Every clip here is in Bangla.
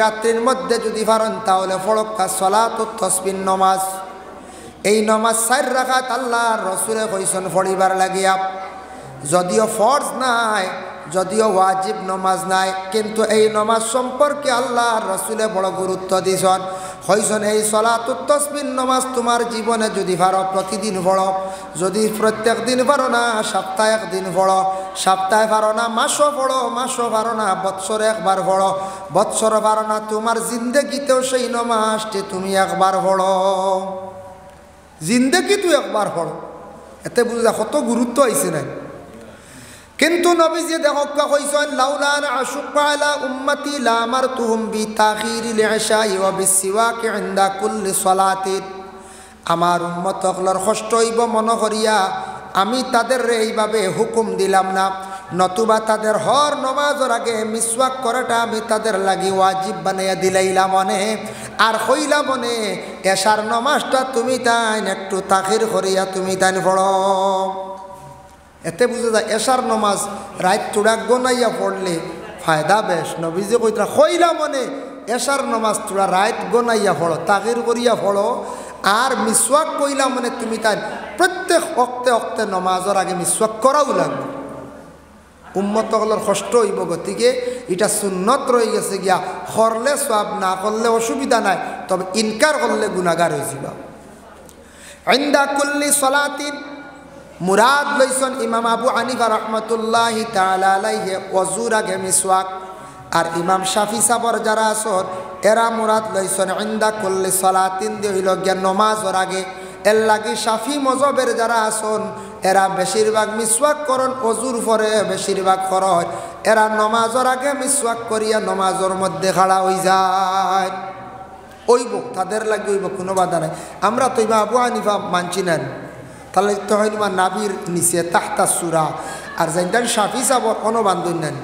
রাত্রির মধ্যে যদি পারেন তাহলে ফরক্কা সলাতুত তাসবিহ নামাজ। এই নামাজ 4 রাকাত আল্লাহর রাসূলে কইছেন পড়িবার লাগিয়া। যদিও ফরজ নাই, যদিও ওয়াজিব নামাজ নাই, কিন্তু এই নামাজ সম্পর্কে আল্লাহর রাসূলে বড় গুরুত্ব দিয়েছেন। কইছেন এই সলাতুত তাসবিহ নামাজ তোমার জীবনে যদি পারো প্রতিদিন পড়ো, যদি প্রত্যেক দিন পারো না সপ্তাহে একদিন পড়ো, সপ্তাহে পারো না মাসও পড়ো, মাসও পারো না বৎসরে একবার পড়ো, বৎসর পারো না তোমার জিন্দেগিতেও সেই নামাজটি তুমি একবার পড়ো, জিন্দেগিতেও একবার পড়ো। এতে বুঝা কত গুরুত্ব আইছে না। কিন্তু নবীজি দেখো কইছেন লাউলা আন আশুক্কা আলা উম্মতি লা আমারতুহুম বিতাখিরিল ইশাই ওয়া বিসওয়াকি ইনদা কুল্লি সালাতিন। আমার উম্মত সকলের কষ্ট হইব মনে করিয়া আমি তাদের এইভাবে হুকুম দিলাম না, নতুবা তাদের হর নমাজের আগে মিসওয়াক করাটা আমি তাদের লাগি ওয়াজিব বানাইয়া দিলাইলাম মনে। আর কইলা মনে এশার নমাজটা তুমি তাইন একটু তাখির করিয়া তুমি তাইন পড়ো। এতে বুঝা যায় এশার নমাজ রাত চূড়া গনাইয়া পড়লে ফায়দা বেশ। নবীজি কইতা কইলা মনে এশার নমাজ চূড়া রাত গনাইয়া পড়ো, তাখির করিয়া পড়ো। আর মিসওয়াক কইলা মানে তুমি তাই প্রত্যেক অক্তে অক্তে নমাজের আগে মিসওয়াক করাও লাগবে। উম্মতগুলোর কষ্ট হইব, গতিকে এটা সুন্নত রয়ে গেছে গিয়া। করলে সওয়াব, না করলে অসুবিধা নাই, তবে ইনকার করলে গুনাহগার হয়ে যাবা। ইনদা কুল্লি সালাতিন মুরাদ লইছেন ইমাম আবু হানিফা রাহমাতুল্লাহি তাআলা আলাইহি ওযুর আগে মিসওয়াক। আর ইমাম শাফি সাবর যারা আসর এরা মুরাদ লইছেন ইনদা কুল্লি সালাতিন দিয়ে হইল গিয়া নমাজের আগে। এর লাগি শাফি মজহবের যারা আসন এরা বেশিরভাগ মিসওয়াক করন ওযুর পরে বেশিরভাগ খরচ। এরা নমাজের আগে মিসওয়াক করিয়া নমাজের মধ্যে খাড়া হয়ে যায়। ওইব তাদের লাগে ওইব, কোনো বাধা নাই। আমরা তো ইমাম আবু হানিফা মানছি না, তাহলে তো হয় না নাবির নিচে তাহতা সুরা। আর যেন শাফি সাবর অনবান্ধন নেন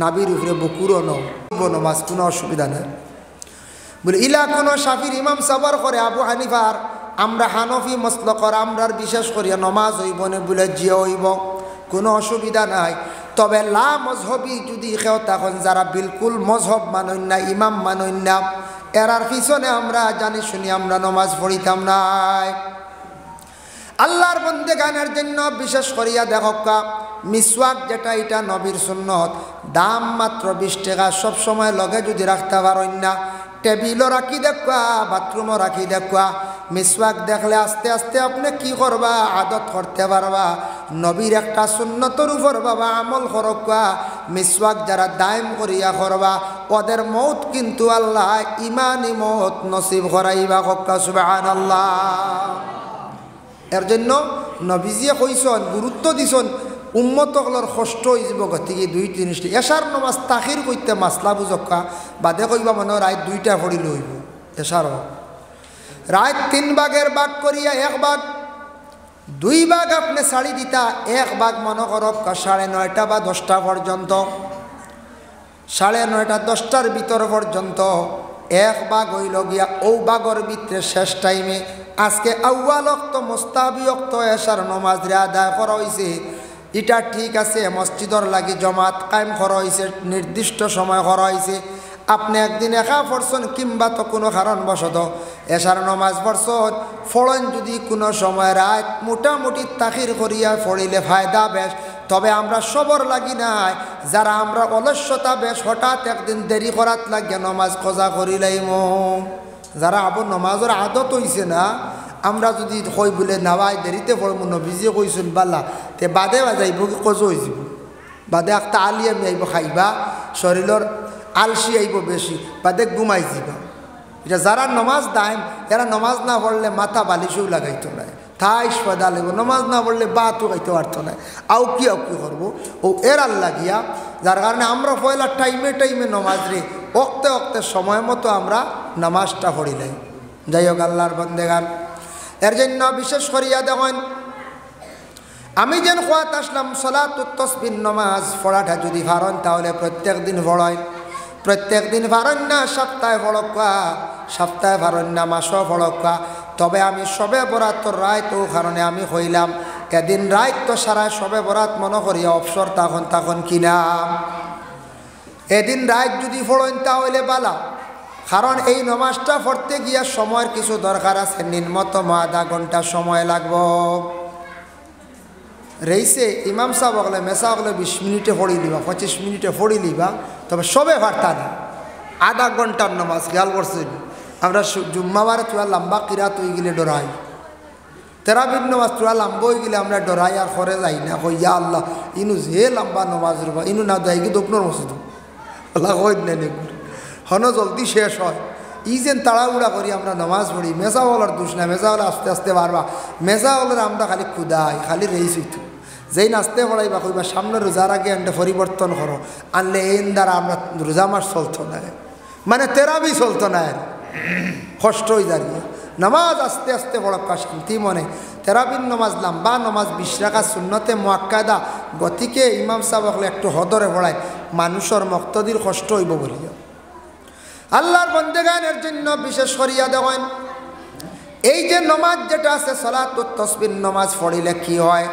নাবির উপরে বকুর নমাজ, কোনো অসুবিধা নেই বলে ইলা কোনো শাফির ইমাম সাবর করে আবু হানিফার। আমরা হানফি মসলকর আমরার বিশেষ করিয়া নমাজ হইব না বলে জিয়া হইব, কোনো অসুবিধা নাই। তবে লা মজহবি যদি কেউ তখন যারা বিলকুল মজহব মানন না, ইমাম মানন না, এরার পিছনে আমরা জানি শুনি আমরা নমাজ পড়িতাম নাই। আল্লাহর বন্দেগানের জন্য বিশেষ করিয়া দেখকা মিসওয়াক যেটা এটা নবীর সুন্নত, দাম মাত্র 20 টাকা। সবসময় লগে যদি রাখতে পারেন না, টেবিলও রাখি দেখা, বাথরুমও রাখি দেখা, মিসওয়াক দেখলে আস্তে আস্তে আপনি কি করবা আদত করতে পারবা। নবীর একটা সুন্নতর উপর বাবা আমল করবা। মিসওয়াক যারা দায়েম করিয়া করবা ওদের মৌত কিন্তু আল্লাহ ইমানি মৌত নসিব করাইবা। কক্কা সুবহানাল্লাহ। এর জন্য নবীজিয়ে কইছেন, গুরুত্ব দিছেন উম্মতগুলোর কষ্ট হয়ে যাব। গতিকে 2 জিনিসটি এশার নমাজ তাখির করতে মাসলা বুঝকা বাদে কইবা মনে রাত 2টা পড়িলে হইব। এশার রাত 3 ভাগের ভাগ করিয়া 1 ভাগ 2 ভাগ আপনি ছাড়ি দিতা। 1 ভাগ মনে করক 9:30 বা 10টা পর্যন্ত, 9:30 10টার ভিতর পর্যন্ত 1 ভাগ হইল গিয়া ও ভাগর ভিতরে শেষ টাইমে আজকে আউয়াল ওয়াক্ত মুস্তাহাবি ওয়াক্ত এশার নমাজ রে আদায় করা হইছে। এটা ঠিক আছে, মসজিদর লাগি জমাত কায়েম করা হয়েছে, নির্দিষ্ট সময় করা হয়েছে। আপনি একদিন একা পড়ছেন কিংবা তো কোনো কারণবশত এশার নমাজ পড়ছেন, ফড়ন যদি কোনো সময় রাত মোটামুটি তাখির করিয়া পড়িলে ফায়দা বেশ। তবে আমরা সবর লাগি নাই, যারা আমরা অলস্যতা বেশ হঠাৎ একদিন দেরি করাত লাগিয়া নমাজ কজা করিলাইম। যারা আবার নমাজের আদত হইছে না, আমরা যদি কই বলে নাওয়াই দেরিতে পড়ব, নবীজি কইছেন বালা তে বাদে বাজাইব কি কজ হয়ে যাব, বাদে একটা আলিয়ামি আইব খাইবা, শরীরের আলসি আইব বেশি, বাদে ঘুমাই যাবা। এটা যারা নমাজ দায়েম এরা নমাজ না পড়লে মাথা বালিশেও লাগাইতো না, থাই সদা লাগব। নমাজ না পড়লে বাতও খাইতে পারতো না, আও কি করবো ও এরার লাগিয়া। যার কারণে আমরা পয়লা টাইমে টাইমে নমাজ রে অক্তে অক্তে সময় মতো আমরা নামাজটা পড়িলাই। যাই হোক আল্লাহর বন্দেগান, এর জন্য বিশেষ করিয়া দেখেন আমি যেন খোয়াত আসলাম সলাতুত তাসবিহ নামাজ পড়াটা যদি পারেন তাহলে প্রত্যেক দিন পড়ায়। প্রত্যেক দিন পারেন না সপ্তাহে পড়কা, সপ্তাহে পারেন না মাসও পড়কা। তবে আমি সবে বরাত রাত ও কারণে আমি হইলাম এদিন রাত তো সারা সবে বরাত মনে করিয়া অবসর তখন কিনা এদিন রাত যদি পড়েন তাহলে বালা, কারণ এই নমাজটা পড়তে গিয়া সময়ের কিছু দরকার আছে, নিম্নতম আধা ঘন্টা সময় লাগব। রইছে ইমাম সাহেব হলে মেসা হলে 20 মিনিটে পড়ি লিবা, 25 মিনিটে পড়ি লিবা, তবে সবে পারতা না। আধা ঘন্টার নমাজ খেয়াল করছেন, আমরা জুম্মাবারে তোরা লম্বা কিরাত হয়ে গেলে ডরাই, তেরাবির নমাজ তোরা লম্বা হয়ে গেলে আমরা ডরাই আর করে যাই না, ইয়া আল্লাহ ইনু যে লম্বা নমাজ রুবা ইনু না দেয় কি দোপনোর মসজিদ আল্লাহ হন জলদি শেষ হয়। ই যেন তাড়াহুড়া করি আমরা নমাজ পড়ি, মেজাওয়ালার দোষ না, মেজাওয়ালা আস্তে আস্তে পারবা, মেজাওয়ালার আমরা খালি ক্ষুদাই খালি রেইস হইতো, যেই নাচতে পড়াইবা কইবা সামনে রোজার আগে আনতে পরিবর্তন করো, আনলে এই দ্বারা আমরা রোজা মাস চলতো না, মানে তেরাবি চলতো না, আর কষ্ট হয়ে দাঁড়িয়ে নামাজ আস্তে আস্তে পড়া শান্তি মনে। তেরাবির নমাজ লম্বা নমাজ 20 রাকাত সুন্নতে মুআক্কাদা, গতিকে ইমাম সাহেব হলে একটু হদরে পড়ায়, মানুষের মক্তদির কষ্ট হইব বলিয়া আল্লাহর বন্দেগানের জন্য বিশেষ করিয়া দেওয়েন। এই যে নমাজ যেটা আছে সালাতুত তাসবিহ নমাজ পড়িলে কি হয়,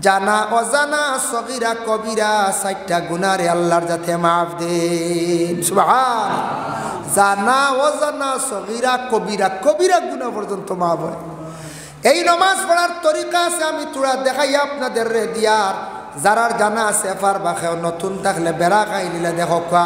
জানা অজানা সগীরা কবিরা 4টা গুনাহরে আল্লাহর যাতে মাফ দেন, সুবহানাল্লাহ। জানা অজানা সগীরা কবিরা, কবিরা গুনাহ পর্যন্ত মাফ হয়। এই নমাজ পড়ার তরিকা আছে, আমি তোরা দেখাই আপনাদের রে দিয়ার, যারার জানা আছে পারবা, খেও নতুন থাকলে বেড়া খাই নিলে দেখো কা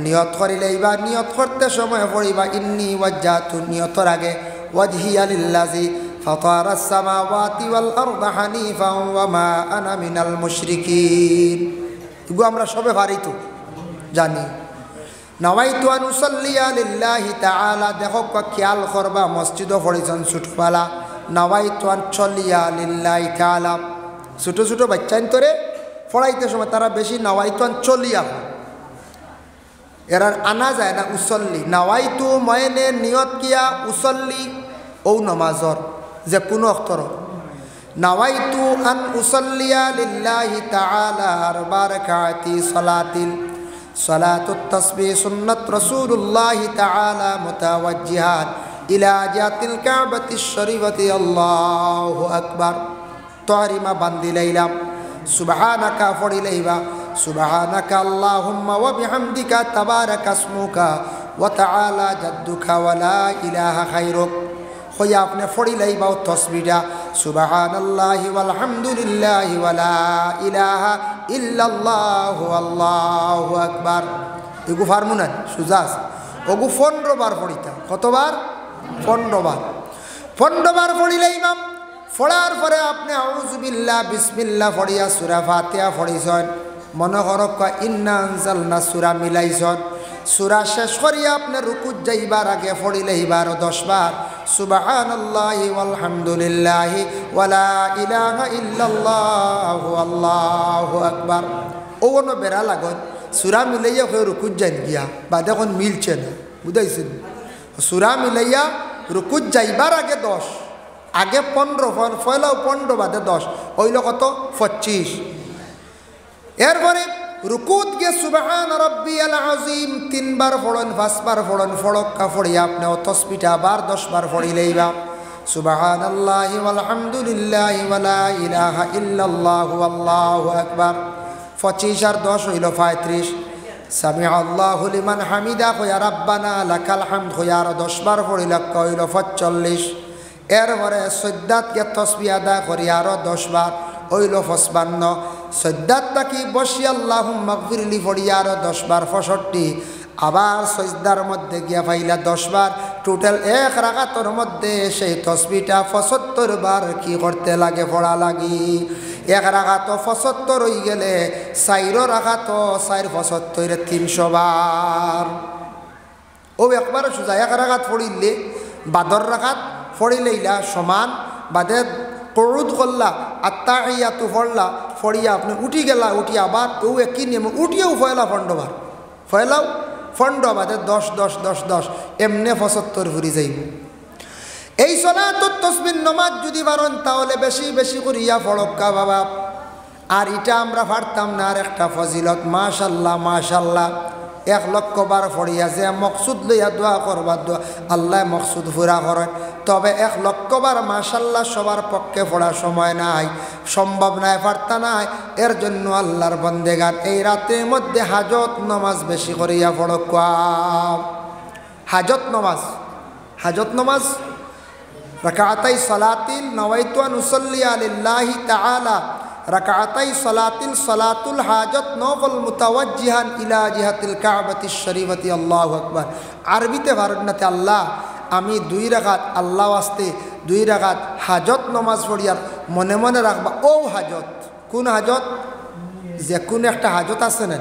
নিয়ত করিলে, বা নিয়ত করতে সময় পড়িবা ইন্নী ওয়াজ্জাহতু, নিয়তর আগে ওয়াজহিয়া লিল্লাযী ফাতারাস সামাওয়াতি ওয়াল আরদা হানিফান ওয়া মা আনা মিনাল মুশরিকিন। এগুলো আমরা সবে পারি তো জানি। নাওয়াইতু আন উসাল্লিয়া লিল্লাহি তাআলা, দেখো খেয়াল করবা মসজিদও পড়িছেন ছোটবেলা, নাওয়াইতু আন চলিয়া লিল্লাহি তাআলা, ছোটো ছোটো বাচ্চাইন তোরে পড়াইতে সময় তারা বেশি নাওয়াইতু আন চলিয়া, এরা আনা যায় না উসল্লি। নাওয়াইতু ময়নে নিয়ত কিয়া উসল্লি ও নমাজর যে কোনো অক্ষর, নাওয়াইতু আন উসল্লিয়া লিল্লাহি তাআলা 4 রাকাতি সালাতিল, সালাতুত তাসবিহ সুন্নাত রাসূলুল্লাহি তাআলা মুতাওয়াজ্জিহান ইলা জাতিল কাবাতিশ শরীফাতি, আল্লাহু আকবার। তাহরিমা বান্ধি লাইলাম, সুবহানাকা পড়িলাইবা, সুবহানাকা আল্লাহুম্মা ওয়া বিহামদিকা তাবারাকা ইসমুকা ওয়া তাআলা জাদ্দুকা ওয়া লা ইলাহা খায়রুক। হইয়া আপনি পড়িলাইবা তাসবিহটা সুবহানাল্লাহি ওয়াল হামদুলিল্লাহি ওয়া লা ইলাহা ইল্লাল্লাহু আল্লাহু আকবার। এগু ফারমু না সুজাস, ওগু 15 বার পড়িতা, কতবার? 15 বার। 15 বার পড়িলাইবা, পড়ার পরে আপনি আউযু বিল্লাহ বিসমিল্লাহ পড়িয়া সূরা ফাতিহা পড়িছেন, মনে করক ইন্না আনজালনা সূরা মিলাইছেন, সূরা শেষ করিয়া আপনি রুকুত যাইবার আগে পড়িলে এবার 10 বার সুবহানাল্লাহি ওয়াল হামদুলিল্লাহি ওয়া লা ইলাহা ইল্লাল্লাহু আল্লাহু আকবার। ওনো বেড়া লাগত সূরা মিলাইয়া হয়ে রুকুত যাই গিয়া, বা দেখুন মিলছে না, বুঝাইছেন? সূরা মিলাইয়া রুকুত যাইবার আগে 10, আগে 15, পয়লাও 15 বাদে 10, হইল কত? 25। এরপরে রুকুত গিয়ে সুবহান রাব্বিয়াল আযীম 3 বার পড়েন, 5 বার পড়েন, ফড়ক্কা পড়িয়া আপনি তাসবিহটা আবার 10 বার পড়িলেইবা সুবহানাল্লাহি ওয়াল হামদুলিল্লাহি ওয়া লা ইলাহা ইল্লাল্লাহু আল্লাহু আকবার। 25 আর 10 হইল 35। সামিআল্লাহু লিমান হামিদা কয়া রাব্বানা লাকাল হামদ কয়া আর 10 বার পড়িলে হইল 45। এরপরে সজ্জাত গিয়ে তাসবিহ আদায় করি আরো 10 বার, হইল 55। সজ্জাতটা কি বসি আল্লাহুম্মা গফিরলি পড়িয়া আরো 10 বার 65। আবার সজদার মধ্যে গিয়া পাইলা 10 বার, টোটাল 1 রাকাতের মধ্যে সেই তাসবিহটা 75 বার কি করতে লাগে? পড়া লাগি। 1 রাকাত 75 হয়ে গেলে 4 রাকাত 4 75 300 বার। ও একবার সোজা 1 রাকাত পড়িলে 12 রাকাত পড়িলেইলা সমান, বাদে কুউদ করলা, আত্তাহিয়াতু পড়লা, পড়িয়া আপনি উঠি গেলা, উঠি আবার ও একই নিয়ম উঠিয়েও ফয়লা 15 বার, ফয়লাও 15 বাদে 10 10 10 10 এমনে 75 ঘুরি যাইব। এই সালাতুত তাসবিহ নামাজ যদি পারেন তাহলে বেশি বেশি করিয়া পড়ক্কা বাবা। আর এটা আমরা পারতাম না, আর একটা ফজিলত মাশাআল্লাহ মাশাআল্লাহ। 1 লক্ষ বার পড়িয়া যে মকসুদ লইয়া দোয়া করবা, দোয়া আল্লাহ মকসুদ পুরা করেন। তবে 1 লক্ষ বার মাশাআল্লাহ সবার পক্ষে পড়া সময় নাই, সম্ভব নাই, পারতা নাই। এর জন্য আল্লাহর বান্দেগান এই রাতের মধ্যে হাজত নামাজ বেশি করিয়া পড়ো। হাজত নামাজ রাকাতাই সালাতিল নওয়াইতু আন উসাল্লি লিল্লাহি তাআলা রাকাতাই সালাতিল সালাতুল হাজত নফল মুতাওয়াজ্জিহান ইলা জিহাতিল কাবাতিশ শরীফাতি। আল্লাহু আকবার। আরবিতে ভারতনাতে আল্লাহ আমি 2 রাকাত আল্লাহ ওয়াস্তে 2 রাকাত হাজত নামাজ পড়িয়ার মনে মনে রাখবা। ও হাজত কোন হাজত? যে কোন একটা হাজত আছে না,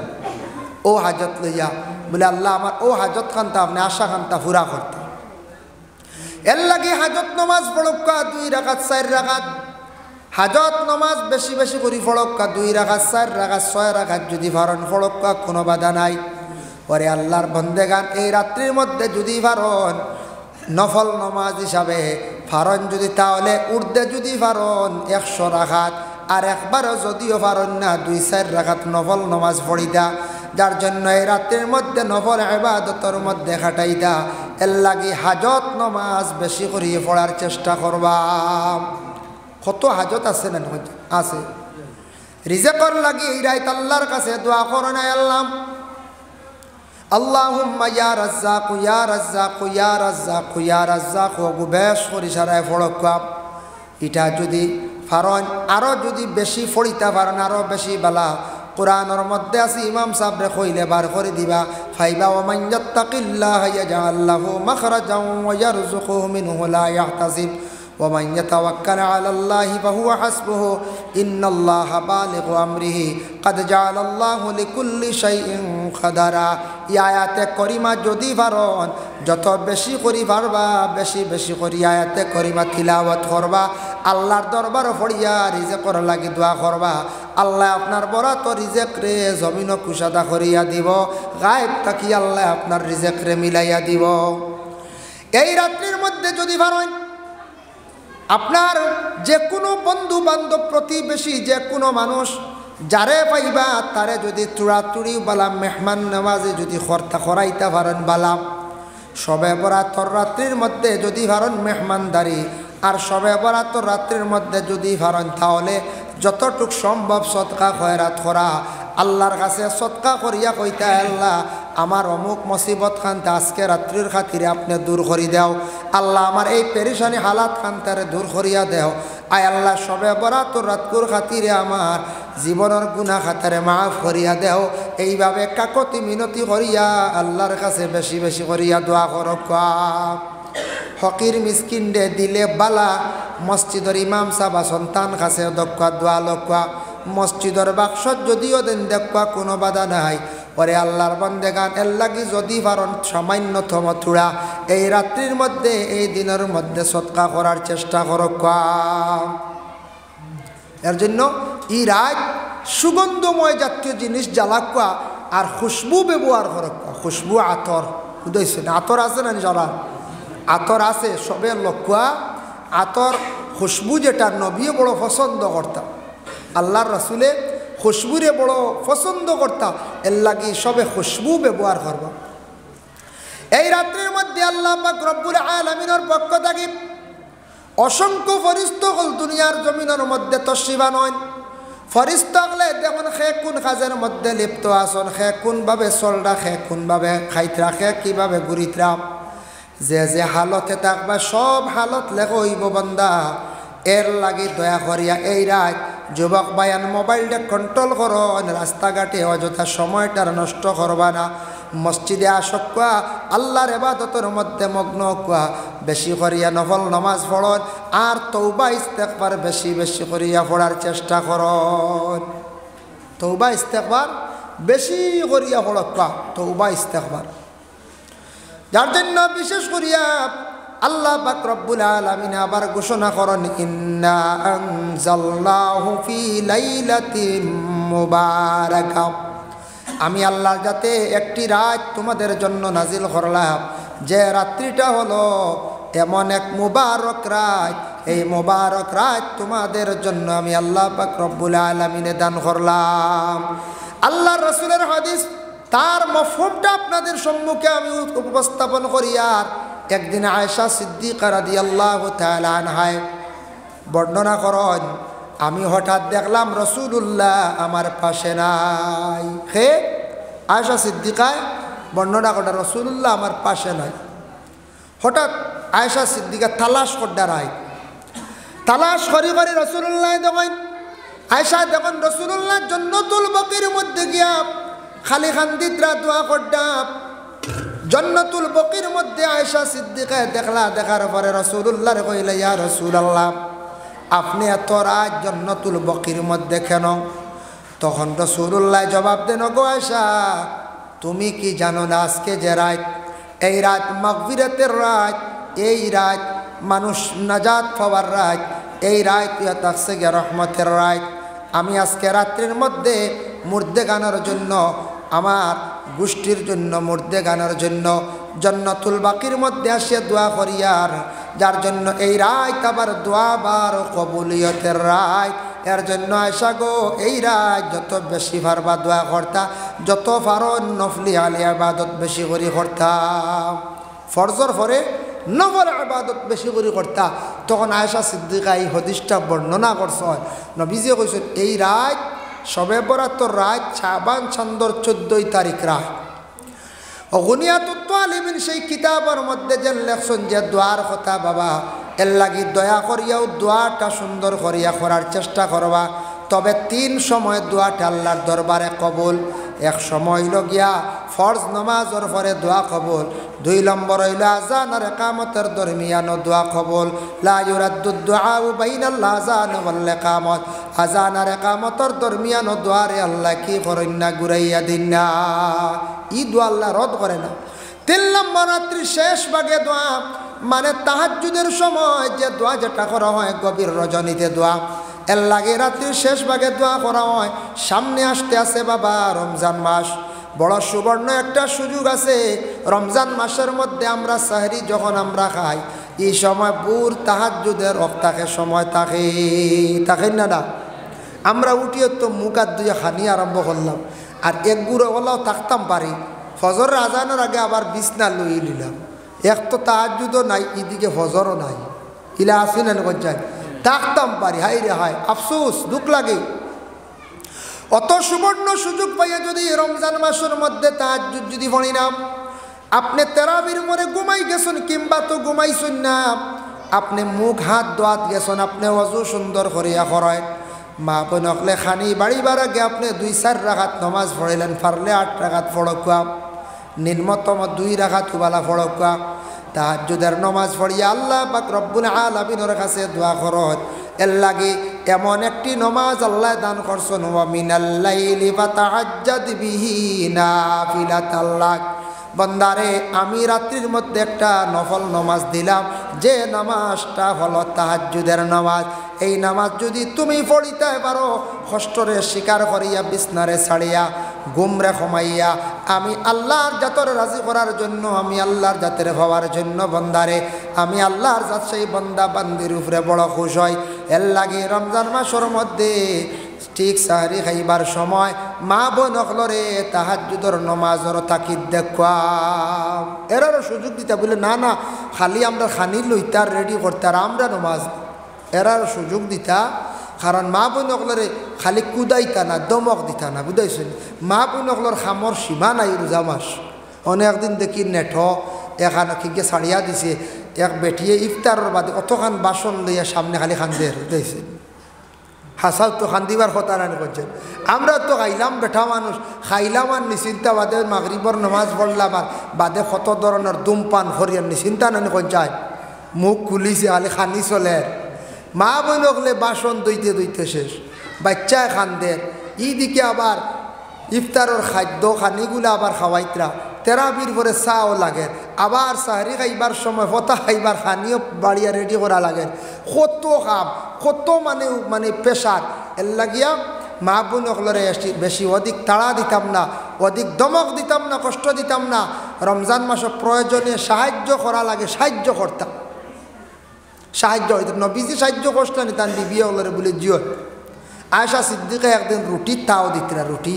ও হাজত লইয়া বলে আল্লাহ আমার ও হাজত খানটা আপনি আশা খানটা পুরা করতে। এর লাগে হাজত নামাজ পড়ক্কা 2 রাকাত 4 রাকাত। হাজত নামাজ বেশি বেশি করে পড়ক্কা 2 রাকাত 4 রাকাত 6 রাকাত যদি পারেন পড়ক্কা, কোনো বাধা নাই। ওরে আল্লাহর বান্দেগান এই রাত্রির মধ্যে যদি পারেন নফল নামাজ হিসাবে পারেন যদি, তাহলে উর্দে যদি পারেন 100 রাকাত, আর একবারও যদিও পারেন না 2-4 রাকাত নফল নামাজ পড়িতা। যার জন্য এই রাতের মধ্যে নফল ইবাদতের মধ্যে খাটাইতা। এর লাগি হাজত নামাজ বেশি করিয়ে পড়ার চেষ্টা করবা। কত হাজত আছে না আছে। রিজেকর লাগি এই রাত আল্লাহর কাছে দোয়া করো না, আল্লাহ আল্লাহুম্মা ইয়া রাজ্জাক ইয়া রাজ্জাক ইয়া রাজ্জাক ইয়া রাজ্জাক ও বেশ করি সারায় পড়কা। এটা যদি পারেন আরও যদি বেশি পড়িতে পারেন আরও বেশি বালা। কোরআনের মধ্যে আছে ইমাম সাহেবরে কইলে বার করে দিবা, ফাইবা ওয়া মান ইয়াত্তাকিল্লাহা ইয়াজআল লাহু মাখরাজাও ওয়া ইয়ারযুকুহু মিনহু লা ইয়াহতাসিব ওয়া মান ইয়াতাওয়াক্কাল আলাল্লাহি ফাহুয়া হাসবুহু ইন্নাল্লাহা বালিগু আমরিহি ক্বাদ জাআলাল্লাহু লিকুল্লি শাইইন কাদারা। এই আয়াতে করিমা যদি পারেন যত বেশি করি পারবা বেশি বেশি করি আয়াতে করিমা তিলাওয়াত করবা। আল্লাহর দরবার পড়িয়া রিজেকর লাগি দোয়া করবা। আল্লাহ আপনার বরাত রিজেক রে জমিন কুশাদা করিয়া দিব। গায়েব থাকি আল্লাহ আপনার রিজেক রে মিলাইয়া দিব। এই রাত্রির মধ্যে যদি পারেন আপনার যে কোনো বন্ধু বান্ধব প্রতিবেশী যে কোনো মানুষ যারে পাইবা তারে যদি তুড়াতুড়ি বালাম মেহমান নওয়াজে যদি খরতা খরাইতে পারেন বালাম। সবে বরাতর রাত্রির মধ্যে যদি পারেন মেহমানদারি, আর সবে বরাতর রাত্রির মধ্যে যদি পারেন তাহলে যতটুক সম্ভব সদকা খয়রাত করা। আল্লাহর কাছে সদকা করিয়া কইতা আল্লাহ আমার অমুক মুসিবত খানতে আজকে রাত্রির খাতিরে আপনি দূর করি দেও। আল্লাহ আমার এই পেরেশানি হালাত খানতারে দূর করিয়া দেও। আয় আল্লাহ সবে বরাতর রাতকুর খাতিরে আমার জীবনের গুনাহ খাতারে মাফ করিয়া দেও। এইভাবে কাকতি মিনতি করিয়া আল্লাহর কাছে বেশি বেশি করিয়া দোয়া করকা। ফকির মিসকিন দে দিলে বালা। মসজিদের ইমাম সাবা সন্তান কাছে দক্কা দোয়া লক্কা। মসজিদের বাক্সত যদিও দেন দেখবা কোনো বাধা নাই। ওরে আল্লাহর বান্দেগান এর লাগি যদি পারেন সামান্যতম থুড়া এই রাত্রির মধ্যে এই দিনের মধ্যে সদকা করার চেষ্টা করকা। এর জন্য এই রাত সুগন্ধময় জাতীয় জিনিস জ্বালাকা আর খুশবু ব্যবহার করকা। খুশবু আতর বুঝাইছে না? আতর আছে না জ্বালা? আতর আছে সবে লক্ষ্য। আতর খুশবু যেটা নবীও বড় পছন্দ করতাম, আল্লাহর রাসূলে খুশবুরে বড় পছন্দ করতাম। এর লাগি সবে খুশবু ব্যবহার করব। এই রাত্রির মধ্যে আল্লাহ পাক রব্বুল আলামিনের পক্ষ থেকে অসংখ্য ফেরেশতা হল দুনিয়ার জমিনের মধ্যে তশরিফ আনেন। ফেরেশতা হলে দেখুন খে কোন কাজের মধ্যে লিপ্ত আসন, খে কোনভাবে চলরা, খে কোনভাবে খাইতরা, খে কীভাবে ঘুরিতরা, যে যে হালতে থাকবা সব হালত লেখ হইব বান্দা। এর লাগি দয়া করিয়া এই রাত যুবক বায়ান মোবাইলটা কন্ট্রোল করন, রাস্তাঘাটে অযথা সময়টার নষ্ট করবা না। মসজিদে আসক্কা আল্লাহর ইবাদতের মধ্যে মগ্ন হওয়া, বেশি করিয়া নফল নামাজ পড়ন আর তওবা ইস্তেগফার বেশি বেশি করিয়া পড়ার চেষ্টা করন। তওবা ইস্তেগফার বেশি করিয়া পড়ক্কা, তওবা ইস্তেগফার। যার জন্য বিশেষ করিয়া আল্লাহ পাক রব্বুল আলামিন আবার ঘোষণা করেন ইন্না আনজালনাহু ফি লাইলাতিন মুবারাকা। আমি আল্লাহ যাতে একটি রাত তোমাদের জন্য নাজিল করলাম, যে রাত্রিটা হলো এমন এক মুবারক রাত। এই মুবারক রাত তোমাদের জন্য আমি আল্লাহ পাক রব্বুল আলামিনে দান করলাম। আল্লাহর রাসূলের হাদিস তার মফহুমটা আপনাদের সম্মুখে আমি উপস্থাপন করি আর একদিন আয়েশা সিদ্দিকা রাদিয়াল্লাহু তাআলা আনহা বর্ণনা করেন, আমি হঠাৎ দেখলাম রাসূলুল্লাহ আমার পাশে নাই। হে আয়েশা সিদ্দিকা বর্ণনা করেন, রাসূলুল্লাহ আমার পাশে নাই। হঠাৎ আয়েশা সিদ্দিকা তালাশ করডারাই, তালাশ করি করি রাসূলুল্লাহ দেখেন। আয়েশা দেখেন রাসূলুল্লাহ জান্নাতুল বাকির মধ্যে গিয়া খালি খান্দিতরা দোয়া করডা। জান্নাতুল বাকির মধ্যে আয়েশা সিদ্দিকা দেখলা, দেখার পরে রাসূলুল্লাহর কইলা, ইয়া রাসূলুল্লাহ আপনি এত রাত জান্নাতুল বাকির মধ্যে কেন? তখন রাসূলুল্লাহ জবাব দেন, গো আয়েশা তুমি কি জানো না আজকে যে রাত, এই রাত মাগফিরাতের রাত, এই রাত মানুষ নাজাত পাওয়ার রাত, এই রাত থাকছে গিয়া রহমতের রাত। আমি আজকে রাত্রির মধ্যে মুর্দে গানোর জন্য, আমার গোষ্ঠীর জন্য মুর্দে গানোর জন্য জান্নাতুল বাকির মধ্যে আসিয়া দোয়া করিয়ার, যার জন্য এই রাত আবার দোয়া বার কবুলিয়তের রাত। এর জন্য আয়েশা গো এই রাত যত বেশি পারবা দোয়া করতা, যত পারো নফলি আলী ইবাদত বেশি করে করতাম, ফরজর পরে নফল ইবাদত বেশি করে করতা। তখন আয়েশা সিদ্দিকা এই হাদিসটা বর্ণনা করছে, নবীজি কইছেন এই রাত শবে বরাতর রাত, শাবান চন্দ্র 14 তারিখ রাত। অগুনিয়াতুত তালিবিন সেই কিতাবের মধ্যে যে লেখছেন যে দোয়ার কথা বাবা, এর লাগি দয়া করিয়াও দোয়াটা সুন্দর করিয়া করার চেষ্টা করবা। তবে 3 সময় দোয়াটা আল্লাহর দরবারে কবুল। এক সময় হইল গিয়া ফরজ নামাজের পরে দোয়া কবুল, 2 নম্বর হইল আযান আর ইকামতের দরমিয়ানো দোয়া কবুল। লা ইউরাদ্দু দুআউ বাইনাল আযান ওয়াল ইকামত, আযান আর ইকামতের দরমিয়ানো দোয়ারে আল্লাহ কি করেন না, ঘুরাইয়া দিন না, ই দোয়া আল্লাহ রদ করে না। 3 নম্বর রাত্রির শেষ ভাগে দোয়া, মানে তাহাজ্জুদের সময় যে দোয়া যেটা করা হয় গভীর রজনীতে দোয়া, এর লাগে রাত্রির শেষ ভাগে দোয়া করা হয়। সামনে আসতে আছে বাবা রমজান মাস, বড় সুবর্ণ একটা সুযোগ আছে। রমজান মাসের মধ্যে আমরা সাহরি যখন আমরা খাই, এই সময় বুর তাহাজ্জুদের রক্তাকে সময় থাকে না না, আমরা উঠিয়ে তো মুখ হাত ধুয়ে খানি আরম্ভ করলাম, আর এক গুঁড়ো হলেও থাকতাম পারি। ফজর আজানের আগে আবার বিছনা লই নিলাম, এক তো তাহাজ্জুদও নাই, এদিকে ফজরও নাই, ইলা আসি না যায় থাকতাম পারি। হাই রে হাই, আফসোস, দুঃখ লাগে। অত সুবর্ণ সুযোগ পাইয়া যদি রমজান মাসের মধ্যে তাহাজ্জুদ যদি পড়ি না, আপনি তেরাবির মরে ঘুমাই গেছেন কিংবা তো ঘুমাইছেন না, আপনি মুখ হাত দোয়াত গেছেন, আপনি অজু সুন্দর করিয়া করেন, মা বোন হকলে খানি বাড়িবার আগে আপনি 2-4 রাকাত নমাজ পড়িলেন, পারলে 8 রাকাত পড়কুয়া, নিম্নতম 2 রাকাত উবালা পড়কুয়া। তাহাজ্জুদের নমাজ পড়িয়া আল্লাহ পাক রব্বুল আলামিনের কাছে দোয়া করত। এর লাগে এমন একটি নমাজ আল্লাহ দান করছেন, ওয়া মিনাল লাইলি ফাতাহাজ্জাদ বিহি নাফিলাতাল লাক। বন্দারে আমি রাত্রির মধ্যে একটা নফল নমাজ দিলাম, যে নামাজটা হলো তাহাজ্জুদের নামাজ। এই নামাজ যদি তুমি পড়িতে পারো, কষ্টরে স্বীকার করিয়া বিছনারে ছাড়িয়া গুমরে কমাইয়া, আমি আল্লাহর জাতরে রাজি করার জন্য, আমি আল্লাহর জাতের হওয়ার জন্য বন্দারে, আমি আল্লাহর জাত সেই বন্দা বান্দির উপরে বড় খুশ হয়। এর লাগে রমজান মাসের মধ্যে ঠিক সাহারি খাইবার সময় মা বোন হলরে তাহাজ্জুদের নমাজের তাকিদ দেখুয়া, এরারও সুযোগ দিতে বলে না না খালি আমরা খানি লইতার রেডি করতার, আমরা নমাজ এরারও সুযোগ দিতা। কারণ মা বোন হলরে খালি কুদাইতা না, দমক দিতা না, বুঝাইছেন? মা বোন হলর খামর সীমা নাই। রোজা মাস অনেকদিন দেখি নেঠ এখানে কিকে ছাড়িয়া দিছে, এক বেটিয়ে ইফতারের বাদে অতখান বাসন লইয়া সামনে খালি খান্দে, বুঝাইছেন? হাসাও তো খান্দিবার কথা রানি করছেন। আমরা তো খাইলাম বেঠা মানুষ, খাইলাম আর নিশ্চিন্তা বাদে মাগরিবর নমাজ পড়লাম, আর বাদে কত ধরনের ধূমপান করিয়ার নিশ্চিন্তা নানি করছেন। মুখ খুলিছে খালি খানি চলে, মা বোন হলে বাসন দইতে দইতে শেষ, বাচ্চায় খান্দের, ইদিকে আবার ইফতারের খাদ্য খানিগুলো আবার খাওয়াইতরা, তেরাবির পরে চাও লাগে, আবার সাহারি খাইবার সময় ফতা খাইবার খানিও বাড়িয়া রেডি করা লাগে, কত কাম, কত মানে পেশার। এর লাগিয়া মা বোন হলরে বেশি অধিক তাড়া দিতাম না, অধিক দমক দিতাম না, কষ্ট দিতাম না। রমজান মাসে প্রয়োজনে সাহায্য করা লাগে, সাহায্য করতাম, সাহায্য হইত। নবীজি সাহায্য করতেন তার বিবি হলরে বলে জিও। আয়েশা সিদ্দিকা একদিন রুটি তাও দিতরা, রুটি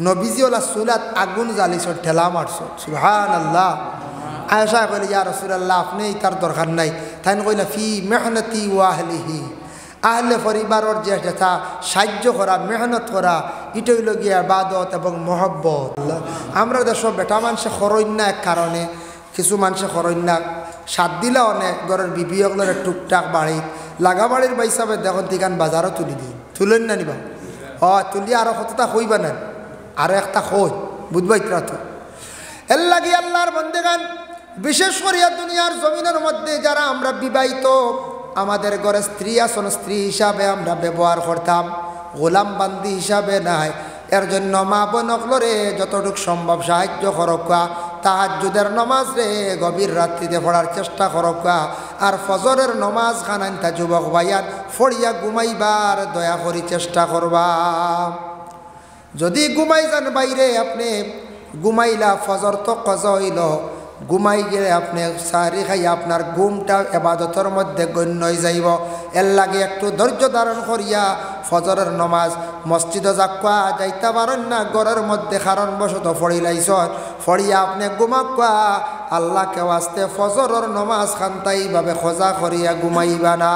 নবীজি ওলা চুলাত আগুন জ্বালিছ, ঠেলা মারছ, সুবহানাল্লাহ। আয়েশা কইলে ইয়া রাসূলুল্লাহ আপনি তার দরকার নাই তাই কইলা ফি মেহনতি ওয়া আহলিহি আহলে পরিবারের যেটা সাহায্য করা মেহনত করা এটা হইল গিয়া ইবাদত এবং মহব্বত। আমরা দেশ বেটা মানুষে খরইন্যা এক কারণে কিছু মানুষে খরইন্যা সাত দিলা অনেক ঘরের বিবিয়গুলোর টুকটাক বাড়িত লাগা বাড়ির বাইসাবে দেখুন তিকান বাজারও তুলি দিই তুলেন না নিবা তুলি আরো কতটা কইবা না আরো একটা কই বুঝবাই তো এর লাগি আল্লাহর বন্দেগান বিশেষ করে দুনিয়ার জমিনের মধ্যে যারা আমরা বিবাহিত আমাদের ঘরে স্ত্রী আসন স্ত্রী হিসাবে আমরা ব্যবহার করতাম গোলাম বান্দি হিসাবে নাই এর জন্য মা বোনকলরে যতটুকু সম্ভব সাহায্য করকা তাহাজ্জুদের নমাজ রে গভীর রাত্রিতে পড়ার চেষ্টা করকা আর ফজরের নমাজ খানাইতা যুবক ভাইয়ার ফড়িয়া ঘুমাইবার দয়া করি চেষ্টা করবা। যদি ঘুমাই যান বাইরে আপনি ঘুমাইলা ফজর তো কজ হইল ঘুমাই গেলে আপনি সারি খাই আপনার ঘুমটা ইবাদতের মধ্যে গণ্য হয়ে যাইব। এর লাগে একটু ধৈর্য ধারণ করিয়া ফজরের নমাজ মসজিদে যাক্কা যাইতে পারেন না ঘরের মধ্যে কারণবশত ফড়িলাইছ ফড়িয়া আপনি ঘুমাক্কা আল্লাহকে ওয়াস্তে ফজরের নমাজ খান্তাইভাবে খোঁজা করিয়া ঘুমাইবা না।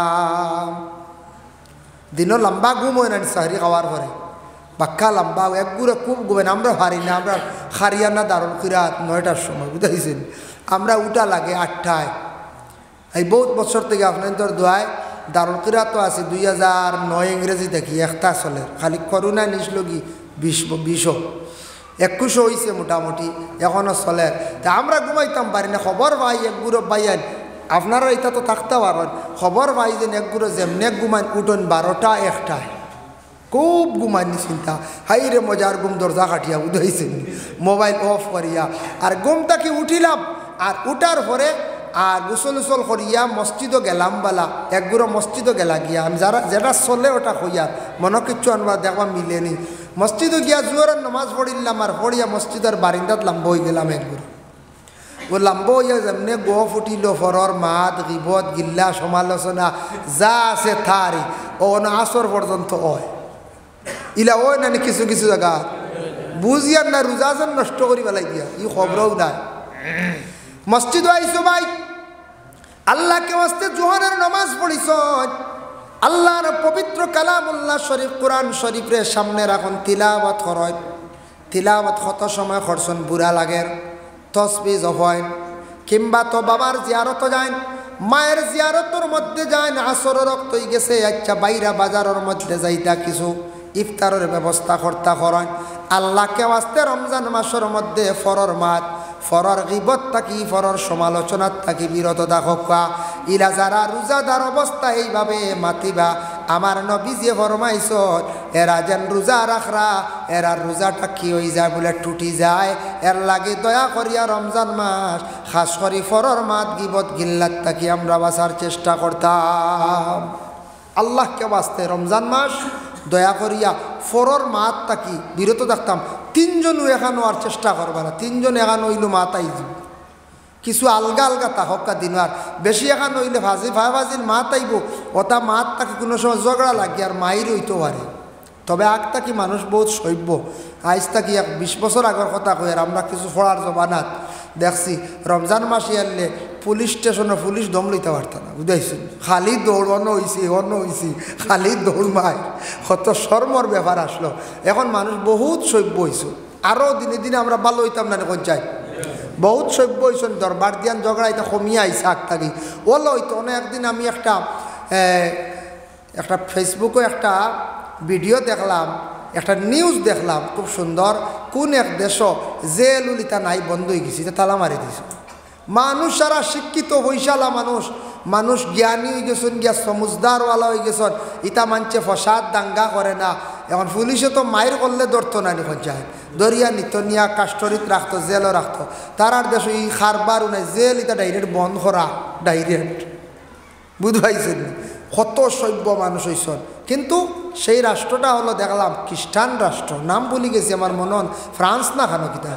দিনও লম্বা ঘুম হয় না সাহরি খাওয়ার পরে বাক্কা লম্বা একগুড়ে খুব ঘুমেন আমরা হারি না আমরা হারিয়ানা দারুল কিরাত 9টার সময় বুঝাইছেন আমরা উঠা লাগে 8টায় এই বহুত বছর থেকে আপনাদের দোয়ায় দারুল কিরাত তো আছে 2009 ইংরেজি দেখি একটা চলে খালি করোনা নিসলগি 20 21 হয়েছে মোটামুটি এখনও চলে তা আমরা ঘুমাইতাম পারি না খবর ভাই একগুড়ো বাইয়ান আপনারা এটা তো থাকতে পারেন খবর ভাই যেন একগুড়ো যেমনি ঘুমান উঠন 12টা 1টায় খুব ঘুমানি চিন্তা হাই রে মজার ঘুম দরজা কাটিয়া উঠাইছেন মোবাইল অফ করিয়া আর ঘুমটা কি উঠিলাম আর উঠার পরে আর গোসল উসল করিয়া মসজিদও গেলাম বালা একগুড়ো মসজিদও গেলা গিয়া আমি যারা যেটা চলে ওটা হইয়া মনে কিচ্ছু আনবা দেখবা মিলেনি মসজিদও গিয়া জোয়ারের নমাজ পড়িলাম আর পড়িয়া মসজিদের বারিন্দাত লাম্ব হয়ে গেলাম একগুড়ো ও লাম্ব হইয়া যেমনি গো ফুটিল ফরর মাত গিবত গিল্লা সমালোচনা যা আছে থারি ও আসর পর্যন্ত হয় ইলা ওই না কিছু কিছু জায়গা বুঝিয়ার না রোজাজন নষ্ট করি পেলাই দিয়া ই খবরও নাই মসজিদ আইসো ভাই আল্লাহকে ওয়াস্তে জোহরের নামাজ পড়িছ আল্লাহর পবিত্র কালামুল্লাহ শরীফ কোরআন শরীফের সামনে রাখুন তিলাওয়াত করেন তিলাওয়াত কত সময় করছেন বুড়া লাগের তসবিহ জফাইন কিংবা তো বাবার জিয়ারত যায় মায়ের জিয়ারতের মধ্যে যায় আসরের রক্ত হয়ে গেছে আচ্ছা বাইরা বাজারের মধ্যে যাইতা কিছু ইফতারের ব্যবস্থা করতে করেন আল্লাহকে ওয়াস্তে রমজান মাসের মধ্যে ফরর মাত ফরর গিবত থাকি ফরর সমালোচনার থাকি বিরত থাকা ইলা যারা রোজাদার অবস্থা এইভাবে মাতিবা আমার নবী যে ফরমাইছ এরা যেন রোজা রাখরা এরা রোজাটা কি হয়ে যায় বলে টুটি যায় এর লাগে দয়া করিয়া রমজান মাস খাস করি ফরর মাত গিবত গিল্লাত থাকি আমরা বাঁচার চেষ্টা করতাম। আল্লাহকে বাঁচতে রমজান মাস দয়া করিয়া ফরর মাত থাকি বিরত থাকতাম। 3 জন এখানো আর চেষ্টা করবা না 3 জন এখানো হইল মাতাই কিছু আলগা আলগা তাহকা দিন আর বেশি এখানো হইলে ভাজির মাত আইব ওটা মাত থাকি কোনো সময় ঝগড়া লাগে আর মাইর হইতে পারে তবে আগ থাকি মানুষ বহুত সভ্য আজ থাকি 20 বছর আগের কথা কই আর আমরা কিছু ফড়ার জবানাত দেখছি রমজান মাসে আনলে পুলিশ স্টেশনে পুলিশ দম লইতে পারতাম না বুঝাইছেন খালি দৌড় অন্য হয়েছি খালি দৌড় মাই কত শর্মর ব্যাপার আসলো এখন মানুষ বহুত সভ্য হয়েছে আরও দিনে দিনে আমরা ভালো হইতাম না কোন চাই বহুত সভ্য হয়েছেন দরবার দিয়ান ঝগড়া এটা কমিয়ে আইসে আগ থাকি ওলো হইতো একদিন আমি একটা ফেসবুকে একটা ভিডিও দেখলাম একটা নিউজ দেখলাম খুব সুন্দর কোন এক দেশ জেল উলিতা নাই বন্ধ হয়ে গেছে তালা মারি দিছে মানুষ সারা শিক্ষিত হইসালা মানুষ জ্ঞানী হয়ে গেছেন গিয়া সমুজদারওয়ালা হয়ে গেছেন ইতা মানছে ফসাদ দাঙ্গা করে না এখন পুলিশে তো মায়ের করলে ধরতো না নিখন যায় দরিয়া নিত নিয়া কাস্টরিত রাখতো জেলও রাখতো তারার দেশ এই খারবার নাই জেল ইতা ডাইরেক্ট বন্ধ করা ডাইরেক্ট বুঝবাইছেন কত সভ্য মানুষ হইছেন কিন্তু সেই রাষ্ট্রটা হলো দেখলাম খ্রিস্টান রাষ্ট্র নাম বলি গেছি আমার মনন ফ্রান্স না খানো কিতা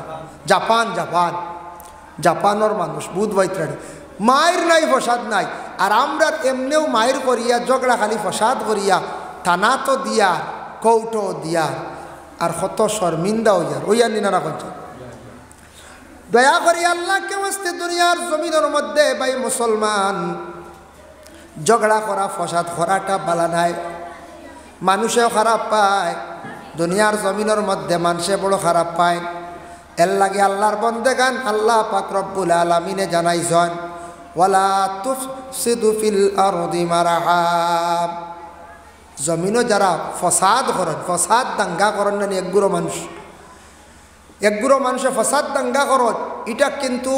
জাপানের মানুষ বুধবাইত্রাণী মায়ের নাই ফসাদ নাই আর আমরা এমনিও মায়ের করিয়া ঝগড়া খালি ফসাদ করিয়া থানা তো দিয়া কৌটো দিয়া আর কত শর্মিন্দা হইয়ার ওইয়ার নিনা রাখ দয়া করি আল্লাহকে ওয়াস্তে দুনিয়ার জমিনের মধ্যে ভাই মুসলমান ঝগড়া করা ফসাদ করাটা বালা নাই। মানুষেও খারাপ পায়, দুনিয়ার জমিনের মধ্যে মানুষে বড় খারাপ পায়। এর লাগে আল্লাহর বন্দেগান আল্লাহ পাক রব্বুল আলামিনে জানাইছেন ওয়ালা তুফসিদু ফিল আরদি মারহা। জমিনও যারা ফসাদ করেন, ফসাদ দাঙ্গা করেন না একগুলো মানুষে ফসাদ দাঙ্গা করেন, এটা কিন্তু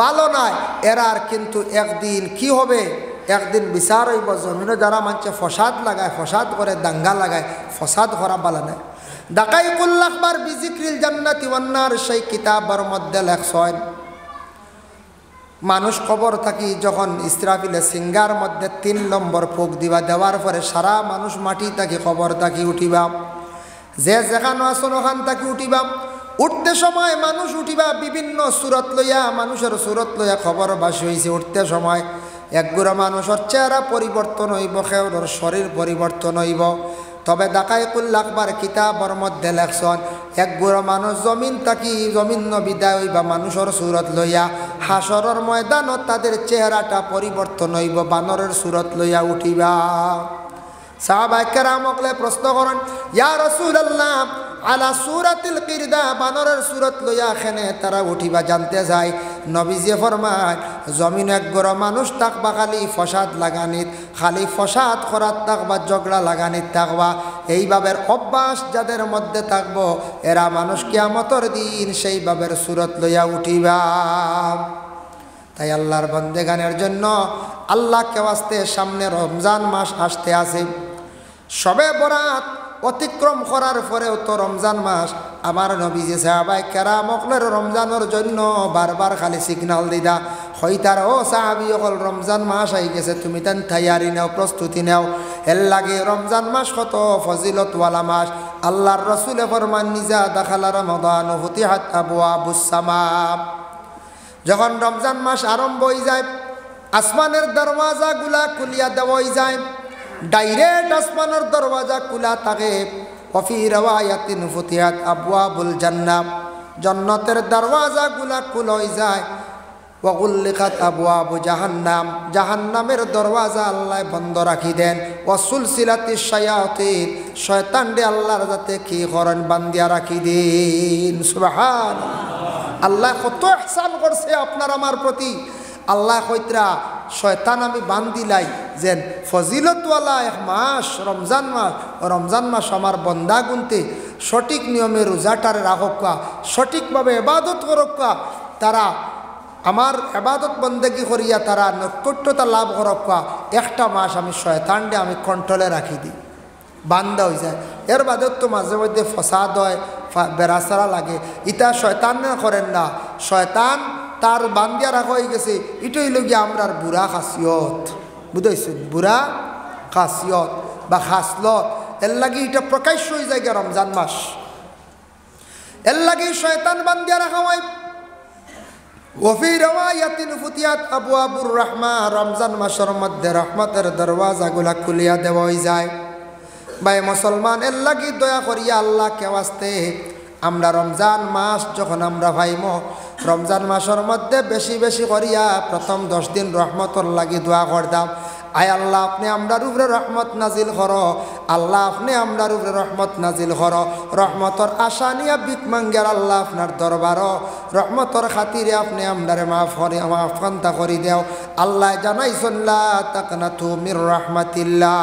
ভালো নয়। এরার কিন্তু একদিন কি হবে, একদিন বিচার হইব। জমিনও যারা মানুষে ফসাদ লাগায়, ফসাদ করে, দাঙ্গা লাগায়, ফসাদ করা ভালো নয়। দাকাইকুল আখবার বিজিক্রিল জান্নাতি ওয়ান নার সেই কিতাবের মধ্যে লেখছেন মানুষ কবর থাকি যখন ইসরাফিলে সিঙ্গার মধ্যে 3 নম্বর ফুক দিবা, দেওয়ার পরে সারা মানুষ মাটি থাকি কবর থাকি উঠিবা, যে যেখানে আসন ওখান থাকি উঠিবা। উঠতে সময় মানুষ উঠিবা বিভিন্ন সুরত লইয়া, মানুষের সুরত লইয়া খবর বাসি হয়েছে। উঠতে সময় একগুড়া মানুষের চেহারা পরিবর্তন হইব, কেউর শরীর পরিবর্তন হইব। তবে দাকাইকুল আখবার কিতাবর মধ্যে লেখছেন একগুড়া মানুষ জমিন থাকি জমিন বিদায় হইবা মানুষের সুরত লইয়া, হাসরের ময়দানত তাদের চেহারাটা পরিবর্তন হইব, বানরের সুরত লইয়া উঠিবা। সাহাবায়ে কেরামকলে প্রশ্ন করেন ইয়া রাসূলুল্লাহ আলা সূরাতিল কিরদা, বানরের সুরত লইয়া খেনে তারা উঠিবা জানতে যায়। নবীজি ফরমায় জমিন একগড় মানুষ থাকবা খালি ফসাদ লাগানিত, খালি ফসাদ করার থাকবা, ঝগড়া লাগানিত থাকবা। এইভাবে অভ্যাস যাদের মধ্যে থাকবো এরা মানুষ কিয়ামতের দিন সেইভাবে সুরত লইয়া উঠিবা। তাই আল্লাহর বন্দেগানের জন্য আল্লাহকে ওয়াস্তে সামনে রমজান মাস আসতে আছে। সবে বরাত অতিক্রম করার পরেও তো রমজান মাস। আমার নবীজি সাহাবায়ে কেরামকলের রমজানের জন্য বারবার খালি সিগনাল দিদা হইতার ও সাহাবি অকল রমজান মাস আই গেছে, তুমি তান তৈয়ারি নাও, প্রস্তুতি নাও। এর লাগে রমজান মাস কত ফজিলতওয়ালা মাস। আল্লাহর রসুলে ফরমান নিজা দাখালা রমাদান ফুতিহাত আবওয়াবুস সামা। যখন রমজান মাস আরম্ভ হয়ে যায় আসমানের দরওয়াজাগুলা খুলিয়া দেওয়া হয়ে যায়, ডাইরেক্ট আসমানের দরওয়াজা খোলা থাকে। ওয়াফি রাওয়ায়াতিন ফুতিহাত আবওয়াবুল জান্নাহ, জান্নাতের দরওয়াজাগুলা খোলা হয়ে যায়। ওয়াগুল্লিকাত আবওয়াবু জাহান্নাম, জাহান্নামের দরওয়াজা আল্লাহ বন্ধ রাখি দেন। ওয়াসুলসিলাতিশ শায়াতিন, শয়তানরে আল্লাহর যাতে কি করেন বান্দিয়া রাখি দেন। সুবহানাল্লাহ, আল্লাহ কত ইহসান করছে আপনার আমার প্রতি। আল্লাহ কইতরা শয়তান আমি বান্দিলাই যেন ফজিলতওয়ালা এক মাস রমজান মাস, রমজান মাস আমার বন্দা গুনতে সঠিক নিয়মে রোজাটারে রাখকা, সঠিকভাবে ইবাদত করকা, তারা আমার ইবাদত বন্দেগি করিয়া তারা নৈকট্যতা লাভ করকা। একটা মাস আমি শয়তানরে আমি কন্ট্রোলে রাখি দিই, বান্দা হয়ে যায়। এর বাদেও তো মাঝে মধ্যে ফসাদ হয়, বেড়াচারা লাগে, ইটা শয়তান করেন না। শয়তান তার বান্দিয়া রাখা হয়ে গেছে, এটাই লগিয়া আমরার বুড়া খাসিয়ত, বুঝাইছেন? বুড়া খাসিয়ত বা খাসলত, এর লাগে এটা প্রকাশ্য হয়ে যায় রমজান মাস। এর লাগে শয়তান বান্দিয়া রাখা হয়। ওফি রাওয়ায়াতিন ফুতিহাত আবওয়াবুর রাহমা, রমজান মাসের মধ্যে রহমতের দরওয়াজাগুলা খুলিয়া দেওয়া হয়ে যায়। ভাই মুসলমান, এর লাগি দয়া করিয়া আল্লাহকে ওয়াস্তে আমরা রমজান মাস যখন আমরা ভাইমো, রমজান মাসের মধ্যে বেশি বেশি করিয়া প্রথম 10 দিন রহমতর লাগি দোয়া করতাম। আয় আল্লাহ আপনি আমরার উপরে রহমত নাজিল করো, আল্লাহ আপনি আমরার উপরে রহমত নাজিল করো। রহমতর আশা নিয়া বিক মাঙ্গের আল্লাহ আপনার দরবারও রহমতর খাতিরে আপনি আমরারে মাফ কান্তা করি দেও। আল্লাহ জানাইছেন লা তাকনাতু মির রাহমাতিল্লাহ,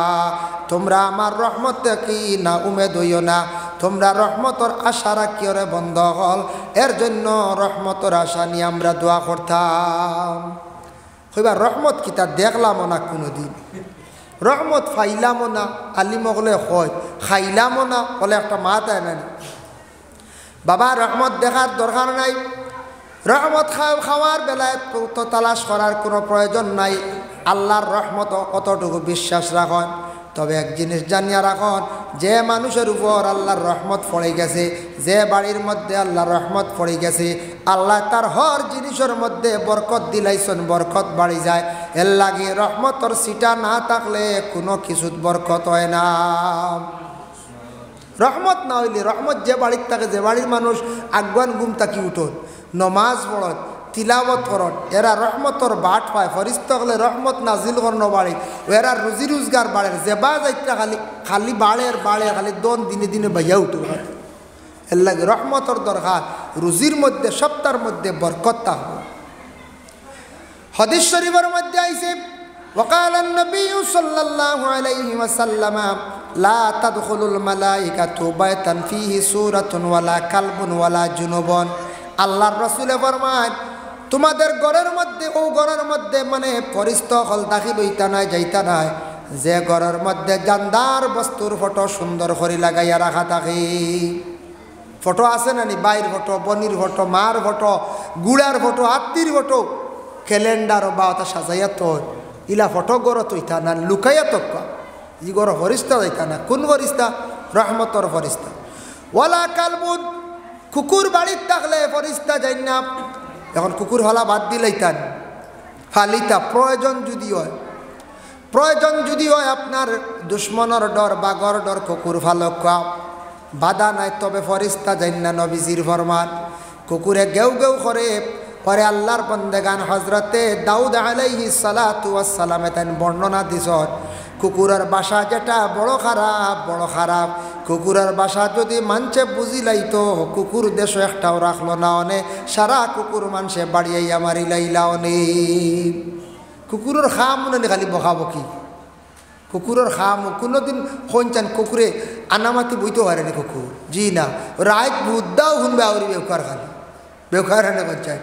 তোমরা আমার রহমত কি না উমেদ হইও না, তোমরা রহমতর আশা রাখিও রে বন্ধ হল। এর জন্য রহমতর আশা নিয়ে আমরা দোয়া করতাম। হইবা রহমত কি তা দেখলামও না কোনো দিন, রহমত ফাইলামও না। আলিমগলে হয় খাইলামও না, বলে একটা মাত আয় না বাবা, রহমত দেখার দরকার নাই। রহমত খাওয়ার বেলায় তো তালাশ করার কোনো প্রয়োজন নাই। আল্লাহর রহমত কতটুকু বিশ্বাস রাখেন। তবে এক জিনিস জানিয়া রাখুন, যে মানুষের উপর আল্লাহর রহমত পড়ে গেছে, যে বাড়ির মধ্যে আল্লাহর রহমত পড়ে গেছে, আল্লাহ তার হর জিনিসের মধ্যে বরকত দিলাইছেন, বরকত বাড়ি যায়। এর লাগে রহমতর সিটা না থাকলে কোনো কিছুত বরকত হয় না। রহমত না হইলে, রহমত যে বাড়ির থাকে, যে বাড়ির মানুষ আগুয়ান ঘুম তাকি উঠোন, নমাজ পড়ত তিলাবত করত এরা রহমতর বাট পায় ফরিস্তা হলে রহমত নাজিল করনো বাড়ে এরা রুজি রোজগার বাড়ে যেবা যাইতা খালি খালি বাড়ে খালি দন দিনে দিনে বাইয়া উঠে এর লাগে রহমতর দরকার রুজির মধ্যে সপ্তাহের মধ্যে বরকত থাকবে হাদিস শরীফের মধ্যে আইছে وقال النبي صلى الله عليه وسلم لا تدخل الملائكة بيتا فيه سورة ولا كلب ولا جنوب আল্লাহর রাসূল ফরমায় তোমাদের ঘরের মধ্যে ও ঘরের মধ্যে মানে ফরিস্তা হল দাখিল হইতা নাই যাইতা নাই যে ঘরের মধ্যে জানদার বস্তুর ফটো সুন্দর করে লাগাইয়া রাখা থাকে ফটো আছে না নি বাইর ফটো বনির ফটো মার ফটো গুড়ার ফটো আত্মীর ফটো ক্যালেন্ডার বা ওটা সাজাইয়া তো ইলা ফটো গড় তৈতা না লুকাইয়া তো ই গড় ফরিস্তা যাইতা না কোন ফরিস্তা রহমতর ফরিস্তা ওয়ালা কালবুন কুকুর বাড়ির থাকলে ফরিস্তা যাই না এখন কুকুর হলা বাদ দিলাইতান ফালিতা প্রয়োজন যদি হয় আপনার দুশ্মনের ডর বাগর ডর কুকুর ফালকা বাধা নাই তবে ফরিস্তা যাই না নবীজির ফরমান কুকুরে গেউ গেউ করে পরে আল্লাহর বন্দেগান হজরতে দাউদ আলাইহিস সালাতু ওয়াস সালাম তাই বর্ণনা দিছর কুকুরের বাসা যেটা বড় খারাপ কুকুরের বাসা যদি মানছে বুঝিলাইতো কুকুর দেশ একটাও রাখলো না অনে সারা কুকুর মানুষে বাড়িয়াইয়া মারিলাইলা অনে কুকুরের খাম মনে খালি বকাবকি কুকুরের খাম কোনোদিন কইনচান কুকুরে আনামাতি বইতে পারেনি কুকুর জি না রাত বুদ্ধাও শুনবে আউরি বেউকার খালি বেউকার হানে কইনচান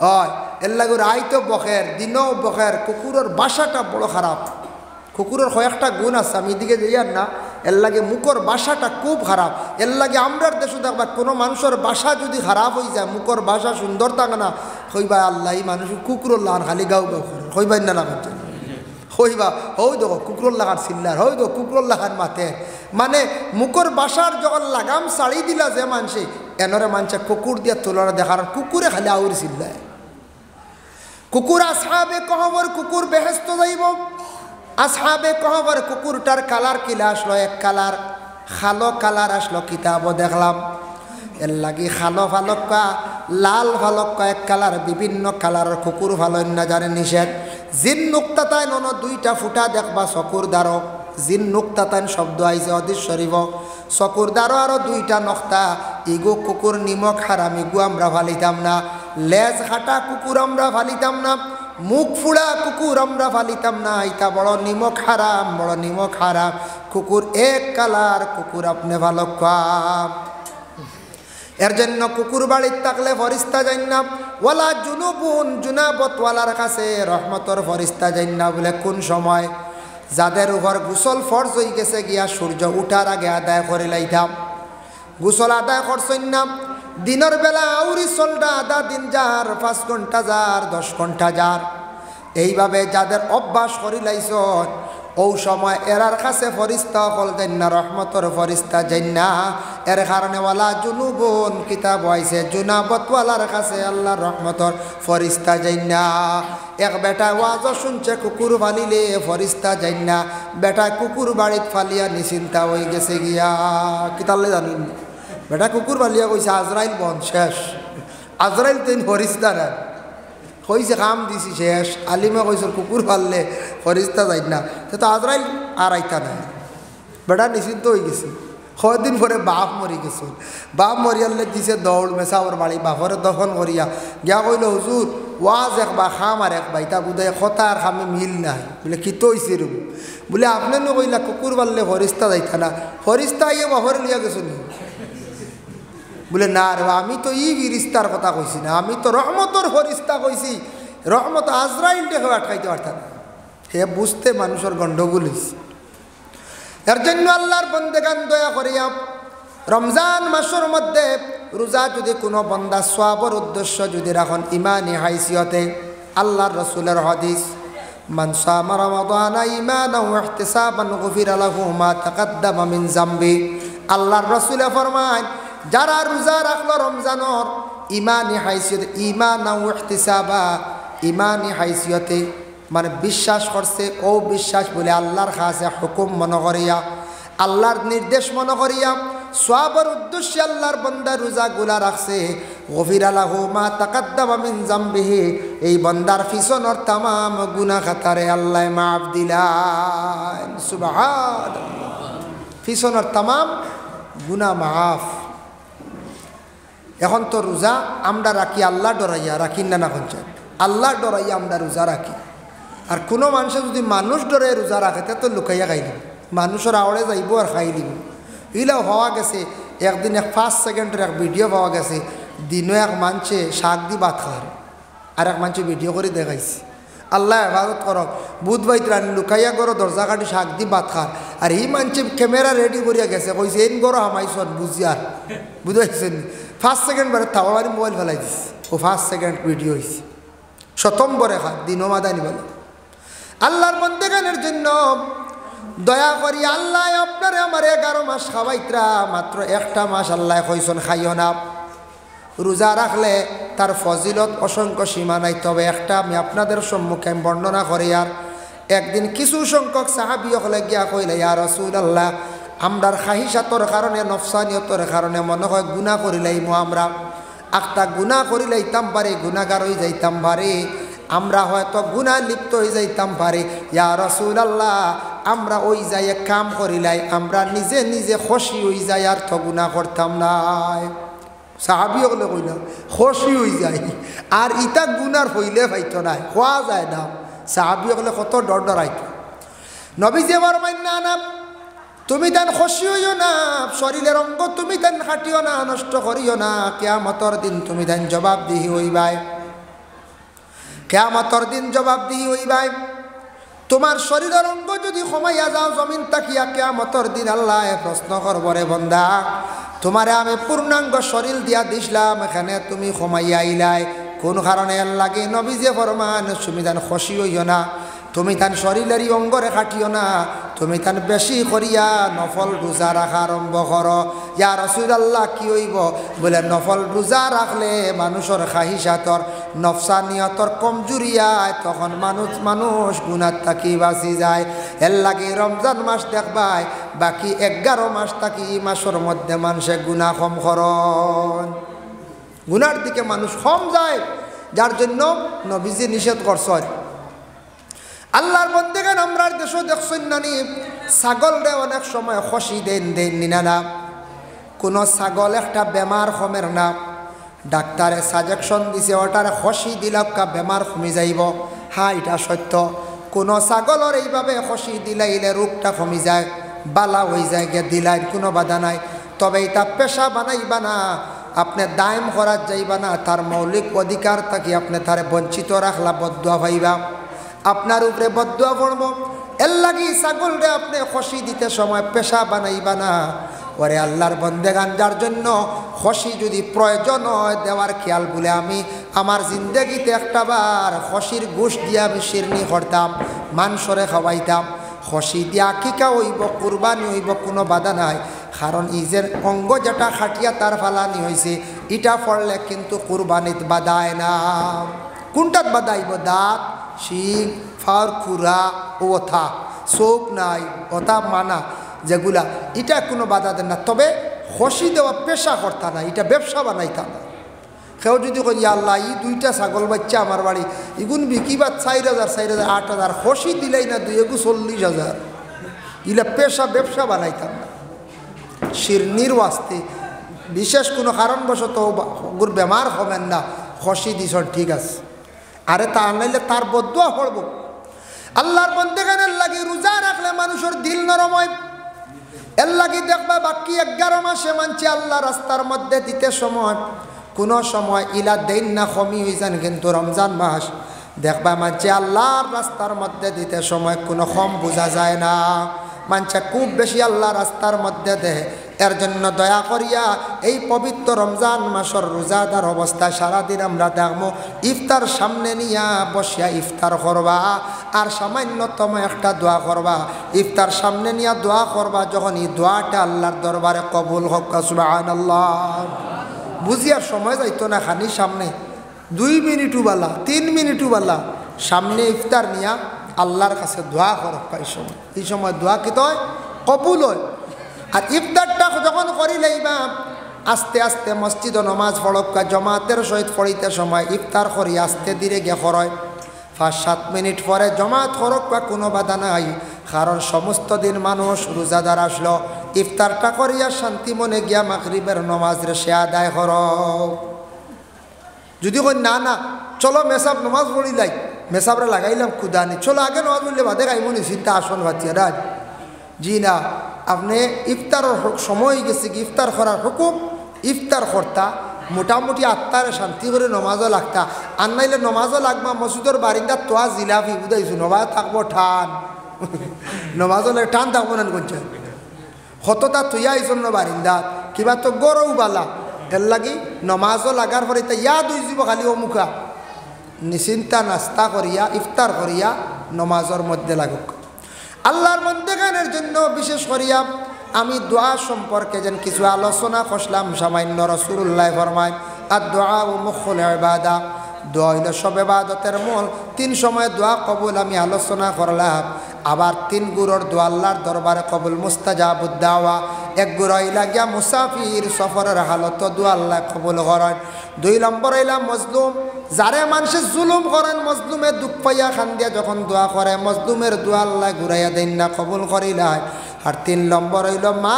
হয় এর লাগে রাইতো বখের দিনও বখের কুকুরের বাসাটা বড় খারাপ কুকুরের কয়েকটা গুণ আছে আমি এদিকে যাইয়ার না এর লাগে মুখর বাসাটা খুব খারাপ এর লাগে আমরার দেশে দেখবা কোনো মানুষের বাসা যদি খারাপ হয়ে যায় মুখর বাসা সুন্দর থাকে না হইবা আল্লাহ মানুষ কুকুরের লাগান খালি গাও গাও করে হইবাই না লাগাচ্ছে হইবা হই দেখো কুকুরের লাগান চিল্লার হই দেখো কুকুরের লাগান মাতে মানে মুখর বাসার যখন লাগাম শাড়ি দিলা যে মানুষে এনরে মানুষে কুকুর দিয়ে তোলার দেখার কুকুরে খালি আউরি চিল্লায় কুকুর আসহাবে কহবর কুকুর বেহেস্ত যাইব আসহাবে কহবর কুকুরটার কালার কিলা আসলো এক কালার খালো কালার আসলো কিতাবও দেখলাম এর লাগি খালো ফালক্কা লাল ফালক্কা এক কালার বিভিন্ন কালারের কুকুর ভালো না জানে নিষেধ জিন নুক্তাতায় নন দুইটা ফুটা দেখবা চকুর দ্বারো জিন নুক্তাতান শব্দ আইছে হাদিস শরীফ চকুর দ্বারো আরো দুইটা নক্তা ইগো কুকুর নিমক হারাম ইগো আমরা ফালিতাম না লেজ হাঁটা কুকুর আমরা ফালিতাম না মুখ ফুড়া কুকুর আমরা ফালিতাম না ইটা বড় নিমক হারাম কুকুর এক কালার কুকুর আপনি ভালো খাম এর জন্য কুকুর বাড়ির থাকলে ফরিস্তা যাই না ওয়ালা জুনুবুন জুনাবতওয়ালার কাছে রহমতর ফরিস্তা যাই না বলে কোন সময় যাদের উপর গোসল ফরজ হয়ে গেছে গিয়া সূর্য উঠার আগে আদায় করে লাইতাম গোসল আদায় করছেন না দিনের বেলা আউরি চলটা আধা দিন যার 5 ঘন্টা যার 10 ঘন্টা যার এইভাবে যাদের অভ্যাস করি লাইছ ও সময় এরার কাছে ফরিস্তা হল যাই না রহমতর ফরিস্তা যাই না এর কারণে ওয়ালা জুনুবুন কিতাব আইছে জুনাবতওয়ালার কাছে আল্লাহর রহমতর ফরিস্তা যাই না এক বেটা ওয়াজ শুনছে কুকুর ফালিলে ফরিস্তা যাই না বেটা কুকুর বাড়িত ফালিয়া নিশ্চিন্তা হয়ে গেছে গিয়া কিতালে জানিন বেটা কুকুর ফালিয়া কইছে আজরাইল বন শেষ আজরাইল তিন ফরিস্তা না কইছে কাম দিছি শেষ আলিমা কইছে কুকুর ফাললে ফরিস্তা যাই না তো আজরাইল আর আইতা নাই বেটা নিশ্চিন্ত হয়ে গেছে কদিন পরে বাপ মরি গেছে বাপ মরিয়ালে দিছে দৌড় মেসাওর বাড়ি বাপরে দফন করিয়া গিয়া কইল হুজুর ওয়াজ একবা খাম আর একবা ইতা বুধায় কথা আর খামে মিল নাই বলে কি তো হয়েছে রে বলে আপনি নো কইলা কুকুর ফাললে ফরিস্তা যাইতা না ফরিস্তা আইয়া বাপরে লিয়া গেছো নি বলে না রে আমি তো ই ফিরিস্তার কথা কইছি না আমি তো রহমতর ফরিস্তা কইছি রহমত আজরাইলটাকে আটকাইতে পারতাম হে বুঝতে মানুষের গণ্ডগোল হয়েছে এর জন্য আল্লাহর বন্দেগান দয়া করিয়া রমজান মাসের মধ্যে রোজা যদি কোনো বন্দা সওয়াবের উদ্দেশ্য যদি রাখেন ইমানি হাইসিয়তে আল্লাহর রাসূলের হাদিস মান সামা রমাদানা ঈমানান ওয়া ইহতিসাবান গুফিরা লাহু মা তাকাদ্দামা মিন যামবি আল্লাহর রাসূলে ফরমান যারা রোজা রাখলো রমজানের ইমানি হাইসিয়তে ঈমানান ওয়া ইহতিসাবা ইমানি হাইসিয়তে মানে বিশ্বাস করছে ও বিশ্বাস বলে আল্লাহর কাছে হুকুম মনে করিয়া আল্লাহর নির্দেশ মনে করিয়া সওয়াবের উদ্দেশ্যে আল্লাহর বান্দা রোজাগুলা রাখছে গফিরা লাহু মা তাকাদ্দামা মিন যামবিহি, এই বান্দার পিছনের তামাম গুনাহ খাতারে আল্লাহ মাফ দিলেন। সুবহানাল্লাহ, পিছনের তামাম গুনাহ মাফ। এখন তো রোজা আমরা রাখি আল্লাহ ডরাইয়া, রাখি না না কোন আল্লাহ ডরাইয়া আমরা রোজা রাখি। আর কোনো মানুষে যদি মানুষ ডরে রোজা রাখে তো লুকাইয়া খাই দিব, মানুষের আওড়ে যাইব আর খাই দিব। এগুলো হওয়া গেছে। একদিন 5 সেকেন্ডের এক ভিডিও পাওয়া গেছে, দিনও এক মানুষে শাক দি ভাত খাওয়ার, আর এক মানুষে ভিডিও করে দেখাইছে। আল্লাহ হেফাজত করক, বুধ বাইত রানি লুকাইয়া গরো দরজা কাটি শাক দি ভাত খার, আর এই মানুষে ক্যামেরা রেডি করিয়া গেছে, কইছে এই গরো হামাইছন বুঝিয়ার, বুঝাইছেন 5 সেকেন্ড বারে তাওয়ারি মোবাইল ফেলাই দিস। ও 5 সেকেন্ড ভিডিও হয়েছে, শতম্বরে খাত দিনও মাদানি বলে। আল্লাহর বন্দেগানের জন্য দয়া করি আল্লাহ আপনারে আমার 11 মাস খাওয়াইত্রা, মাত্র একটা মাস আল্লাহ কইসন খাইও না। রোজা রাখলে তার ফজিলত অসংখ্য সীমা নাই, তবে একটা আমি আপনাদের সম্মুখে বর্ণনা করি। আর একদিন কিছু সংখ্যক সাহাবী হলে গিয়া কইলে, ইয়া রাসূলুল্লাহ, আমরার খাহিসাতর কারণে নফসানিয়তর কারণে মনে হয় গুনাহ করিলাইমু, আমরা একটা গুনাহ করিলাইতাম পারে, গুনাহগার হয়ে যাইতাম পারে, আমরা হয়তো গুনাহ লিপ্ত হয়ে যাইতাম পারে। ইয়া রাসূলুল্লাহ, আমরা ওই যাই কাম করিলাই, আমরা নিজে নিজে খুশি হয়ে যাই, আর তো গুনাহ করতাম না। সাহাবী হলে কইল খুশি হয়ে যায়, আর ইটা গুনার হইলে পাইতো না, খোয়া যায় না। সাহাবী হলে কত ডর ডরাইত। নবীজি ফরমাইন, না না, তুমি তান খুশি হইও না, শরীরের অঙ্গ তুমি তান কাটিও না, নষ্ট করিও না, কিয়ামতের দিন তুমি তান জবাবদিহি হইবাই, কিয়ামতের দিন জবাবদিহি হইবাই। তোমার শরীরের অঙ্গ যদি কমাইয়া যাও জমিন তাকিয়া, কিয়ামতের দিন আল্লাহ প্রশ্ন করব, রে বান্দা, তোমারে আমি পূর্ণাঙ্গ শরীর দিয়া দিছিলাম, এখানে তুমি কমাইয়া আইলাই কোন কারণে? লাগে নবীজি ফরমান, তুমি তান খুশি হইও না, তুমি তান শরীরেরই অঙ্গরে কাটিও না, তুমি তান বেশি করিয়া নফল রোজা রাখা আরম্ভ করো। ইয়া রাসূলুল্লাহ, কি হইব? বলে নফল রোজা রাখলে মানুষের খাহিসাতর নফসানিয়তর কমজুরিয়ায়, তখন মানুষ গুনাহ থাকি বাঁচি যায়। এর লাগে রমজান মাস দেখবাই বাকি 11 মাস থাকি এই মাসের মধ্যে মানুষে গুনাহ কম করন, গুনার দিকে মানুষ কম যায়, যার জন্য নবীজি নিষেধ করছেন। আল্লাহর বন্দেগান আমরার দেশও দেখছেন নানি, ছাগলরে অনেক সময় খসি দেন নিনা, কোনো ছাগল একটা বেমার কমের না, ডাক্তারে সাজেকশন দিছে ওটারে খসি দিলাকা বেমার কমে যাইব। হ্যাঁ, এটা সত্য। কোনো ছাগলের এইভাবে খসি দিলাইলে রোগটা কমে যায়, বালা হয়ে যায়, গিয়ে দিলাই কোনো বাধা নাই। তবে এটা পেশা বানাইবা না, আপনি দায়ম করার যাইবা না, তার মৌলিক অধিকার থাকি আপনি তারে বঞ্চিত রাখলা, বদদুয়া পাইবা, আপনার উপরে বদদুয়া পড়ব। এর লাগি ছাগলরে আপনি খসি দিতে সময় পেশা বানাইবা না। ওরে আল্লাহর বন্দেগান, যার জন্য খসি যদি প্রয়োজন হয় দেওয়ার খেয়াল বলে, আমি আমার জিন্দগিতে একটাবার খসির গোশ দিয়ে আমি শিরনি করতাম, মাংসরে খাওয়াইতাম। খসি দিয়া আকিকা হইব, কুরবানি হইব, কোনো বাধা নাই, কারণ ইজের অঙ্গ যেটা খাটিয়া তার ফালানি হয়েছে, ইটা পড়লে কিন্তু কুরবানিত বাধায় না। কোনটাত বাধাইব? দাঁত, শিং, ফার, খুরা, ওথা, চোখ নাই, ওথা মানা যেগুলা, এটা কোনো বাধা দেন না। তবে খসি দেওয়া পেশা করতা না, এটা ব্যবসা বানাইতা না। কেউ যদি কই, আল্লাহ, এই 2টা ছাগল বাচ্চা আমার বাড়ি, এগুন বিকিবার 4,000, 4,000, 8,000, খসি দিলেই না 2,40,000, ইলা পেশা ব্যবসা বানাইতাম না। শিরনির ওয়াস্তে বিশেষ কোনো কারণবশত ওগুর বেমার হবেন না, খসি দিস ঠিক আছে, আরে তা আনাইলে তার বদদুয়া পড়ব। আল্লাহর বন্দেগানের লাগি রোজা রাখলে মানুষের দিল নরম হয়। এর লাগি দেখবা বাকি 11 মাসে মানছে আল্লাহ রাস্তার মধ্যে দিতে সময়, কোনো সময় ইলা দেন না কমি হয়ে যান, কিন্তু রমজান মাস দেখবা মানছে আল্লাহর রাস্তার মধ্যে দিতে সময় কোনো কম বোঝা যায় না, মানছে খুব বেশি আল্লাহ রাস্তার মধ্যে দেয়। এর জন্য দয়া করিয়া এই পবিত্র রমজান মাসের রোজাদার অবস্থা সারাদিন আমরা দেখবো, ইফতার সামনে নিয়া বসিয়া ইফতার করবা, আর সামান্যতম একটা দোয়া করবা। ইফতার সামনে নিয়া দোয়া করবা, যখন এই দোয়াটা আল্লাহর দরবারে কবুল হোক, সুবহানাল্লাহ। বুঝিয়ার সময় যাইতো না, খানি সামনে 2 মিনিটও বালা, 3 মিনিটও বালা, সামনে ইফতার নিয়া আল্লাহর কাছে দোয়া করো। এই সময় দোয়া কি হয়? কবুল হয়। আর ইফতারটা যখন করি লাইবা, আস্তে আস্তে মসজিদ নমাজ পড়ক্কা জমাতের সহিত পড়িতে সময় ইফতার করি আস্তে ধীরে গিয়ে খরয় 5-7 মিনিট পরে জমাত খরক্কা কোনো বাধা নাই কারণ সমস্ত দিন মানুষ রোজাদার আসলো ইফতারটা করিয়া শান্তি মনে গিয়া মাগরিবের নমাজ রে সে আদায় কর যদি কই না না চলো মেসাব নমাজ পড়িলাই মেসাবরে লাগাইলাম ক্ষুদানি চলো আগে নমাজ পড়লে বাদে গাইমনি চিন্তা আসন ভাতিয়া রাজ জি না আপনি ইফতারের সময় গেছে কি ইফতার করার হুকুম ইফতার কর্তা মোটামুটি আত্মারে শান্তি করে নমাজও লাগতা আর নাইলে নমাজও লাগবা মসজিদের বারিন্দা তোয়া জিলাপি বুঝাইছো নমাজ থাকবো ঠান নমাজও লাগে টান থাকবো না করছে হতটা তুইয়া এই জন্য বারিন্দা কিবা তো গরৌ বালা এর লাগি নমাজও লাগার পরে তা ইয়া দুই যাব খালি অমুখা নিশ্চিন্তা নাস্তা করিয়া ইফতার করিয়া নমাজের মধ্যে লাগুক আল্লাহর মন্দেগানের জন্য বিশেষ করিয়া আমি দোয়া সম্পর্কে যেন কিছু আলোচনা করলাম সামান্য রাসূলুল্লাহ ফরমায় আর দোয়া ও মুখুল ইবাদা দোয়া হইল সব ইবাদতের মূল 3 সময় দোয়া কবুল আমি আলোচনা করলাম আবার 3 গুরুর দোয়া আল্লাহর দরবারে কবুল মুস্তাজাবুদ দাওয়া 1 গুরু হইলা গিয়া মুসাফির সফরের হালত দোয়া আল্লাহ কবুল করেন 2 নম্বর হইলা মজলুম যারে মানুষে জুলুম করেন মজলুমে দুঃখ পাইয়া খান্দিয়া যখন দোয়া করে মজলুমের দোয়া আল্লাহ ঘুরাইয়া দেন না কবুল করিলাই আর 3 নম্বর হইল মা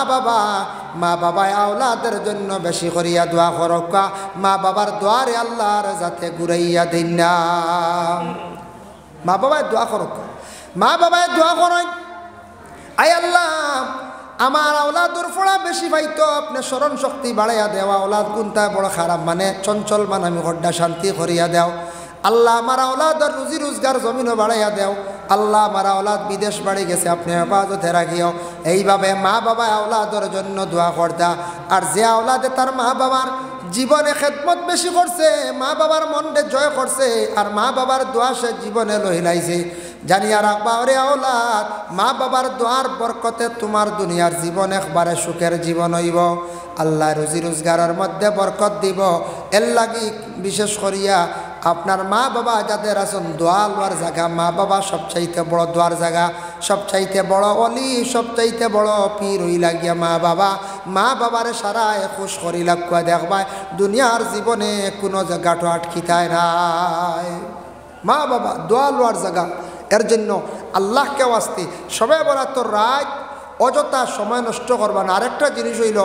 বাবা আওলাদের জন্য বেশি করিয়া দোয়া করকা মা বাবার দোয়ারে আল্লাহর যাতে ঘুরাইয়া দেন না মা বাবায় দোয়া করকা মা বাবায় দোয়া করেন আয় আল্লাহ আমার আওলাদুর ফোড়া বেশি পাইতো আপনি স্মরণ শক্তি বাড়াইয়া দেওয়া আওলাদ গুনতা বড় খারাপ মানে চঞ্চল মান আমি হড্ডা শান্তি করিয়া দেও আল্লাহ আমার আওলাদর রুজি রোজগার জমিনও বাড়াইয়া দেও আল্লাহ আমার আওলাদ বিদেশ বাড়ি গেছে আপনি হেফাজতে রাখিও এইভাবে মা বাবা আওলাদর জন্য দোয়া করতা আর যে আওলাদে তার মা বাবার জীবনে খেদমত বেশি করছে মা বাবার মনকে জয় করছে আর মা বাবার দোয়া সে জীবনে লহিলাইছে জানিয়া রাখবা রে আওলাদ মা বাবার দোয়ার বরকতে তোমার দুনিয়ার জীবন একবারে সুখের জীবন হইব আল্লাহ রুজি রোজগারের মধ্যে বরকত দিব এর লাগি বিশেষ করিয়া আপনার মা বাবা যাদের আছেন দোয়া লওয়ার জায়গা মা বাবা সবচাইতে বড় দোয়ার জায়গা সবচাইতে বড় অলি সবচাইতে বড় পীর হইলা গিয়া মা বাবারে সারায় খুশ করি লাগুয়া দেখবা দুনিয়ার জীবনে কোনো জায়গাটো আটকিতায় নাই মা বাবা দোয়া লওয়ার জায়গা এর জন্য আল্লাহকে ওয়াস্তে সবে বরাতর রাত অযথা সময় নষ্ট করবা না আরেকটা জিনিস হইল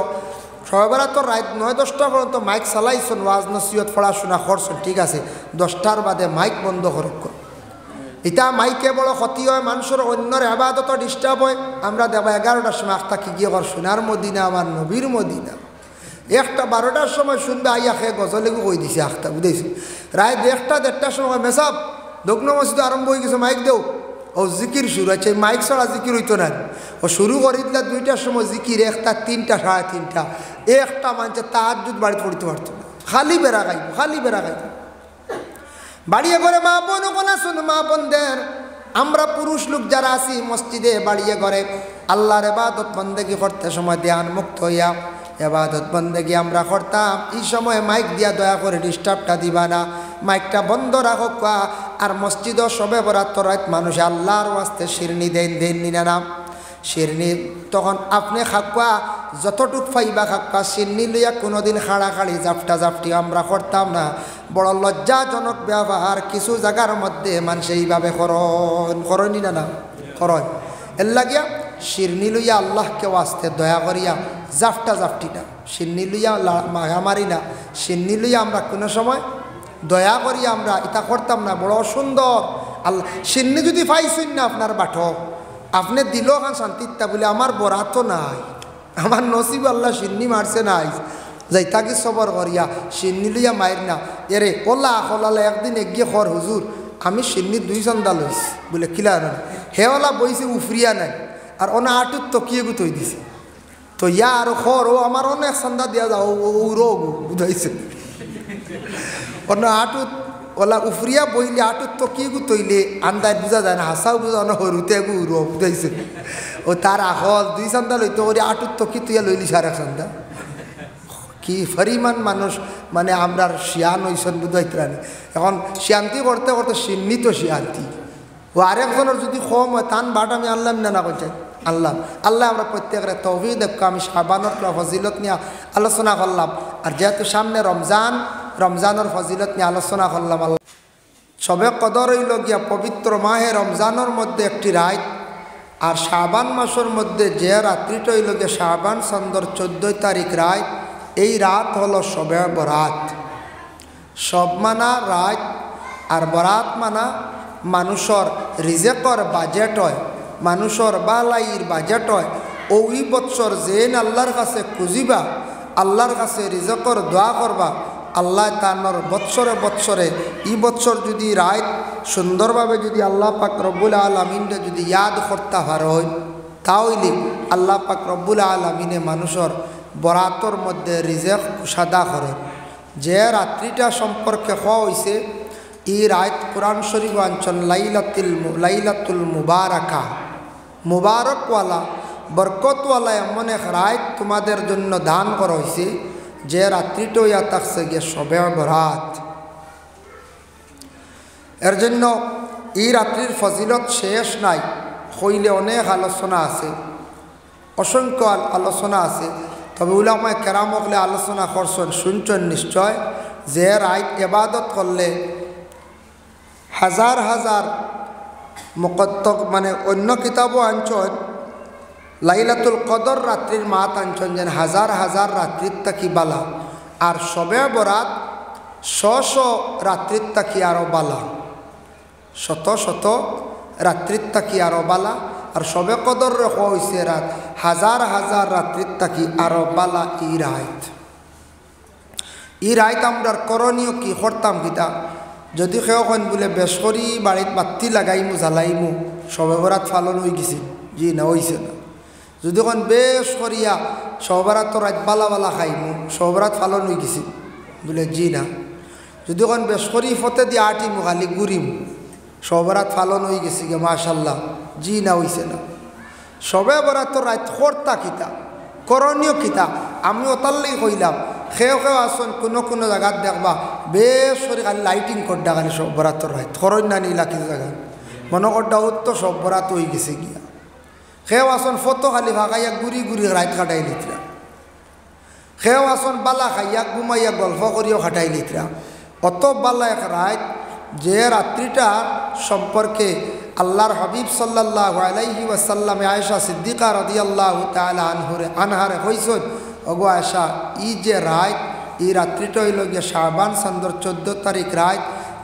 সবে বরাতর রাত 9-10টা পর্যন্ত মাইক চালাইছেন ওয়াজ নসিহত পড়াশোনা করছেন ঠিক আছে 10টার বাদে মাইক বন্ধ করক এটা মাইকে বড় ক্ষতি হয় মানুষের অন্যর ইবাদত ডিস্টার্ব হয় আমরা দেবা 11টার সময় আখতা কি গিয়ে কর সোনার মদিনা আমার নবীর মদিনা 1টা 12টার সময় শুনবে আইয়া খেয়ে গজলেগু কই দিছে আখতা বুঝেছি রাত 1টা-1:30টার সময় মেসাব দগ্ন মসজিদ আরম্ভ হয়ে গেছে মাইক দেও ও জিকির শুরু আছে মাইক ছাড়া জিকির হইতো না ও শুরু করে দিলে 2টার সময় জিকির 1টা 3টা 3:30 একটা মানুষ তাহাজ্জুদ বাড়িতে পড়তে পারতো না খালি বেড়া খাইব বাড়িয়ে করে মা বোন কোনা শুন মা বোনদের আমরা পুরুষ লোক যারা আছি মসজিদে বাড়িয়ে করে আল্লাহর ইবাদত বন্দেগী করতে সময় ধ্যান মুক্ত হইয়া ইবাদত বন্দেগী আমরা করতাম এই সময় মাইক দিয়া দয়া করে ডিস্টার্বটা দিবা না মাইকটা বন্ধ রাখো আর মসজিদ সবে বরাতর রাত মানুষ আল্লাহর ওয়াস্তে শিরনি দেন না শিরনি তখন আপনি খাকুয়া যতটুক পাইবা খাকুয়া শিরনি লইয়া কোনোদিন খাড়াখাড়ি জাপটি আমরা করতাম না বড় লজ্জাজনক ব্যবহার কিছু জায়গার মধ্যে মানুষ এইভাবে করনি না করয় এর লাগিয়া শিরনি লইয়া আল্লাহকে ওয়াস্তে দয়া করিয়া জাপটিটা শিরনি লইয়া মারামারি না শিরনি লইয়া আমরা কোনো সময় দয়া করিয়া আমরা এটা করতাম না বড় সুন্দর আল্লাহ শিরনি যদি পাইছেন না আপনার বাঠো আপনি দিল খান শান্তিটা বলে আমার বরাত নাই আমার নসিব আল্লাহ শিরনি মারছে নাই যাই তাকে সবর করিয়া শিরনি লইয়া মায়ের না এরে ওলা হলালে একদিন এগিয়ে খর হুজুর আমি শিরনি 2 চান্দা লইছি বলে কিলা হেওয়ালা বইছে উফরিয়া নাই আর ওনা আটুত তকিয়ে গুতই দিছে তো ইয়া আর খর ও আমার অনেক চান্দা দিয়া যাও উড়ো বুঝাইছে অন্য আটুত ওলা উফরিয়া বইলে আটুত তকিয়ে গুতইলে আন্দাজ বুঝা যায় না হাসাও বুঝা না হরুতে উড়ো বুঝাইছে ও তার আহল 2 চান্দা লইতো ওরে আটুত তকি তুইয়া লইলি 1.5 চান্দা কি পরিমাণ মানুষ মানে আমরা শিয়ান হইছেন বুঝাইতরানি এখন শান্তি করতে করতে সিন্নিত শান্তি ও আরেকজনের যদি কম হয় তান বাট আমি আনলাম না করছেন আল্লাহ আল্লাহ আমরা প্রত্যেকের তৌফিক দেখ। আমি শাবানোর ফজিলত নিয়ে আলোচনা করলাম, আর যেহেতু সামনে রমজান, রমজানের ফজিলত নিয়ে আলোচনা করলাম। আল্লাহ সবে কদর হইল গিয়া পবিত্র মাহে রমজানের মধ্যে একটি রাত, আর শাবান মাসের মধ্যে যে রাত্রিটা হইল গিয়া শাবান চন্দ্র 14 তারিখ রাত, এই রাত হলো সবে বরাত। সব মানা রাত আর বরাত মানা মানুষের রিজেকর বাজেট হয়, মানুষের বালাইর বাজেট হয়। ওই বৎসর যেন আল্লাহর কাছে খুঁজিবা, আল্লাহর কাছে রিজেকর দোয়া করবা, আল্লাহ তানোর বৎসরে বৎসরে ই বৎসর যদি রাত সুন্দরভাবে যদি আল্লাহ পাক রব্বুল আলামিনকে যদি ইয়াদ করতে পারো, তাহলে আল্লাহ পাক রব্বুল আলামিনে মানুষের বরাতর মধ্যে রিজেক কুশাদা করে। যে রাত্রিটা সম্পর্কে হওয়া হয়েছে, এই রাত কোরআন শরীফ অঞ্চল লাইলাতুল মুবারাকা, মুবারকওয়ালা বরকতওয়ালা এমন এক রাত তোমাদের জন্য দান করা হয়েছে, যে রাত্রিটা ইয়া থাকছে গিয়ে সবে বরাত। এর জন্য এই রাত্রির ফজিলত শেষ নাই, হইলে অনেক আলোচনা আছে, অসংখ্য আলোচনা আছে। তবে উলামায়ে কেরাম হলে আলোচনা করছেন, শুনছেন নিশ্চয়, যে রাত ইবাদত করলে হাজার হাজার মুকদ্দর মানে অন্য কিতাবও আনছেন লাইলাতুল কদর রাত্রির মাত আনছেন যেন হাজার হাজার রাত্রির তাকি বালা, আর সবে বরাত শ রাত্রির তাকি আরও বালা, শত শত রাত্রির তাকি আরও বালা। আর সবে কদর রেখা হয়েছে রাত হাজার হাজার রাত্রির তাকি আরও বালা। এই রাত আমরা করণীয় কি করতাম কিতা, যদি কেউ বলে বেশ করি বাড়িত বাতি লাগাইমু জ্বালাইমু, সবে বরাত ফালন হয়ে গেছি, জি না হয়েছে না। যদি বেশ করিয়া সবরাত তো রাত বালা বালা খাইমু, সবরাত ফালন হয়ে গেছি বলে জি না। যদি বেশ করি ফতে দিয়ে আটিমু খালি ঘুরিমু, সবরাত ফালন হয়ে গেছি গে মাশাল্লাহ, জি না হয়েছে না। সবে বরাত তো রাত কর্তা কিতা, করণীয় কিতা, আমি ওতাল্লাই কইলাম। সেও আসুন কোনো কোনো জায়গাত দেখবা বেশ করে খালি লাইটিং করডা খালি সব বরাতর রাত, খরচ না নিলা কিছু জায়গা মনে করডা তো সব বরাত হয়ে গেছে গিয়া। সেও আসুন ফটো খালি ভাগাইয়া ঘুরি ঘুরি রাত কাটাই লিতরা, সেও আসুন বালা খাইয়া ঘুমাইয়া গল্প করিও কাটাই লিতরা। অত বালা এক রাত, যে রাত্রিটা সম্পর্কে আল্লাহর হাবিব সাল্লাল্লাহু আলাইহি ওয়াসাল্লামে আয়েশা সিদ্দিকা রাদিয়াল্লাহু তাআলা আনহারে কইছেন, ওগো আয়েশা, ই যে রাত, এই রাত্রিটা হইল গিয়ে শাবান চন্দ্র 14 তারিখ রাত,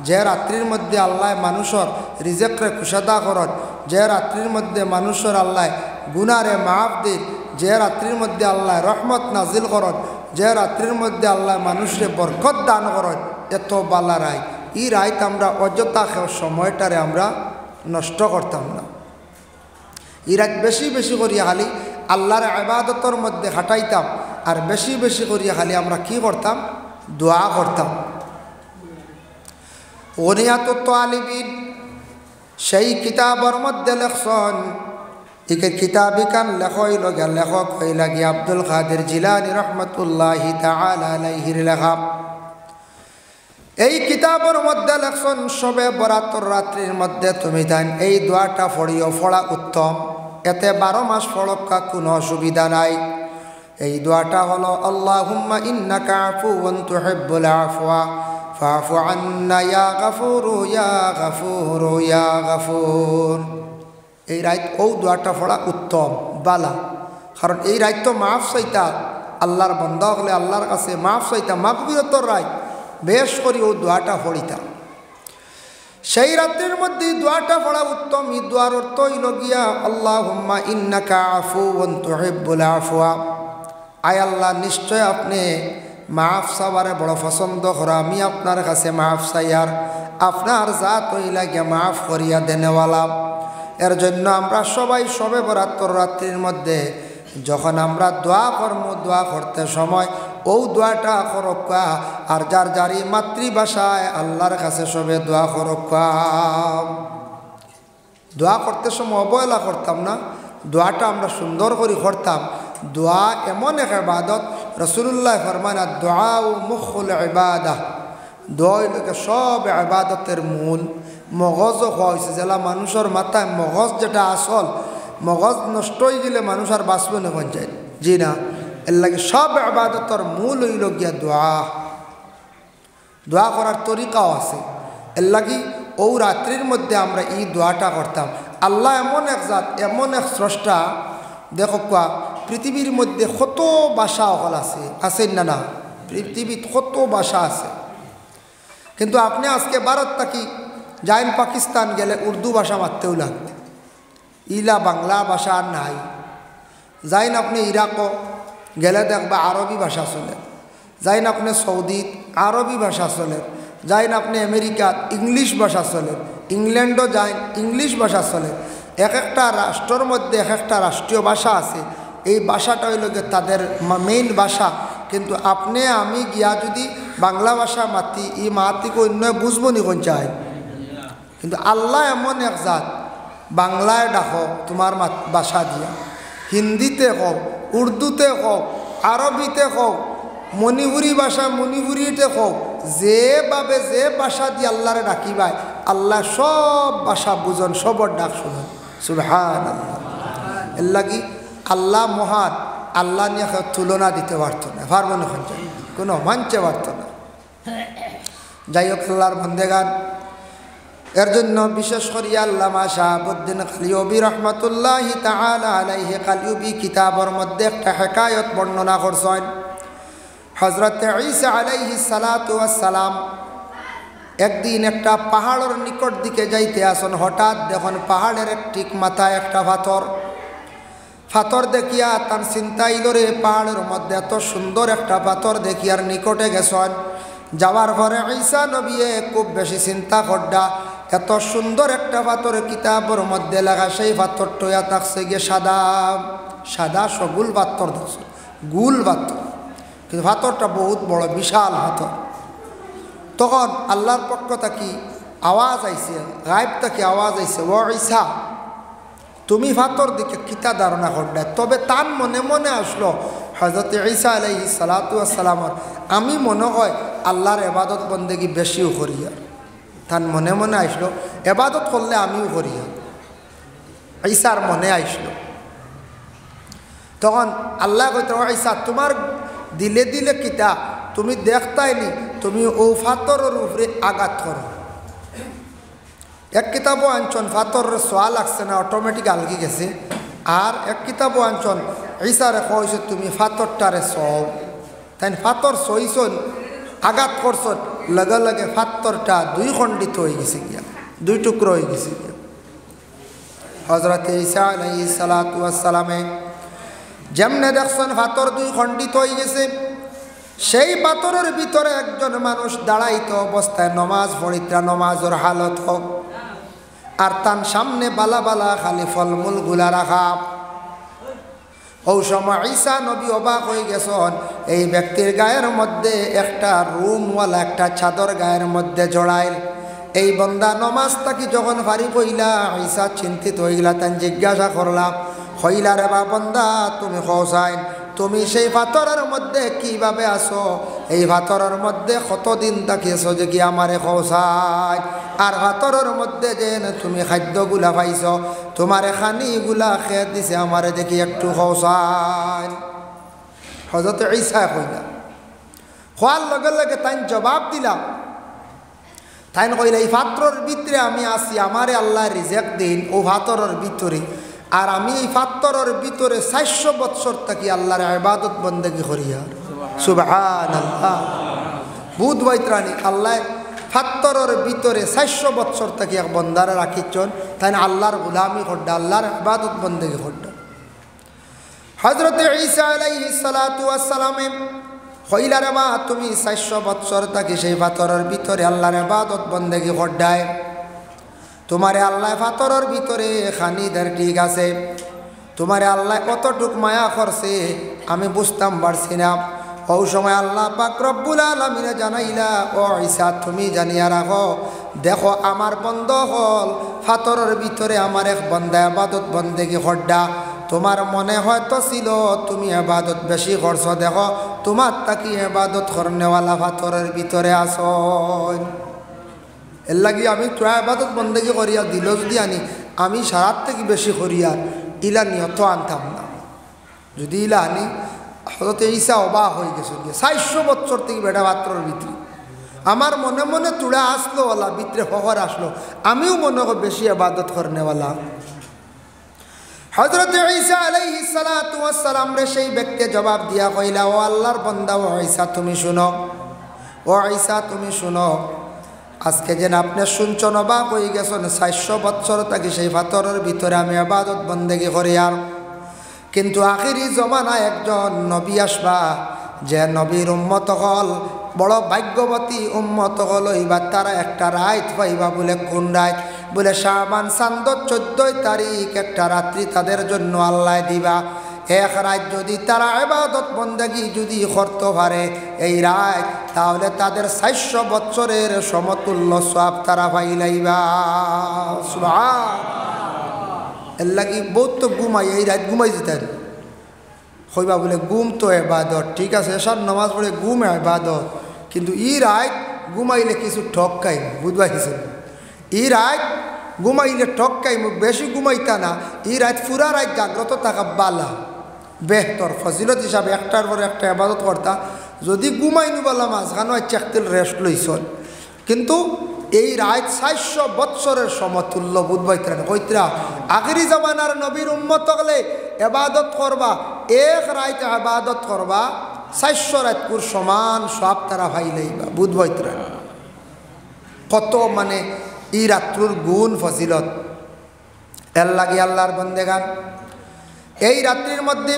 যে রাত্রির মধ্যে আল্লাহ মানুষের রিজেকরে কুশাদা করন, যে রাত্রির মধ্যে মানুষের আল্লাহ গুনারে মাফ দিন, যে রাত্রির মধ্যে আল্লাহ রহমত নাজিল করন, যে রাত্রির মধ্যে আল্লাহ মানুষরে বরকত দান করন, এত বালা রায়। এই রাত আমরা অযথা সময়টারে আমরা নষ্ট করতাম না। এই রাত বেশি বেশি করিয়া খালি আল্লাহর ইবাদতের মধ্যে খাটাইতাম, আর বেশি বেশি করিয়া খালি আমরা কি করতাম, দোয়া করতাম। গনিয়াতুত তালিবিন সেই কিতাবের মধ্যে লেখছেন, একে কিতাবিকান লেখক হইলা গিয়া আব্দুল কাদের জিলানী রহমতুল্লাহি তাআলা আলাইহির লেখা। এই কিতাবের মধ্যে লেখছেন, সবে বরাতর রাত্রির মধ্যে তুমি তাই এই দোয়াটা পড়িও, পড়া উত্তম, এতে 12 মাস পড়কা কোনো অসুবিধা নাই। এই দোয়াটা হলো আল্লাহুম্মা ইন্নাকা আফুওয়ান তুহিব্বুল আফওয়া ফাফু আন্না ইয়া গাফুরু ইয়া গাফুরু ইয়া গাফুর। এই রাত ও দোয়াটা পড়া উত্তম বালা, কারণ এই রাত তো মাফ চাইতা, আল্লাহর বন্দা হলে আল্লাহর কাছে মাফ চাইতা, মাগফিরাতের রাত, বেশ করি ও দোয়াটা পড়িতা। সেই রাত্রির মধ্যে দোয়াটা পড়া উত্তম। এই দোয়ার অর্থ হইল গিয়া আল্লাহুম্মা ইন্নাকা আফুওয়ান তুহিব্বুল আফওয়া, আয় আল্লাহ নিশ্চয় আপনি মাফ চাওয়ারে বড় পছন্দ করা, আমি আপনার কাছে মাফ চাই, আর আপনার জাত হইলা গিয়া মাফ করিয়া দেনেওয়ালা। এর জন্য আমরা সবাই সবে বরাতর রাত্রির মধ্যে যখন আমরা দোয়া করব, দোয়া করতে সময় ও দোয়াটা করক্কা, আর যার যারই মাতৃভাষায় আল্লাহর কাছে সবে দোয়া করক্কা। দোয়া করতে সময় অবহেলা করতাম না, দোয়াটা আমরা সুন্দর করে করতাম। দোয়া এমন এক ইবাদত, রাসূলুল্লাহ ফরমান দোয়া ও মুখুল ইবাদা, দোয়া হইলে সব ইবাদতের মূল। মগজও হওয়া হয়েছে, জেলা মানুষের মাথায় মগজ যেটা আসল, মগজ নষ্ট হয়ে গেলে মানুষ আর বাঁচবে না পঞ্চায়েত জি না এর লাগে সব ইবাদতর মূল হইল গিয়া দোয়া দোয়া করার তরিকাও আছে এর লাগি ও রাত্রির মধ্যে আমরা এই দোয়াটা করতাম আল্লাহ এমন এক জাত এমন এক স্রষ্টা দেখো কোয়া পৃথিবীর মধ্যে কত ভাষা অকল আছে না না পৃথিবীত কত ভাষা আছে কিন্তু আপনি আজকে ভারত থাকি যাইন পাকিস্তান গেলে উর্দু ভাষা মারতেও লাগবে ইলা বাংলা ভাষা আর নাই যাইন আপনি ইরাকও গেলে দেখবা আরবি ভাষা চলে যাইন আপনি সৌদিত আরবি ভাষা চলে যাইন আপনি আমেরিকাত ইংলিশ ভাষা চলে ইংল্যান্ডও যাইন ইংলিশ ভাষা চলে এক একটা রাষ্ট্রের মধ্যে এক একটা রাষ্ট্রীয় ভাষা আছে এই ভাষাটা হইল তাদের মেইন ভাষা কিন্তু আপনি আমি গিয়া যদি বাংলা ভাষা মাতি এই মাতিকে অন্য বুঝবো নি কোন চাই কিন্তু আল্লাহ এমন এক জাত বাংলায় ডাকো তোমার ভাষা দিয়া হিন্দিতে হোক উর্দুতে হোক আরবিতে হোক মণিপুরী ভাষা মণিপুরীতে হোক যেভাবে যে ভাষা দিয়ে আল্লাহরে ডাকিবাই আল্লাহ সব ভাষা বুঝন সবর ডাক শুনুন সুবহানাল্লাহ এর লাগি আল্লাহ মহান আল্লাহ নিয়ে তুলনা দিতে পারত না পারবো না কোনো মানতে পারত না যাই হোক আল্লাহর বন্দেগান এর জন্য বিশেষ করে আল্লামা শাহাবুদ্দিন কালিয়ুবী রহমতুল্লাহি তাআলা আলাইহি কালিয়ুবী কিতাবের মধ্যে একটা হেকায়ত বর্ণনা করছেন হযরত ঈসা আলাইহিস সালাতু ওয়াস সালাম একদিন একটা পাহাড়ের নিকট দিকে যাইতে আসেন হঠাৎ দেখুন পাহাড়ের ঠিক মাথায় একটা পাথর দেখিয়া তার চিন্তা ইলরে পাহাড়ের মধ্যে এত সুন্দর একটা পাথর দেখিয়ার নিকটে গেছেন যাওয়ার পরে ঈসা নবী খুব বেশি চিন্তা করডা এত সুন্দর একটা পাথর কিতাবের মধ্যে লেখা সেই পাথরটা থাকছে গিয়ে সাদা সাদা সগুল পাথর দেখছে গুল পাথর কিন্তু পাথরটা বহুত বড় বিশাল পাথর তখন আল্লাহর পক্ষ থেকে আওয়াজ আইছে গায়েব থেকে আওয়াজ আইছে ও ঈসা তুমি পাথর দিকে কিতা ধারণা করলে তবে তার মনে মনে আসলো হযরত ঈসা আলাইহিস সালাতু ওয়াস সালামের আমি মনে হয় আল্লাহর ইবাদত বন্দেগী বেশিও করি আর তার মনে মনে আসলো ইবাদত করলে আমিও করি ঈসার মনে আসলো তখন আল্লাহ কইতে ও ঈসা তোমার দিলে দিলে কিতা তুমি দেখতাইনি তুমি ও পাথরের উপরে আঘাত করো এক কিতাবও আনছন পাথরের সোয়া লাগছে না অটোমেটিক আলগি গেছে আর এক কিতাবও আনছন ঈসারে কইছে তুমি পাথরটারে সব তাই পাথর সইছন আঘাত করছন লগে লগে পাথরটা দুই খণ্ডিত হয়ে গেছে গিয়া দুই টুকরো হয়ে গেছে গিয়া হযরত ঈসা আলাইহিস সালাতু ওয়াস সালামে যেমনে দেখছেন পাথর দুই খণ্ডিত হয়ে গেছে সেই পাথরের ভিতরে একজন মানুষ দাঁড়াইতো অবস্থায় নমাজ পড়িত্রা নমাজের হালত হোক আর তার সামনে বালা বালা খালি ফলমূল গুলা রাখা ও সময় ঈসা নবী অবাক হয়ে গেছেন এই ব্যক্তির গায়ের মধ্যে একটা রুমওয়ালা একটা চাদর গায়ের মধ্যে জড়াইল এই বন্দা নমাজ থাকি যখন ফারি কইলা ঈসা চিন্তিত হইলা তাই জিজ্ঞাসা করলাম হইলা রে বা বন্দা তুমি খোসাইন তুমি সেই পাথরের মধ্যে কিভাবে আসো এই পাথরের মধ্যে কতদিন থাকিয়েছো যে কি আমারে খোসাই আর পাথরের মধ্যে যে তুমি খাদ্যগুলা পাইছ তোমারে খানিগুলা খেয়ে দিছে আমারে দেখি একটু খোসাই হযরত ঈসা কইলা খোয়ার লগে লগে তাই জবাব দিলাম তাই কইলা এই পাত্রর ভিতরে আমি আসি আমারে আল্লাহ রিজেক দিন ও পাথরের ভিতরে আর আমি এই পাথরের ভিতরে 400 বছর থাকি আল্লাহর ইবাদত বন্দেগী করি আর সুবহানাল্লাহ বুধ বৈত্রানি আল্লাহ পাথরের ভিতরে 400 বছর থাকি এক বন্দারে রাখিছন তাই আল্লাহর গোলামি করডা আল্লাহর ইবাদত বন্দেগী করডা হযরত ঈসা আলাইহিস সালাতু ওয়াস সালামে কইলা রে মা তুমি 400 বছর থাকি সেই পাথরের ভিতরে আল্লাহর ইবাদত বন্দেগী করডায় তোমারে আল্লাহ পাথরের ভিতরে খানিদের ঠিক আছে তোমারে আল্লাহ কতটুক মায়া করছে আমি বুঝতাম পারছি না ও সময় আল্লাহ পাক রব্বুল আলামিন জানাইলা ও ঈসা তুমি জানিয়া রাখো দেখো আমার বন্ধ হল পাথরের ভিতরে আমার এক বন্দা ইবাদত বন্দেগী করডা তোমার মনে হয়তো ছিল তুমি ইবাদত বেশি করছো দেখো তোমার তাকি ইবাদত করনেওয়ালা পাথরের ভিতরে আসো এর লাগি আমি তোরা ইবাদত বন্দেগী করিয়া দিল যদি আনি আমি সারার থেকে বেশি করিয়া ইলা নিয়ত আনতাম না। যদি ইলা আনি হজরত ঈসা অবাক হয়ে গেছে, 400 বছর থেকে বেটা পাত্রর ভিতরে আমার মনে মনে তুড়া আসলো ওলা ভিতরে ফখর আসলো, আমিও মনে করি বেশি ইবাদত করনেওয়ালা। হযরত ঈসা আলাইহিস সালাতু ওয়াস সালাম রে সেই ব্যক্তি জবাব দিয়া কইলা, ও আল্লাহর বান্দা, ও ঈসা তুমি শুনো, ও ঈসা তুমি শুনো, আজকে যেন আপনি শুনছেন অবাক হয়ে গেছেন, 400 বছর থাকি সেই পাথরের ভিতরে আমি ইবাদত বন্দেগি করি। আর কিন্তু আখিরি জমানায় একজন নবী আসবা, যে নবীর উম্মত হল বড় ভাগ্যবতী উম্মত হল, এইবার তারা একটা রাত পাইবা। বলে কোন রাত? বলে শাবান চাঁদর 14 তারিখ একটা রাত্রি তাদের জন্য আল্লাহ দিবা। এক রাত যদি তারা ইবাদত বন্দেগি যদি করতে পারে এই রাত, তাহলে তাদের 400 বছরের সমতুল্য সওয়াব তারা পাইলাইবা। সুবহান। এর লাগি বহুত তো ঘুমাই, এই রাত ঘুমাই যেতেন হইবা বলে ঘুম তো ইবাদত, ঠিক আছে এসব নামাজ পড়ে ঘুম ইবাদত, কিন্তু ই রাত ঘুমাইলে কিছু ঠকাই, বুঝবা কিছু ই রাত ঘুমাইলে ঠকাই, বেশি ঘুমাইতা না, ই রাত পুরা রাত জাগ্রত থাকা বালা বেহতর ফজিলত হিসাবে একটার পরে একটা ইবাদত করতা। যদি ঘুমাইনি বলা মাঝখানো একদিন রেস্ট লইছন, কিন্তু এই রাত 400 বৎসরের সমতুল্য, বুধবাইত্রা কইত্রা আখিরি জামানার নবীর উম্মত হলে ইবাদত করবা, এক রাত ইবাদত করবা 400 রাতকুর সমান সব তারা ভাইলাইবা, বুধবাইত্রা কত মানে এই রাত্রুর গুণ ফজিলত। এর লাগি আল্লাহর বন্দেগান এই রাত্রির মধ্যে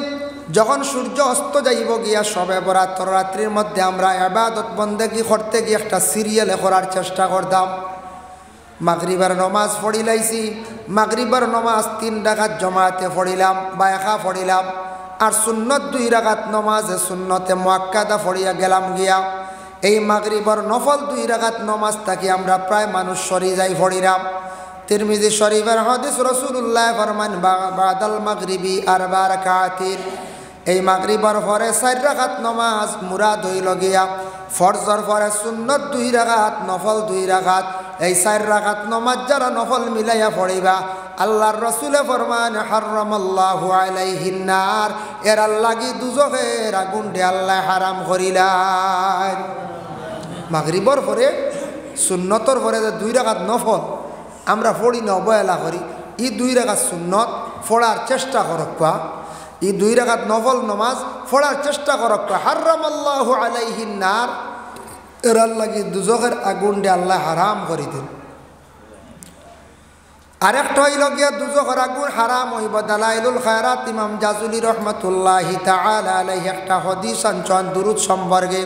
যখন সূর্য অস্ত যাইব গিয়া সবে বরাতর রাত্রির মধ্যে আমরা ইবাদত বন্দেগি করতে গিয়ে একটা সিরিয়ালে করার চেষ্টা করতাম। মাগরিবার নমাজ পড়িলাইছি, মাগরিবার নমাজ 3 রাকাত জমাতে পড়িলাম বা একা পড়িলাম, আর সুন্নত 2 রাকাত নমাজে সুন্নতে মুআক্কাদা পড়িয়া গেলাম গিয়া। এই মাগরিবার নফল 2 রাকাত নমাজ থাকি আমরা প্রায় মানুষ সরি যাই পড়িলাম। তিরমিজি শরীফের হাদিস, রাসূলুল্লাহ ফরমান বাদাল মাগরিবি 4 রাকাতিন, এই মাগরিবার পরে 4 রাকাত নমাজ মুরাদ হইল গিয়া। ফরজর পরে সুন্নত 2 রাকাত, নফল 2 রাকাত, এই 4 রাকাত নমাজ যারা নফল মিলাইয়া পড়িবা, আল্লাহর রাসূলে ফরমান হারামাল্লাহু আলাইহিন নার, এর লাগি দুজখের আগুন দে আল্লাহ হারাম করিলেন। মাগরিবর পরে সুন্নতর পরে 2 রাকাত নফল আমরা পড়ি না, অবহেলা করি। এই 2 রাকাত সুন্নত পড়ার চেষ্টা করবা, এই 2 রাকাত নফল নমাজ পড়ার চেষ্টা করবা। হারামাল্লাহু আলাইহিন নার, এর লাগি দুজখের আগুন দে আল্লাহ হারাম করে দেন। আরেকটা হইল গিয়া দুজখের আগুন হারাম হইব। দালাইলুল খায়রাত ইমাম জাজুলি রহমাতুল্লাহি তাআলা আলাইহি একটা হাদিস আনছেন দুরূদ সম্পর্কে।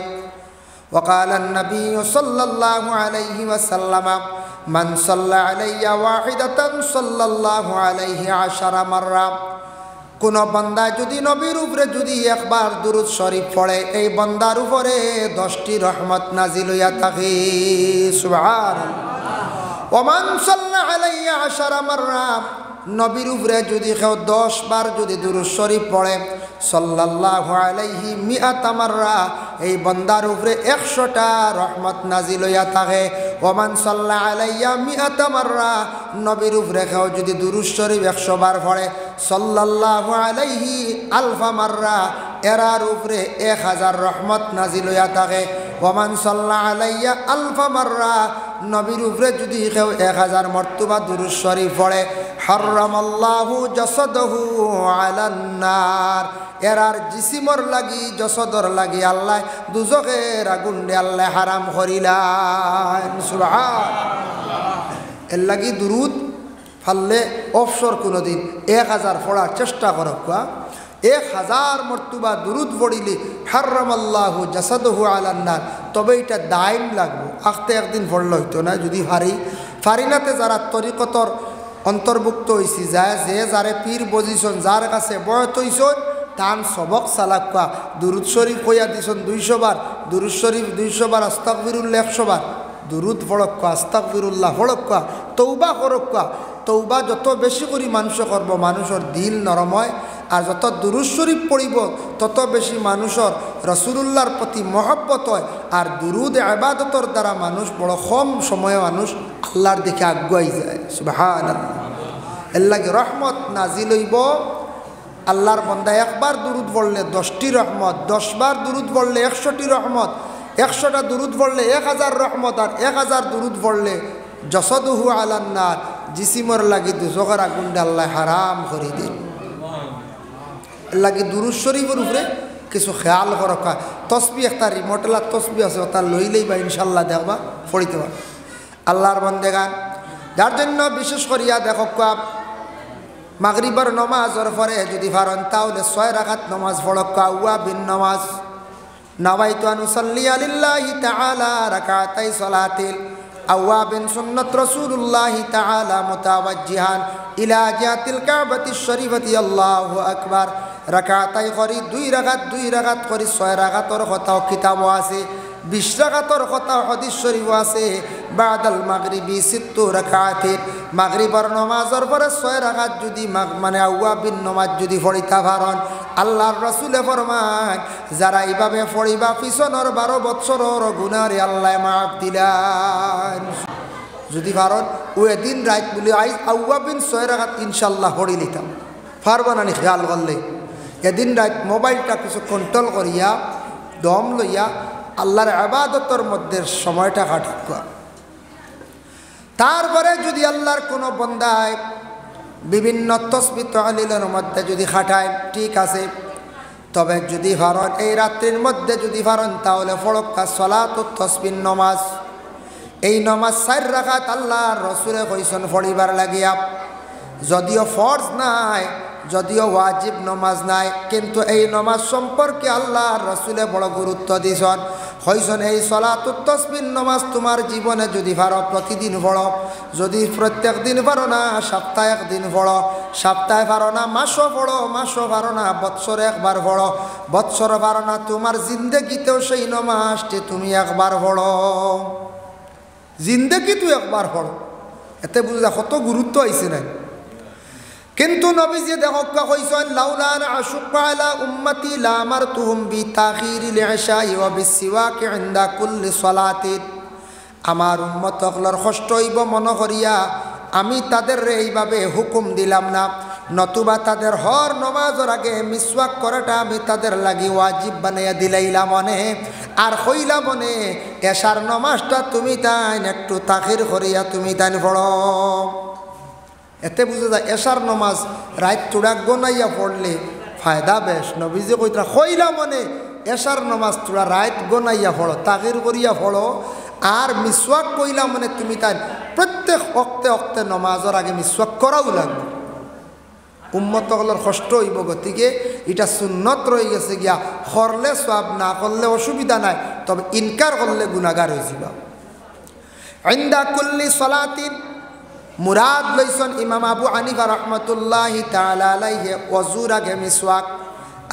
وقال النبي صلى الله عليه وسلم من صلى علي واحدة صلى الله عليه 10 مرة, কোন বান্দা যদি নবীর উপরে যদি একবার দুরূদ শরীফ পড়ে, এই বান্দার উপরে 10টি রহমত নাজিল হইয়া থাকে। সুবহানাল্লাহ। ওমান সাল্লা আলাইয়া 10 মাররা, নবীর উপরে যদি কেউ 10 বার যদি দুরূদ শরীফ পড়ে, সাল্লাল্লাহু আলাইহি 100 মাররা, এই বান্দার উপরে 100টা রহমত নাজিল হইয়া থাকে। ওমান সাল্লা আলাইয়া 100 মাররা, নবীর উপরে কেউ যদি দুরূদ শরীফ 100 বার পড়ে, সাল্লাল্লাহু আলাইহি আলফা মাররা, এরার উপরে 1000 রহমত নাজিল হইয়া থাকে। ওমান সাল্লা আলাইয়া আলফা মাররা, নবীর উপরে যদি কেউ 1000 মর্তবা দুরূদ শরীফ পড়ে, হারামাল্লাহু জাসাদাহু আলান নার, এরার জিসিমর লাগি জসদর লাগি আল্লাহ দুজখের আগুন দে আল্লাহ হারাম করিলেন। সুবহানাল্লাহ। এর লাগি দুরূদ ফাললে অবসর কোনোদিন 1000 পড়ার চেষ্টা করক। 1000 মর্তবা দুরূদ পড়িলে হারামাল্লাহু জাসাদাহু আলান নার, তবে এটা দাইম লাগবে, আখতে একদিন পড়লে হইতো না। যদি ফারিনাতে যারা তরিকতর অন্তর্ভুক্ত হয়েছি, যায় যে যারে পীর বজিছন, যার কাছে বয়ত হইছন, তান সবক চালাক্কা দুরূদ শরীফ কইয়া দিছন 200 বার, দুরূদ শরীফ 200 বার, আস্তাগফিরুল্লাহ 100 বার, দুরূদ পড়ক্কা, আস্তাগফিরুল্লাহ পড়ক্কা, তৌবা করক্কা। তৌবা যত বেশি করে মানুষ করব, মানুষের দিল নরম হয়, আর যত দুরূদ শরীফ পড়িব তত বেশি মানুষের রাসূলুল্লাহর প্রতি মহব্বত হয়। আর দুরূদ ইবাদতর দ্বারা মানুষ বড় কম সময়ে মানুষ আল্লাহর দিকে আগুয়াই যায়। সুবহানাল্লাহ। এর লাগে রহমত নাজিল হইব। আল্লাহর বান্দা একবার দুরুদ পড়লে 10টি রহমত, 10 বার দুরুদ পড়লে 100টি রহমত, 100টা দুরুদ পড়লে 1000 রহমত, আর 1000 দুরুদ পড়লে জসদুহু আলান্নার, জিসিমর লাগি দুজকের আগুনটা আল্লাহ হারাম করে দিন। এর লাগে দুরুদ শরীফের উপরে কিছু খেয়াল করকা। তসবি একটা রিমোটেলা তসবি আছে, ওটা লইলেই বা ইনশাল্লাহ দেখবা পড়িতে পার। আল্লাহর বান্দেগান, যার জন্য বিশেষ করিয়া দেখো মাগরিবার নমাজের পরে যদি পারেন তাহলে 6 রাকাত নমাজ পড়ক। আওয়াবিন নমাজ, নাওয়াইতু আন উসাল্লি লিল্লাহি তাআলা রাকাতাই সালাতিল আওয়াবিন সুন্নাত রাসূলুল্লাহি তাআলা মুতাওয়াজ্জিহান ইলা জিহাতিল কাবাতিশ শরীফাতি আল্লাহু আকবার। রাকাতাই করি 2 রাকাত করি 6 রাকাতর কথাও কিতাব আছে, 20 রাকাতর কথা হাদিস শরীফ আছে। বাদাল মাগরিবি 6 রাকাতিন, মাগরিবার নমাজের পরে 6 রাকাত যদি মানে আওয়াবিন নমাজ যদি পড়িতা পারেন, আল্লাহর রাসূলে ফরমান যারা এইভাবে পড়িবা পিছনের 12 বছরের গুনাহরে আল্লাহ মাফ দিলেন। যদি পারেন ওই দিন রাত বলে আই আওয়াবিন 6 রাকাত ইনশাআল্লাহ পড়ি নিতাম। পারবা না খেয়াল করলে এদিন রাত মোবাইলটা কিছু কন্ট্রোল করিয়া দম লইয়া আল্লাহর ইবাদতের মধ্যে সময়টা কাটাক। তারপরে যদি আল্লাহর কোনো বান্দায় বিভিন্ন তসবিহ তাহলিলের মধ্যে যদি খাটায় ঠিক আছে, তবে যদি পারেন এই রাত্রির মধ্যে যদি পারেন তাহলে ফরক্কা সালাতুত তসবিহ নমাজ। এই নমাজ 4 রাকাত আল্লাহর রাসূলে কইছেন পড়িবার লাগিয়া। যদিও ফরজ নাই, যদিও ওয়াজিব নমাজ নাই, কিন্তু এই নমাজ সম্পর্কে আল্লাহর রাসূলে বড় গুরুত্ব দিয়েছেন। কইছেন এই সালাতুত তসবিহ নমাজ তোমার জীবনে যদি পারো প্রতিদিন পড়ো, যদি প্রত্যেক দিন পারো না সপ্তাহে 1 দিন পড়ো, সপ্তাহে পারো না মাসও পড়ো, মাসও পারো না বৎসরে 1 বার পড়ো, বৎসরে পারো না তোমার জিন্দেগিতেও সেই নমাজটি তুমি 1 বার পড়ো, জিন্দেগিতেও 1 বার পড়ো। এতে বুঝা কত গুরুত্ব আইছে না। কিন্তু নবীজি দেখা কইছেন লাউলা আন আশুক্কা আলা উম্মতি লা আমারতুহুম বিতাখিরিল ইশাই ওয়া বিসওয়াক ইনদা কুল্লি সালাতিন। আমার উম্মত সকলের কষ্ট হইব মনে করিয়া আমি তাদের এইভাবে হুকুম দিলাম না, নতুবা তাদের হর নমাজের আগে মিসওয়াক করাটা আমি তাদের লাগি ওয়াজিব বানাইয়া দিলাইলাম মনে। আর কইলাম মনে এশার নমাজটা তুমি তাই একটু তাখির করিয়া তুমি তাই পড়ো। এতে বুঝা যায় এশার নমাজ রাত চূড়া গোনাইয়া পড়লে ফায়দা বেশ। নবীজি কইতা কইলা মনে এশার নমাজ চূড়া রাত গোনাইয়া পড়ো, তাগির করিয়া পড়ো। আর মিসওয়াক কইলা মনে তুমি তাই প্রত্যেক অক্তে নমাজের আগে মিসওয়াক করাও লাগবে। উম্মত সকলের কষ্ট হইব, গতিকে এটা সুন্নত রয়ে গেছে গিয়া। করলে সওয়াব, না করলে অসুবিধা নাই, তবে ইনকার করলে গুনাহগার হয়ে যাবা। ইনদা কুল্লি সালাতিন মুরাদ লইছেন ইমাম আবু হানিফা রহমতুল্লাহি তাআলা আলাইহি ওযুর আগে মিসওয়াক।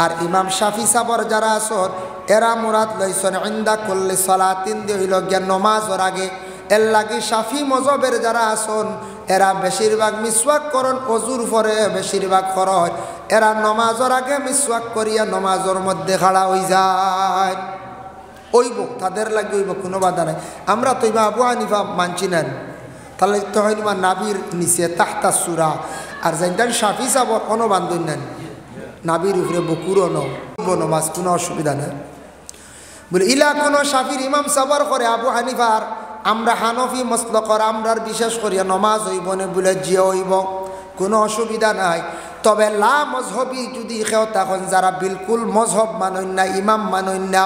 আর ইমাম শাফি সাবর যারা আছেন এরা মুরাদ লইছেন ইনদা কুল্লি সালাতিন দিয়ে হইল গিয়া নমাজের আগে। এর লাগি শাফি মযহবের যারা আছেন এরা বেশিরভাগ মিসওয়াক করেন ওযুর পরে, বেশিরভাগ করেন এরা নমাজের আগে মিসওয়াক করিয়া নমাজের মধ্যে খাড়া হয়ে যায়। ওইব তাদের লাগি ওইব, কোনো বাধা নাই। আমরা তো ইমাম আবু হানিফা মানছি না, তাহলে তো হয় না নাবির নিচে তাহতা সুরা। আর জানতেন শাফি সাবর অনবান্ধন নেন, নাবির উপরে বকুরও নমাজ, কোনো অসুবিধা নেই বলে। ইলা কোনো শাফির ইমাম সাবর করে আবু হানিফার আমরা হানফি মসলকর আমরার বিশেষ করিয়া নমাজ হইব না বলে জিয়া হইব, কোনো অসুবিধা নাই। তবে লা মজহবি যদি কেউ তখন যারা বিলকুল মজহব মানন না, ইমাম মানন না,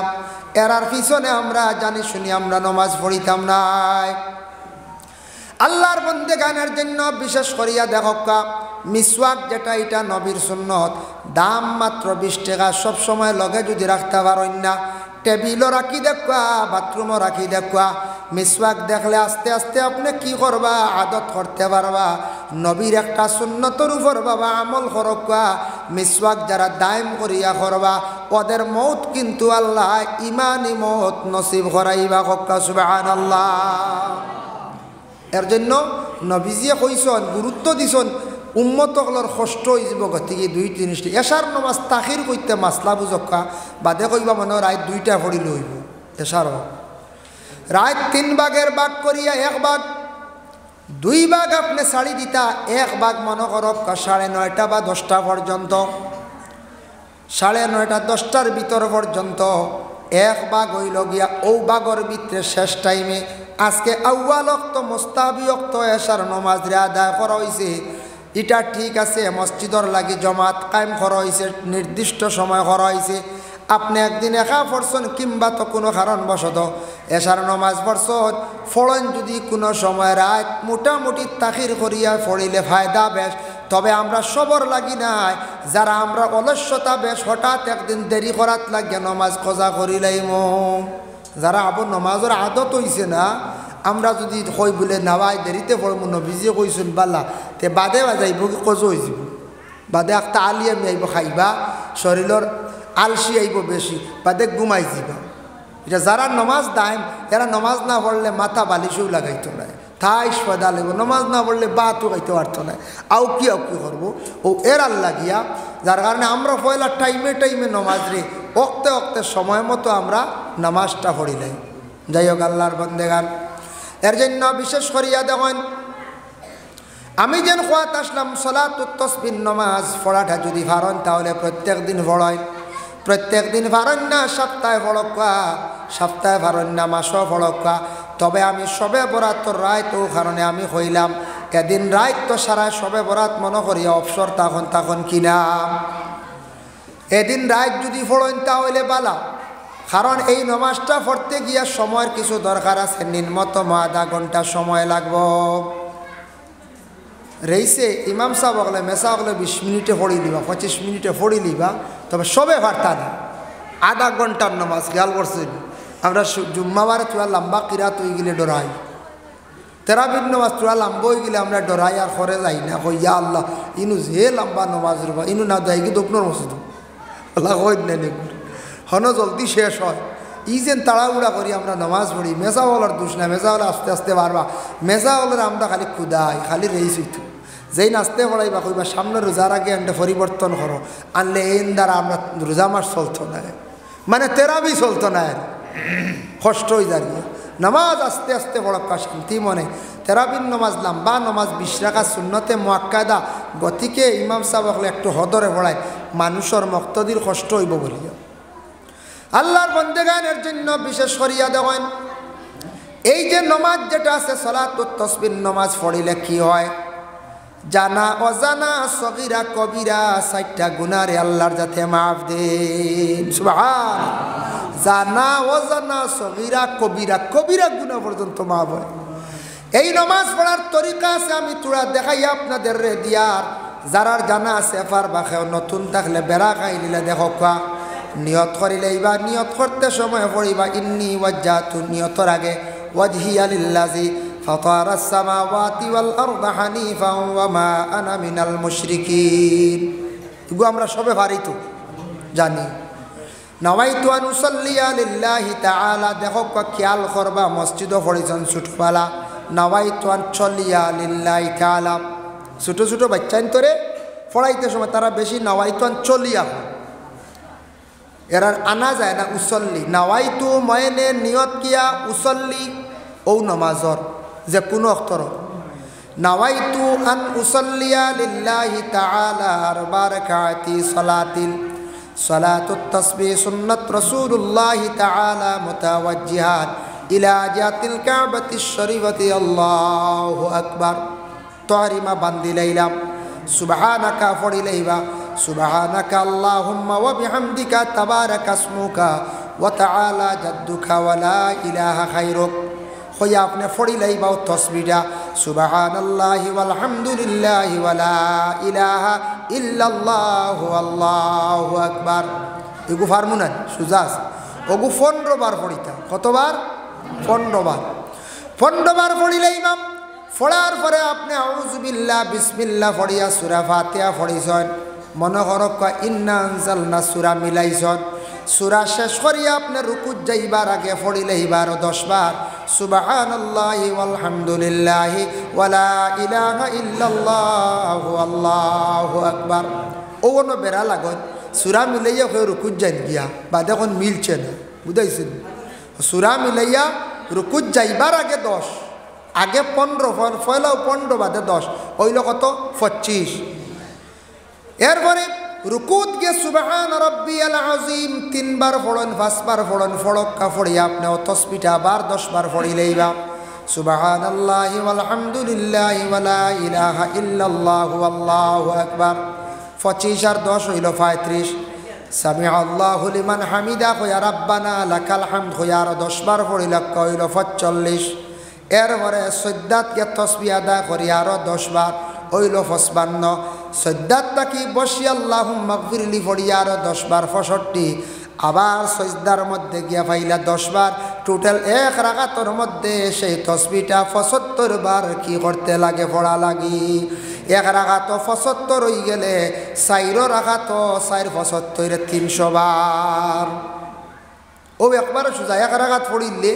এরার পিছনে আমরা জানি শুনি আমরা নমাজ পড়িতাম নাই। আল্লাহর বন্দেগানের জন্য বিশেষ করিয়া দেখা মিসওয়াক যেটা এটা নবীর সুন্নত, দাম মাত্র 20 টাকা। সবসময় লগে যদি রাখতে পারেন না, টেবিলও রাখি দেখা, বাথরুমও রাখি দেখা। মিসওয়াক দেখলে আস্তে আস্তে আপনি কি করবা আদত করতে পারবা। নবীর একটা সুন্নতর উপর বাবা আমল করবা। মিসওয়াক যারা দায়েম করিয়া করবা ওদের মৌত কিন্তু আল্লাহ ইমানি মৌত নসিব করাইবা। সুবহানাল্লাহ। এর জন্য নবীজিয়ে কইসন, গুরুত্ব দিছন উম্মত সকলের কষ্ট হয়ে যাব। গতিকে 2-3 জিনিসটি এশার নমাজ তাখির করতে মাসলা বুঝকা বাদে কইবা মনে রাত 2টা পড়িলে হইব। এশার রাত 3 ভাগের ভাগ করিয়া 1 ভাগ 2 ভাগ আপনি ছাড়ি দিতা 1 ভাগ মনে করক 9:30 বা 10টা পর্যন্ত 9:30 10টার ভিতর পর্যন্ত 1 ভাগ হইল গিয়া ও ভাগর ভিতরে শেষ টাইমে আজকে আউয়াল ওয়াক্ত মুস্তাহাবি ওয়াক্ত এশার নামাজ রে আদায় করা হইছে এটা ঠিক আছে মসজিদর লাগি জমাত কায়েম করা হইছে নির্দিষ্ট সময় করা হইছে আপনি একদিন একা পড়ছেন কিংবা তো কোনো কারণবশত এশার নামাজ পড়ছেন ফড়ন যদি কোনো সময় রাত মোটামুটি তাখির করিয়া পড়িলে ফায়দা বেশ তবে আমরা সবর লাগি নাই যারা আমরা অলস্যতা বেশ হঠাৎ একদিন দেরি করাত লাগিয়া নামাজ কজা করিলাইম যারা আবার নামাজের আদত হইছে না আমরা যদি কই বলে নাওয়াই দেরিতে পড়ব নবীজি কইছেন বালা তে বাদে বাজাইব কি কজ হয়ে যাব বাদে একটা আলিয়ামি আইব খাইবা শরীরের আলসি আইব বেশি বাদে ঘুমাই যাবা এটা যারা নমাজ দায়ম এরা নমাজ না পড়লে মাথা বালিশেও লাগাইতো না থাই সদা লাগবে নমাজ না পড়লে বাতও খাইতে পারতো না আও কি করবো ও এর আল্লাহ গিয়া যার কারণে আমরা পয়লা টাইমে নমাজ রে অক্তে অক্তে সময় মতো আমরা নামাজটা পড়িলাই যাই হোক আল্লাহর বন্দেগান এর জন্য বিশেষ করিয়া দেখেন আমি যেন খোয়াত আসলাম সলাতুত তাসবিহ নামাজ পড়াটা যদি পারেন তাহলে প্রত্যেক দিন পড়ায় প্রত্যেক দিন পারেন না সপ্তাহে পড়কা সপ্তাহে পারেন না মাসও পড়কা তবে আমি সবে বরাতর রাত ও কারণে আমি কইলাম এদিন রাত তো সারা সবে বরাত মনে করিয়া অবসর তখন কিনা এদিন রাত যদি পড়েন তাহলে বালা কারণ এই নামাজটা পড়তে গিয়া সময়ের কিছু দরকার আছে নিম্নতম আধা ঘন্টা সময় লাগব রইছে ইমাম সাহেব বলে মেসা বলে 20 মিনিটে পড়ি লিবা 25 মিনিটে পড়ি লিবা তবে সবে পারতা না আধা ঘন্টার নামাজ খেয়াল করছেন আমরা জুম্মাবারে চুয়া লম্বা কিরাত হয়ে গেলে ডরাই তেরাবির নামাজ চুয়া লম্বা হয়ে গেলে আমরা ডরাই আর করে যাই না কইয়া আল্লাহ ইনু যে লম্বা নামাজ রবা ইনু না যাই কি দোপনোর মসজিদ আল্লাহ কই নেই হন জলদি শেষ হয় ই যেন তাড়াহুড়া করি আমরা নামাজ পড়ি মেজাওয়ালার দোষ না মেজাওয়ালা আস্তে আস্তে পারবা মেজাওয়ালার আমরা খালি ক্ষুদাই খালি রেইস হইতো যেই নাচতে পড়াইবা কইবা সামনে রোজার আগে একটা পরিবর্তন করো আনলে এই দ্বারা আমরা রোজা মাস চলতো না মানে তেরাবি চলতো না আর কষ্ট হয়ে দাঁড়িয়ে নামাজ আস্তে আস্তে পড়কা শান্তি মনে তেরাবিন নামাজ লম্বা নামাজ 20 রাকাত সুন্নতে মুআক্কাদা গতিকে ইমাম সাহেব একটু হদরে পড়ায় মানুষের মক্তদির কষ্ট হইব বলিয়া আল্লাহর বন্দেগানের জন্য বিশেষ করিয়া দেখেন এই যে নামাজ যেটা আছে সালাতুত তাসবিহ নামাজ পড়িলে কি হয় জানা অজানা সগীরা কবিরা 4টা গুনাহরে আল্লাহর যাতে maaf দেন সুবহান জানা অজানা সগীরা কবিরা গুনাহ পর্যন্ত maaf হয় এই নামাজ পড়ার তরিকা আছে আমি তোরা দেখাই আপনাদের রে দিয়ার যারার জানা আছে পারবা নতুন থাকলে বেড়া খাইলিলে দেখো নিয়ত করিলেইবা নিয়ত করতে সময় পড়িবা ইন্নী ওয়াজ্জাতু নিয়তর আগে ওয়াজহিয়া লিল্লাযী ফাতারাস সামাওয়াতি ওয়াল আরদা হানিফান ওয়া মা আনা মিনাল মুশরিকিন এগুলো আমরা সবে পারি তো জানি নাওয়াইতু আন উসাল্লিয়া লিল্লাহি তাআলা দেখো খেয়াল করবা মসজিদও পড়িছেন ছোটবেলা নাওয়াইতু আন সাল্লিয়া লিল্লাহি তাআলা ছোট ছোট বাচ্চা তোরে পড়াইতে সময় তারা বেশি নাওয়াইতু আন চলিয়া এরার আনা যায় না উসল্লি নাওয়াইতু ময়নে নিয়ত কিয়া উসল্লি ও নামাজর যে কোনো অক্ষর নাওয়াইতু আন উসল্লিয়া লিল্লাহি তাআলা 4 রাকাতি সালাতুত তাসবিহ সুন্নাত রাসূলুল্লাহ তাআলা মুতাওয়াজ্জিহাত ইলা জাতিল কাবাতিশ শরীফাতি আল্লাহু আকবার তারিমা বান্দিলাইলাম সুবহানাকা ফড়িলাইবা সুবহানাকা আল্লাহুম্মা ওয়া বিহামদিকা তাবারাকা ইসমুকা ওয়া তাআলা জাদ্দুকা ওয়া লা ইলাহা খায়রুক হইয়া আপনি ফড়িলাইবা তাসবিহটা সুবহানাল্লাহি ওয়াল হামদুলিল্লাহি ওয়া লা ইলাহা ইল্লাল্লাহু আল্লাহু আকবার এগু ফারমুনা সুজাস ওগু 15 বার পড়িতা কতবার 15 বার পড়িলাইবা পড়ার পরে আপনি আউযু বিল্লাহ বিসমিল্লাহ পড়িয়া সূরা ফাতিহা পড়িছেন মনে করক ইন্না আনজালনা সূরা মিলাইছেন সূরা শেষ করিয়া আপনি রুকুত যাইবার আগে পড়িলে এবার 10 বার সুবহানাল্লাহি ওয়াল হামদুলিল্লাহি ওয়া লা ইলাহা ইল্লাল্লাহু আল্লাহু আকবার ওনো বেরা লাগন সূরা মিলাইয়া কই রুকুত যাই গিয়া বা দেখুন মিলছে না বুঝাইছেন সূরা মিলাইয়া রুকুত যাইবার আগে 10 আগে 15 পয়লাও 15 বাদে 10 হইল কত 25। এরপরে রুকুত গিয়ে সুবহান রাব্বিয়াল আযীম 3 বার পড়েন, 5 বার পড়েন, ফড়ক্কা পড়িয়া আপনি তসবিহটা বার 10 বার পড়িলেইবা সুবহানাল্লাহি ওয়াল হামদুলিল্লাহি ওয়া লা ইলাহা ইল্লাল্লাহু আল্লাহু আকবার। 25 আর 10 হইল 35। সামিআ আল্লাহু লিমান হামিদা কয়া রাব্বানা লাকাল হামদ কয়া আর 10 বার পড়িলে হইল 45। এরপরে সদ্দাত কে তসবিহ আদা করি আরো 10 বার হইল 55। সদ্দাত তাকি বসি আল্লাহুম্মা গফিরলি পড়িয়া আরো 10 বার 65। আবার সজদার মধ্যে গিয়া ফাইলা 10 বার। টোটাল এক রাকাতের মধ্যে সেই তসবিহটা 75 বার কি করতে লাগে পড়া লাগি। এক রাকাত 75 হয়ে গেলে 4 রাকাত 4 75 300 বার। ও একবার সোজা এক রাকাত পড়িলে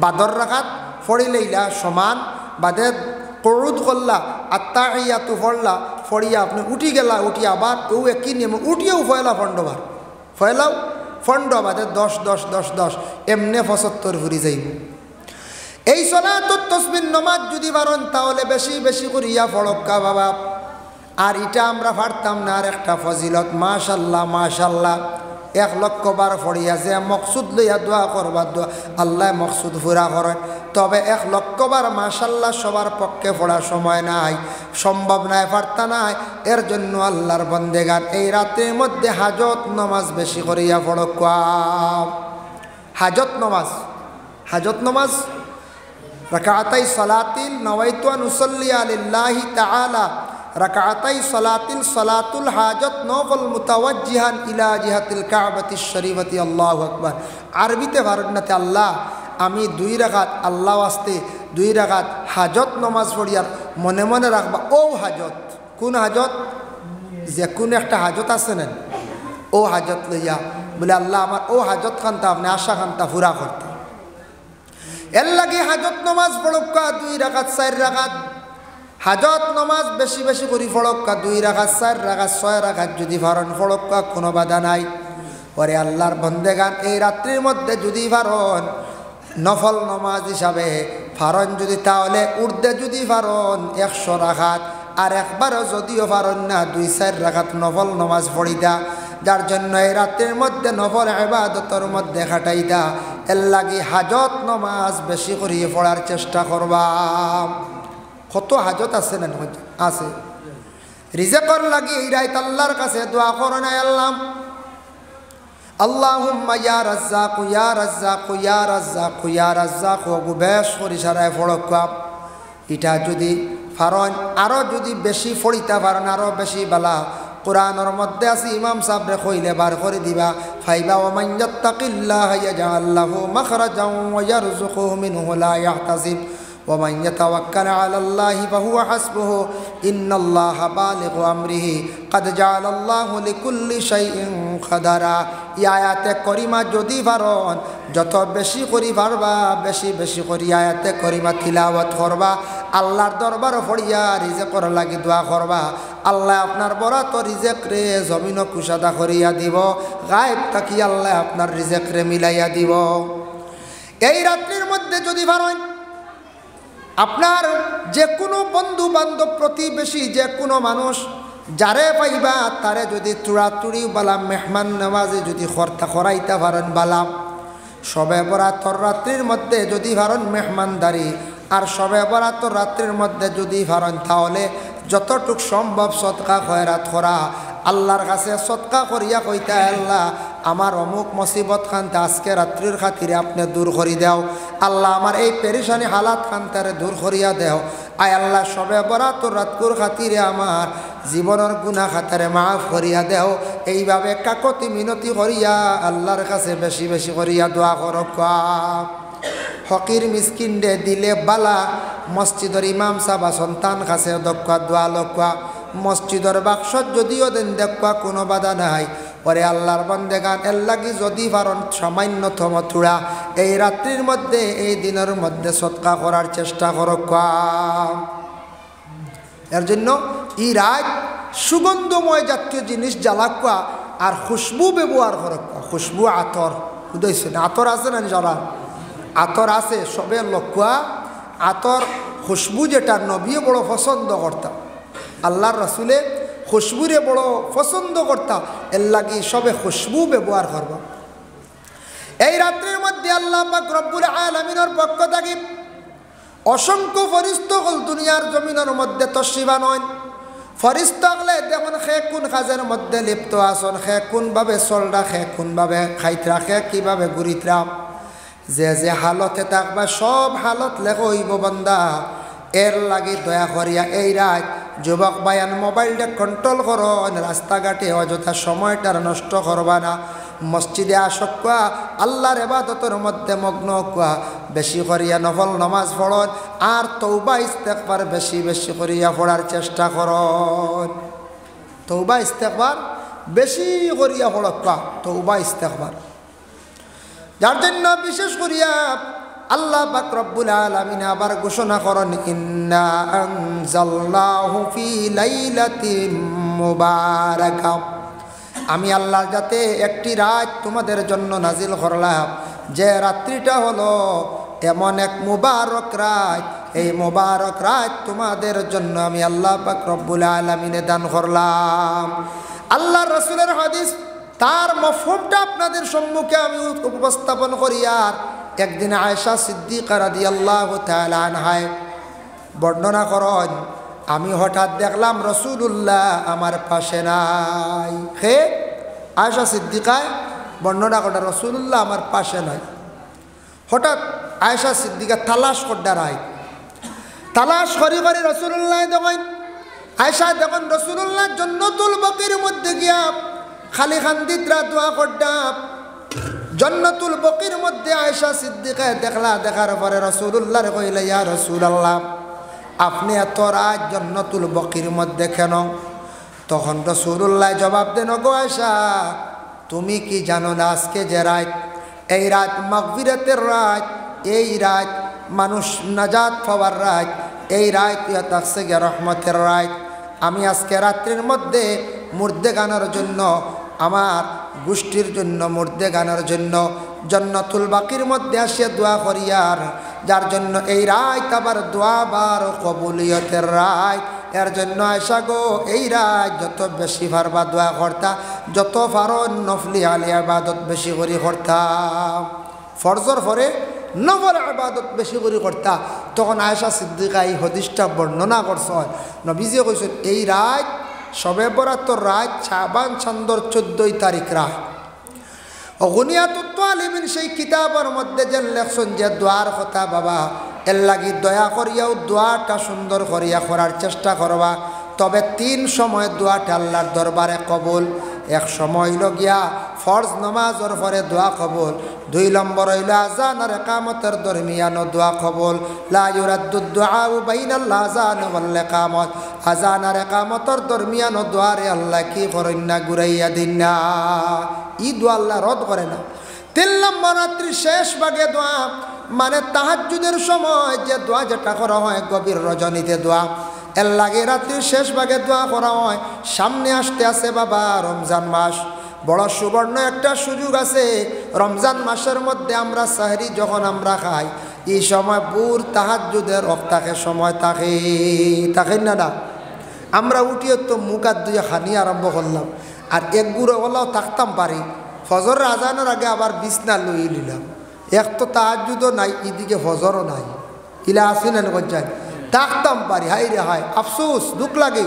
বাদর রাকাত পড়িলেইলা সমান বাদে কুউদ করলা আত্তাহিয়াতু পড়লা পড়িয়া আপনি উঠি গেলা, উঠি আবার ও একই নিয়ম উঠিয়েও ফয়লা 15 বার ফয়লাও 15 বাদে 10 10 10 10 এমনি 75 ঘুরি যাইব। এই সলাতুত তাসবিহ নামাজ যদি পারেন তাহলে বেশি বেশি করিয়া পড়ক্কা বাবা। আর এটা আমরা পারতাম না। আর একটা ফজিলত মাশাআল্লাহ মাশাআল্লাহ 1 লক্ষ বার পড়িয়া যে মকসুদ লইয়া দোয়া করবা দোয়া আল্লাহ মকসুদ পুরা করেন। তবে 1 লক্ষ বার মাশাআল্লাহ সবার পক্ষে পড়ার সময় নাই, সম্ভব নাই, পারতা নাই। এর জন্য আল্লাহর বন্দেগান এই রাতের মধ্যে হাজত নামাজ বেশি করিয়া পড়ক্কা। হাজত নামাজ রাকাতাই সালাতিল নওয়াইতু আন উসাল্লি আলিল্লাহি তাআলা রাকাতাই সালাতিল সালাতুল হাজত নফল মুতাওয়াজ্জিহান ইলা জিহাতিল কাবাতিশ শরীফাতি আল্লাহু আকবার। আরবিতে ভারতনাতে আল্লাহ আমি 2 রাকাত আল্লাহ ওয়াস্তে 2 রাকাত হাজত নামাজ পড়িয়ার মনে মনে রাখবা। ও হাজত কোন হাজত? যে কোন একটা হাজত আছে না, ও হাজত লইয়া বলে আল্লাহ আমার ও হাজত খানটা আপনি আশা খানটা পুরা করতে। এর লাগে হাজত নামাজ পড়ক্কা 2 রাকাত 4 রাকাত। হাজত নামাজ বেশি বেশি করি পড়ক্কা 2 রাকাত 4 রাকাত 6 রাকাত যদি পারেন পড়ক্কা কোনো বাধা নাই। ওরে আল্লাহর বন্দেগান এই রাত্রির মধ্যে যদি পারেন নফল নামাজ হিসাবে পারেন যদি তাহলে উর্দে যদি পারেন 100 রাকাত। আর একবারও যদিও পারেন না 2-4 রাকাত নফল নামাজ পড়িতা। যার জন্য এই রাত্রির মধ্যে নফল ইবাদতের মধ্যে খাটাইতা। এর লাগি হাজত নামাজ বেশি করিয়ে পড়ার চেষ্টা করবা। কত হাজত আছে না আছে। রিজেকর লাগি এই রাত আল্লাহর কাছে দোয়া করেন, আল্লাহ আল্লাহুম্মা ইয়া রাজ্জাক ইয়া রাজ্জাক ইয়া রাজ্জাক ইয়া রাজ্জাক বেশ করি সারায় পড়ক্কা। এটা যদি পারেন আরও যদি বেশি পড়িতে পারেন আরও বেশি বালা। কোরআনের মধ্যে আছে ইমাম সাহেবরে কইলে বার করে দিবা ফাইবা ওয়া মান ইয়াত্তাকিল্লাহা ইয়াজআল লাহু মাখরাজাও ওয়া ইয়ারযুকুহু মিনহু লা ইয়াহতাসিব ওয়া মান ইয়াতাওয়াক্কাল আলাল্লাহি ফাহুয়া হাসবুহু ইন্নাল্লাহা বালিগু আমরিহি ক্বাদ জাআলাল্লাহু লিকুল্লি শাইইন কাদারা। এই আয়াতে করিমা যদি পারেন যত বেশি করি পারবা বেশি বেশি করি আয়াতে করিমা তিলাওয়াত করবা। আল্লাহর দরবার পড়িয়া রিজেকর লাগি দোয়া করবা। আল্লাহ আপনার বরাত রিজেক রে জমিন কুশাদা করিয়া দিব। গায়েব থাকি আল্লাহ আপনার রিজেক রে মিলাইয়া দিব। এই রাত্রির মধ্যে যদি পারেন আপনার যে কোনো বন্ধু বান্ধব প্রতিবেশী যে কোনো মানুষ যারে পাইবা তারে যদি তুড়াতুড়ি বালাম মেহমান নওয়াজে যদি খরতা খরাইতে পারেন বালাম। সবে বরাতর রাত্রির মধ্যে যদি পারেন মেহমানদারি আর সবে বরাতর রাত্রির মধ্যে যদি পারেন তাহলে যতটুক সম্ভব সদকা খয়রাত করা। আল্লাহর কাছে সদকা করিয়া কইতা আল্লাহ আমার অমুক মুসিবত খানতে আজকে রাত্রির খাতিরে আপনি দূর করি দাও। আল্লাহ আমার এই পেরেশানি হালাত খানতারে দূর করিয়া দেও। আয় আল্লাহ সবে বরাতর রাতকুর খাতিরে আমার জীবনের গুনাহ খাতারে মাফ করিয়া দেও। এইভাবে কাকতি মিনতি করিয়া আল্লাহর কাছে বেশি বেশি করিয়া দোয়া করকা। ফকির মিসকিন দে দিলে বালা। মসজিদের ইমাম সাবা সন্তান কাছে দক্কা দোয়া লক্কা। মসজিদের বাক্সত যদিও দেন দেখবা কোনো বাধা নাই। ওরে আল্লাহর বন্দেগান এর লাগি যদি পারেন সামান্যতম থুড়া এই রাত্রির মধ্যে এই দিনের মধ্যে সদকা করার চেষ্টা করকা। এর জন্য এই রাত সুগন্ধময় জাতীয় জিনিস জ্বালাকা আর খুশবু ব্যবহার করকা। খুশবু আতর বুঝেছেন? আতর আছে না যারা আতর আছে সবে লক্কা আতর খুশবু যেটা নবীও বড় পছন্দ করতা, আল্লাহর রাসূলে খুশবুরে বড় পছন্দ করতা, এর লাগি সবে খুশবু ব্যবহার করবা। এই রাত্রির মধ্যে আল্লাহ পাক রব্বুল আলামিনের পক্ষ থেকে অসংখ্য ফেরেশতাগণ দুনিয়ার জমিনের মধ্যে তশরিফ আনেন। ফেরেশতাগলে দেখুন খে কোন কাজের মধ্যে লিপ্ত আসন, খে কোনভাবে চলরা, খে কোনভাবে খাইতরা, খে কীভাবে ঘুরিতরা, যে যে হালতে থাকবা সব হালত লেখো হইব বান্দা। এর লাগি দয়া করিয়া এই রাত যুবক বায়ান মোবাইলটা কন্ট্রোল করন, রাস্তাঘাটে অযথা সময়টার নষ্ট করবা না। মসজিদে আসক কোয়া, আল্লাহর ইবাদতের মধ্যে মগ্ন কোয়া, বেশি করিয়া নফল নামাজ পড়ন, আর তওবা ইস্তেগফার বেশি বেশি করিয়া পড়ার চেষ্টা করন। তওবা ইস্তেগফার বেশি করিয়া পড়ক কোয়া, তওবা ইস্তেগফার। যার জন্য বিশেষ করিয়া আল্লাহ পাক রব্বুল আলামিন আবার ঘোষণা করেন, ইন্না আনজালনাহু ফি লাইলাতিন মুবারাকা, আমি আল্লাহর যাতে একটি রাত তোমাদের জন্য নাজিল করলাম, যে রাত্রিটা হলো এমন এক মুবারক রাত, এই মুবারক রাত তোমাদের জন্য আমি আল্লাহ পাক রব্বুল আলামিনে দান করলাম। আল্লাহর রাসূলের হাদিস তার মফহুমটা আপনাদের সম্মুখে আমি উপস্থাপন করি। আর একদিন আয়েশা সিদ্দিকা রাদিয়াল্লাহু তাআলা আনহা বর্ণনা করেন, আমি হঠাৎ দেখলাম রাসূলুল্লাহ আমার পাশে নাই। হে আয়েশা সিদ্দিকায় বর্ণনা করে, রাসূলুল্লাহ আমার পাশে নাই। হঠাৎ আয়েশা সিদ্দিকা তালাশ করডারাই, তালাশ করি করে রাসূলুল্লাহ দেখেন। আয়েশা দেখেন রাসূলুল্লাহ জান্নাতুল বাকির মধ্যে গিয়া খালি খান্দিতরা দোয়া করডা। জান্নাতুল বাকির মধ্যে আয়েশা সিদ্দিকা দেখলা, দেখার পরে রাসূলুল্লাহরে কইলা, ইয়া রাসূলুল্লাহ আপনি এত রাত জান্নাতুল বাকির মধ্যে কেন? তখন রাসূলুল্লাহ জবাব দেন, গো আয়েশা তুমি কি জানো না আজকে যে রাত, এই রাত মাগফিরাতের রাত, এই রাত মানুষ নাজাত পাওয়ার রাত, এই রাত থাকছে গিয়া রহমতের রাত। আমি আজকে রাত্রির মধ্যে মুর্দে গানের জন্য, আমার গোষ্ঠীর জন্য মুর্দে গানের জন্য জান্নাতুল বাকির মধ্যে আসিয়া দোয়া করিয়ার, যার জন্য এই রাত আবার দোয়া বার কবুলিয়তের রাত। এর জন্য আয়েশা গো এই রাত যত বেশি পারবা দোয়া করতা, যত পারো নফলি আলি ইবাদত বেশি করে করতাম, ফরজর পরে নফল ইবাদত বেশি করে করতা। তখন আয়েশা সিদ্দিকা এই হাদিসটা বর্ণনা করছেন, নবীজি কইছেন এই রাত শবে বরাতর রাত, শাবান চাঁদর 14 তারিখ রাত। গুনিয়াতুত তালিবিন সেই কিতাবের মধ্যে যে লেখছেন যে দোয়ার কথা বাবা, এর লাগি দয়া করিয়াও দোয়াটা সুন্দর করিয়া করার চেষ্টা করবা। তবে 3 সময় দোয়াটা আল্লাহর দরবারে কবুল। এক সময় হইল গিয়া ফরজ নামাজের পরে দোয়া কবুল, 2 নম্বর হইল আযান আর ইকামতের দরমিয়ান দোয়া কবুল। লা ইউরাদ্দুদ দুআউ বাইনাল আযান ওয়াল ইকামত, আযান আর ইকামতের দরমিয়ান দোয়ারে আল্লাহ কি করেন না, ঘুরাইয়া দিন না, ই দোয়া আল্লাহ রদ করে না। 3 নম্বর রাত্রির শেষ ভাগে দোয়া, মানে তাহাজ্জুদের সময় যে দোয়া যেটা করা হয় গভীর রজনীতে দোয়া, এর লাগে রাত্রির শেষ ভাগে দোয়া করা হয়। সামনে আসতে আছে বাবা রমজান মাস, বড় সুবর্ণ একটা সুযোগ আছে। রমজান মাসের মধ্যে আমরা সাহরি যখন আমরা খাই, এই সময় পুর তাহাজ্জুদের রক্তাকে সময় থাকে না। আমরা উঠিয়ে তো মুখ হাত ধুয়ে খানি আরম্ভ করলাম, আর এক গুঁড়ো ওলাও থাকতাম পারি, ফজর আজানের আগে আবার বিছনা লই নিলাম। এক তো তাহাজ্জুদও নাই, এদিকে ফজরও নাই, ইলা আসিন যায় থাকতাম পারি। হাই রে হাই, আফসোস, দুঃখ লাগে।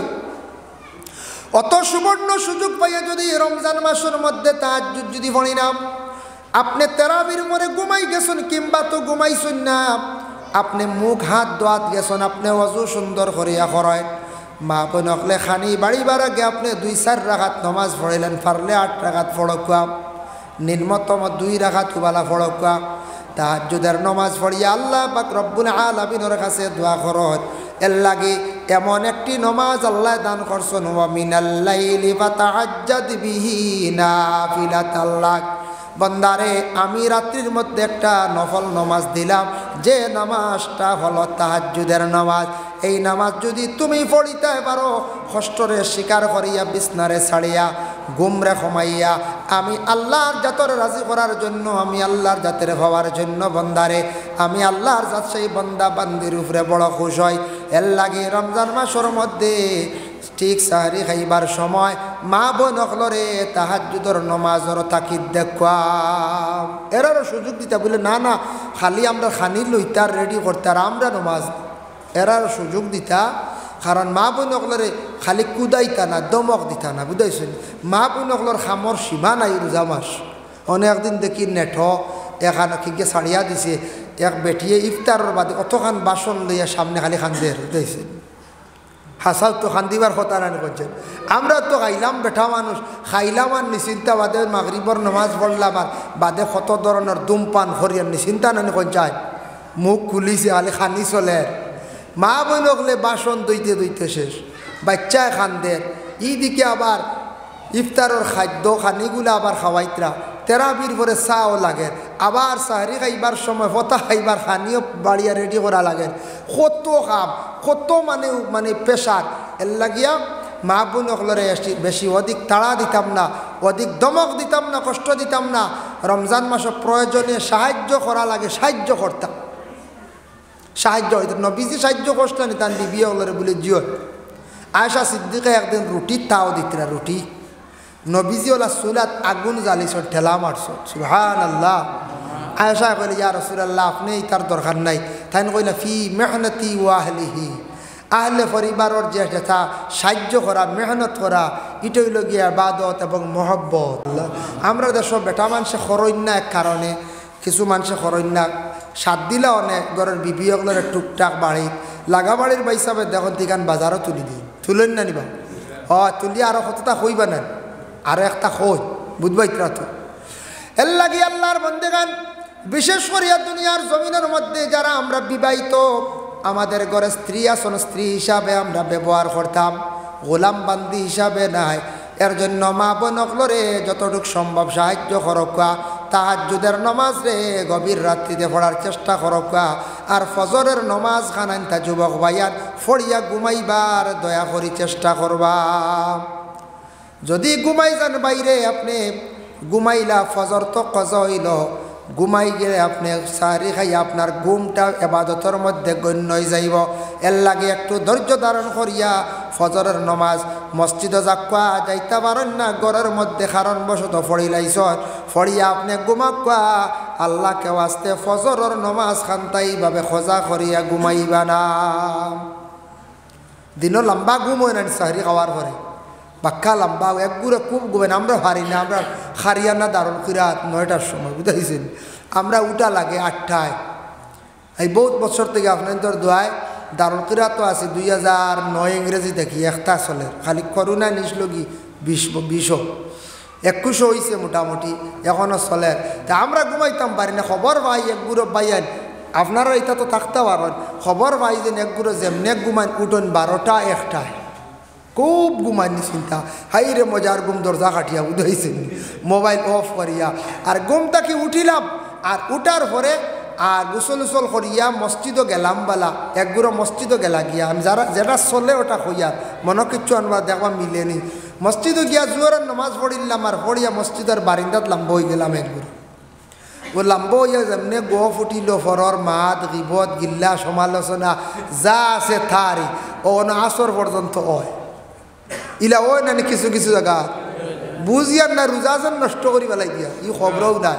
অত সুবর্ণ সুযোগ পাইয়া যদি রমজান মাসের মধ্যে তাহাজ্জুদ যদি পড়ি না, আপনি তেরাবির মরে ঘুমাই গেছেন কিংবা তো ঘুমাইছেন না, আপনি মুখ হাত দোয়াত গেছেন, আপনি অজু সুন্দর করিয়া করায় মা বোনকলে খানি বাড়িবার আগে আপনি 2-4 রাকাত নমাজ পড়িলেন, পারলে 8 রাকাত পড়কুয়া, নিম্নতম 2 রাকাত উবালা পড়কুয়া। তাহাজ্জুদের নমাজ পড়িয়া আল্লাহ পাক রব্বুল আলামিনের কাছে দোয়া করত। এর লাগে এমন একটি নমাজ আল্লাহ দান করছেন, ওয়া মিনাল লাইলি ফাতাহাজ্জাদ বিহি নাফিলাতাল লাক, বন্দারে আমি রাত্রির মধ্যে একটা নফল নামাজ দিলাম, যে নামাজটা হলো তাহাজ্জুদের নামাজ। এই নামাজ যদি তুমি পড়িতে পারো, কষ্টরে স্বীকার করিয়া বিছনারে ছাড়িয়া গুমরে কমাইয়া আমি আল্লাহর জাতরে রাজি করার জন্য, আমি আল্লাহর জাতের হওয়ার জন্য বন্দারে আমি আল্লাহর জাত সেই বন্দা বান্দির উপরে বড় খুশ হয়। এর লাগে রমজান মাসের মধ্যে ঠিক সাহারি খাইবার সময় মা বোন অকলরে তাহাজ্জুদের নমাজের তাকিদ দেখুয়াম। এরারও সুযোগ দিতা বলে না না খালি আমরা খানি লইতার রেডি করতার আমরা নমাজ, এরার সুযোগ দিতা। কারণ মা বোন অকলরে খালি কুদাইতা না, দমক দিতা না, বুঝাইছেন? মা বোন অকলর খামর সীমা নাই রোজা মাস। অনেকদিন দেখি নেঠ এখান খিকে ছাড়িয়া দিছে, এক বেটিয়ে ইফতারের বাদে অতখান বাসন লইয়া সামনে খালি খান্দের, বুঝাইছেন? হাসাও তো খান্দিবার কথা রানি করছেন। আমরা তো খাইলাম বেঠা মানুষ, খাইলাম আর নিশ্চিন্তা বাদে মাগরিবর নমাজ পড়লাম আর বাদে কত ধরনের ধূমপান হরিয়ার নিশ্চিন্তা নানি করছেন। মুখ খুলিছে খালি খানি চলে। মা বোন হলে বাসন দইতে দইতে শেষ, বাচ্চায় খান্দের। দিকে আবার ইফতারের খাদ্য খানিগুলো আবার খাওয়াইতরা, তেরাবির পরে চাও লাগে, আবার সাহারি খাইবার সময় ফতা খাইবার খানিও বাড়িয়া রেডি করা লাগে। কত খাম, কত মানে পেশার। এর লাগিয়া মা বোন হলরে বেশি অধিক তাড়া দিতাম না, অধিক দমক দিতাম না, কষ্ট দিতাম না। রমজান মাসে প্রয়োজনে সাহায্য করা লাগে, সাহায্য করতাম, সাহায্য হইত। নবীজি সাহায্য করতেন তার বিবি হলরে বলে জিও। আয়েশা সিদ্দিকা একদিন রুটি তাও দিতরা, রুটি নবীজি ওলা চুলাত আগুন জ্বালিছ, ঠেলা মারছ, সুবহানাল্লাহ। আয়েশা কইলে ইয়া রাসূলুল্লাহ আপনি তার দরকার নাই। তাই কইলা ফি মেহনতি ওয়া আহলিহি, আহলে পরিবারের যে যেটা সাহায্য করা, মেহনত করা, এটা হইল গিয়া ইবাদত এবং মহব্বত। আমরা দেশ বেটা মানুষে খরইন্যা এক কারণে, কিছু মানুষে খরইন্যা সাত দিলা অনেক ঘরের বিবি হলের টুকটাক বাড়ি লাগা বাড়ির বা হিসাবে দেখুন তিকান বাজারও তুলি দিই, তুলেন না নিবা? তুলি আরো কতটা কইবা না, আরো একটা খোঁজ বুঝবাইতরা তো। এর লাগি আল্লাহর বন্দেগান, বিশেষ করিয়া দুনিয়ার জমিনের মধ্যে যারা আমরা বিবাহিত, আমাদের ঘরে স্ত্রী আসন, স্ত্রী হিসাবে আমরা ব্যবহার করতাম, গোলাম বান্দি হিসাবে নাই। এর জন্য মা বোনকলরে যতটুকু সম্ভব সাহায্য করকা, তাহাজ্জুদের নমাজ রে গভীর রাত্রিতে পড়ার চেষ্টা করকা, আর ফজরের নমাজ খানান তা যুবক ভাইয়ার ফড়িয়া ঘুমাইবার দয়া করি চেষ্টা করবা। যদি ঘুমাই যান বাইরে, আপনি ঘুমাইলা ফজর তো কজা হইল, ঘুমাই গেলে আপনি সারি খাই আপনার ঘুমটা এবাদতের মধ্যে গণ্য হয়ে যাইব। এর লাগে একটু ধৈর্য ধারণ করিয়া ফজরের নমাজ মসজিদে যাক্কা যাইতে পারেন না, ঘরের মধ্যে কারণবশত ফড়িলাইছ, ফড়িয়া আপনি ঘুমাক্কা আল্লাহকে আসতে ফজরের নমাজ খান্তাইভাবে খোঁজা করিয়া ঘুমাইবা না। দিনও লম্বা ঘুম হয় না সাহারি খাওয়ার পরে, বাক্কা লম্বা একগুড়ে খুব ঘুমেন। আমরা হারি না, আমরা হারিয়ানা দারুল কিরাত 9টার সময়, বুঝাইছেন? আমরা উঠা লাগে 8টায়। এই বহুত বছর থেকে আপনাদের দোয়ায় দারুল কিরাত তো আছে 2009 ইংরেজি দেখি একটা চলে, খালি করোনা নিছিল কি 20 হয়েছে মোটামুটি, এখনও চলে। তা আমরা ঘুমাইতাম পারি না, খবর ভাই একগুড়ো বাইয়ান, আপনারা এটা তো থাকতে পারেন, খবর ভাই যেন একগুড়ো যেমনে ঘুমাইন উঠন 12টা 1টায়, খুব ঘুমাইনি চিন্তা, হাই রে মজার ঘুম, দরজা কাটিয়া বুঝাইছেন, মোবাইল অফ করিয়া আর ঘুমটাকে উঠিলাম। আর উঠার পরে আর গোসল উসল করিয়া মসজিদও গেলাম, বালা একগুড়ো মসজিদও গেলা গিয়া, আমি যারা যেটা চলে ওটা হইয়া মনে কিচ্ছু আনবা দেখবা মিলেনি। মসজিদও গিয়া জোয়ারের নমাজ পড়িলাম, আর পড়িয়া মসজিদের বারিন্দাত লাম্ব হয়ে গেলাম একগুড়ো। ও লাম্ব হইয়া যেমনি গো ফুটিল, ফরর মাত গিবত গিল্লা সমালোচনা যা আছে থারি ও না আসর পর্যন্ত হয়। ইলা ওই না কিছু কিছু জায়গা বুঝিয়ার না, রোজাজন নষ্ট করি পেলাই দিয়া, ই খবরও নাই।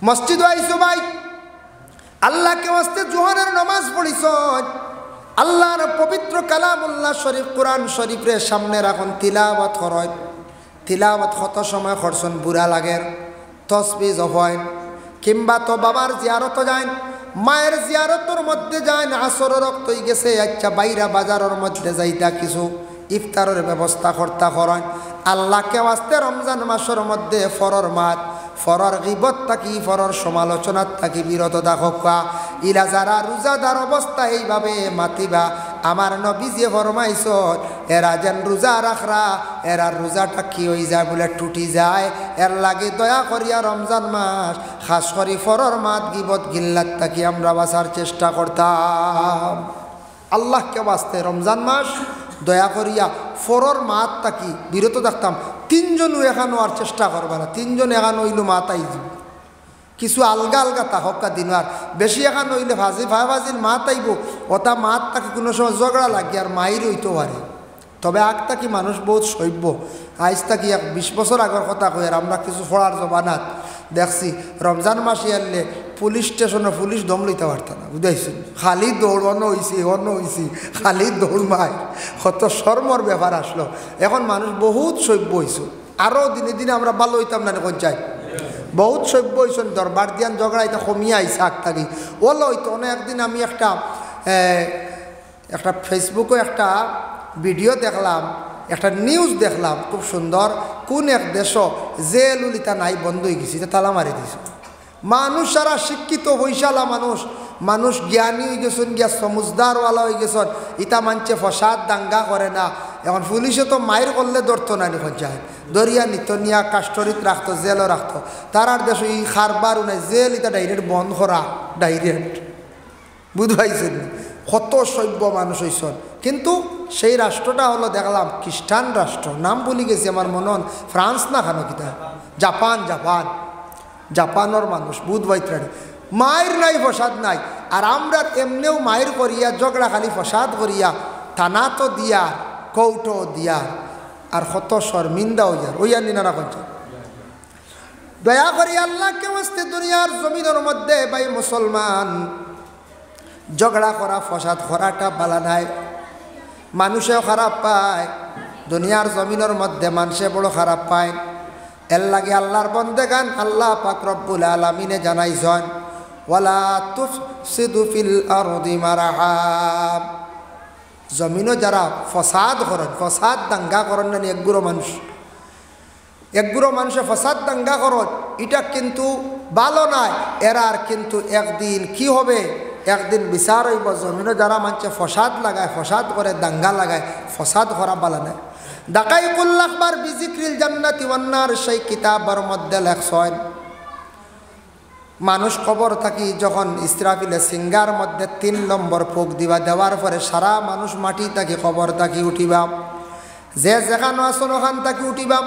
মসজিদ আইসো ভাই, আল্লাহকে ওয়াস্তে জোহরের নামাজ পড়িছ, আল্লাহর পবিত্র কালামুল্লাহ শরীফ কোরআন শরীফের সামনে রাখুন, তিলাওয়াত হয়। তিলাওয়াত কত সময় খরচন বুড়া লাগে, তসবিহ জফাইন, কিংবা তো বাবার জিয়ারত যায়, মায়ের জিয়ারতের মধ্যে যায়, আসর রক্ত হয়ে গেছে, আচ্ছা বাইরা বাজারের মধ্যে যাইতা কিছু ইফতারের ব্যবস্থা করতা করেন। আল্লাহকে ওয়াস্তে রমজান মাসের মধ্যে ফরর মাত, ফরর গিবত থাকি, ফরর সমালোচনার থাকি বিরত থাকা। ইলা যারা রোজাদার অবস্থা এইভাবে মাতিবা আমার নবী যে ফরমাইছ এরা যেন রোজা রাখরা এরা রোজাটা কি হয়ে যায় বলে টুটি যায় এর লাগে দয়া করিয়া রমজান মাস খাস করি ফরর মাত গিবত গিল্লাত থাকি আমরা বাঁচার চেষ্টা করতাম। আল্লাহকে বাঁচতে রমজান মাস দয়া করিয়া ফরর মাত থাকি বিরত থাকতাম। তিনজনও এখানো আর চেষ্টা করবা না, তিনজন এখানো হইল মাতাই কিছু আলগা আলগা তাহকা দিন আর বেশি এখন হইলে ভাজির মাত আইব ওটা মাত তাকে কোনো সময় ঝগড়া লাগে আর মায়ের হইতে পারে। তবে আগ তাকি মানুষ বহুত সভ্য। আজ তাকি 20 বছর আগের কথা কই আর আমরা কিছু পড়ার জবানাত দেখছি রমজান মাসে আনলে পুলিশ স্টেশনে পুলিশ দম লইতে পারত না বুঝাইছি, খালি দৌড় অন্য হয়েছি খালি দৌড় মায় কত শর্মর ব্যাপার আসলো। এখন মানুষ বহুত সভ্য হয়েছে, আরও দিনে দিনে আমরা ভালো হইতাম না এখন চাই বহুত সভ্য হয়েছেন দরবার দিয়ান ঝগড়া এটা কমিয়ে আইসা আগ থাকি ওলো হইতো। একদিন আমি একটা ফেসবুকে একটা ভিডিও দেখলাম, একটা নিউজ দেখলাম খুব সুন্দর। কোন এক দেশ জেল উলিতা নাই বন্ধ হয়ে গেছে, তালা মারি দিছে। মানুষ সারা শিক্ষিত হইসালা মানুষ জ্ঞানী হয়ে গেছেন, গিয়া সমুজদারওয়ালা হয়ে গেছেন। ইটা মানছে ফসাদ দাঙ্গা করে না। এখন পুলিশে তো মায়ের করলে ধরতো না, এখন যায় দরিয়া নিত নিয়া কাস্টরিত রাখতো, জেলও রাখতো। তারার দেশ এই খারবারও নাই, জেল এটা ডাইরেক্ট বন্ধ করা ডাইরেক্ট বুঝাইছেন। কত সভ্য মানুষ হইছেন, কিন্তু সেই রাষ্ট্রটা হলো দেখলাম খ্রিস্টান রাষ্ট্র, নাম ভুলি গেছি আমার মনন, ফ্রান্স না খানো কিতা জাপানের মানুষ বুধ বাইত্রাণী মায়ের নাই ফসাদ নাই। আর আমরা এমনিও মায়ের করিয়া ঝগড়া খালি ফসাদ করিয়া থানা তো দিয়া কৌটো দিয়া আর কত শর্মিন্দা হইয়ার ওইয়ার নিনারা করছে। দয়া করি আল্লাহকে ওয়াস্তে দুনিয়ার জমিনের মধ্যে ভাই মুসলমান ঝগড়া করা ফসাদ করাটা বালা নাই। মানুষেও খারাপ পায়, দুনিয়ার জমিনের মধ্যে মানুষে বড় খারাপ পায়। এর লাগে আল্লাহর বন্দেগান আল্লাহ পাক রব্বুল আলামিনে জানাইছেন ওয়ালা তুফসিদু ফিল আরদি মারহা। জমিনও যারা ফসাদ করেন, ফসাদ দাঙ্গা করেন না একগুলো মানুষে ফসাদ দাঙ্গা করেন, এটা কিন্তু ভালো নয়। এরার কিন্তু একদিন কি হবে, একদিন বিচার হইব। জমিনও যারা মানছে ফসাদ লাগায়, ফসাদ করে দাঙ্গা লাগায়, ফসাদ করা ভালো নয়। দাকাইকুল আখবার বিজিক্রিল জান্নাতি ওয়ান নার সেই কিতাবের মধ্যে লেখছেন মানুষ খবর থাকি যখন ইসরাফিলে সিঙ্গার মধ্যে 3 নম্বর ফুক দিবা, দেওয়ার পরে সারা মানুষ মাটি থাকি খবর থাকি উঠিবা, যে যেখানে আসন ওখান থাকি উঠিবা।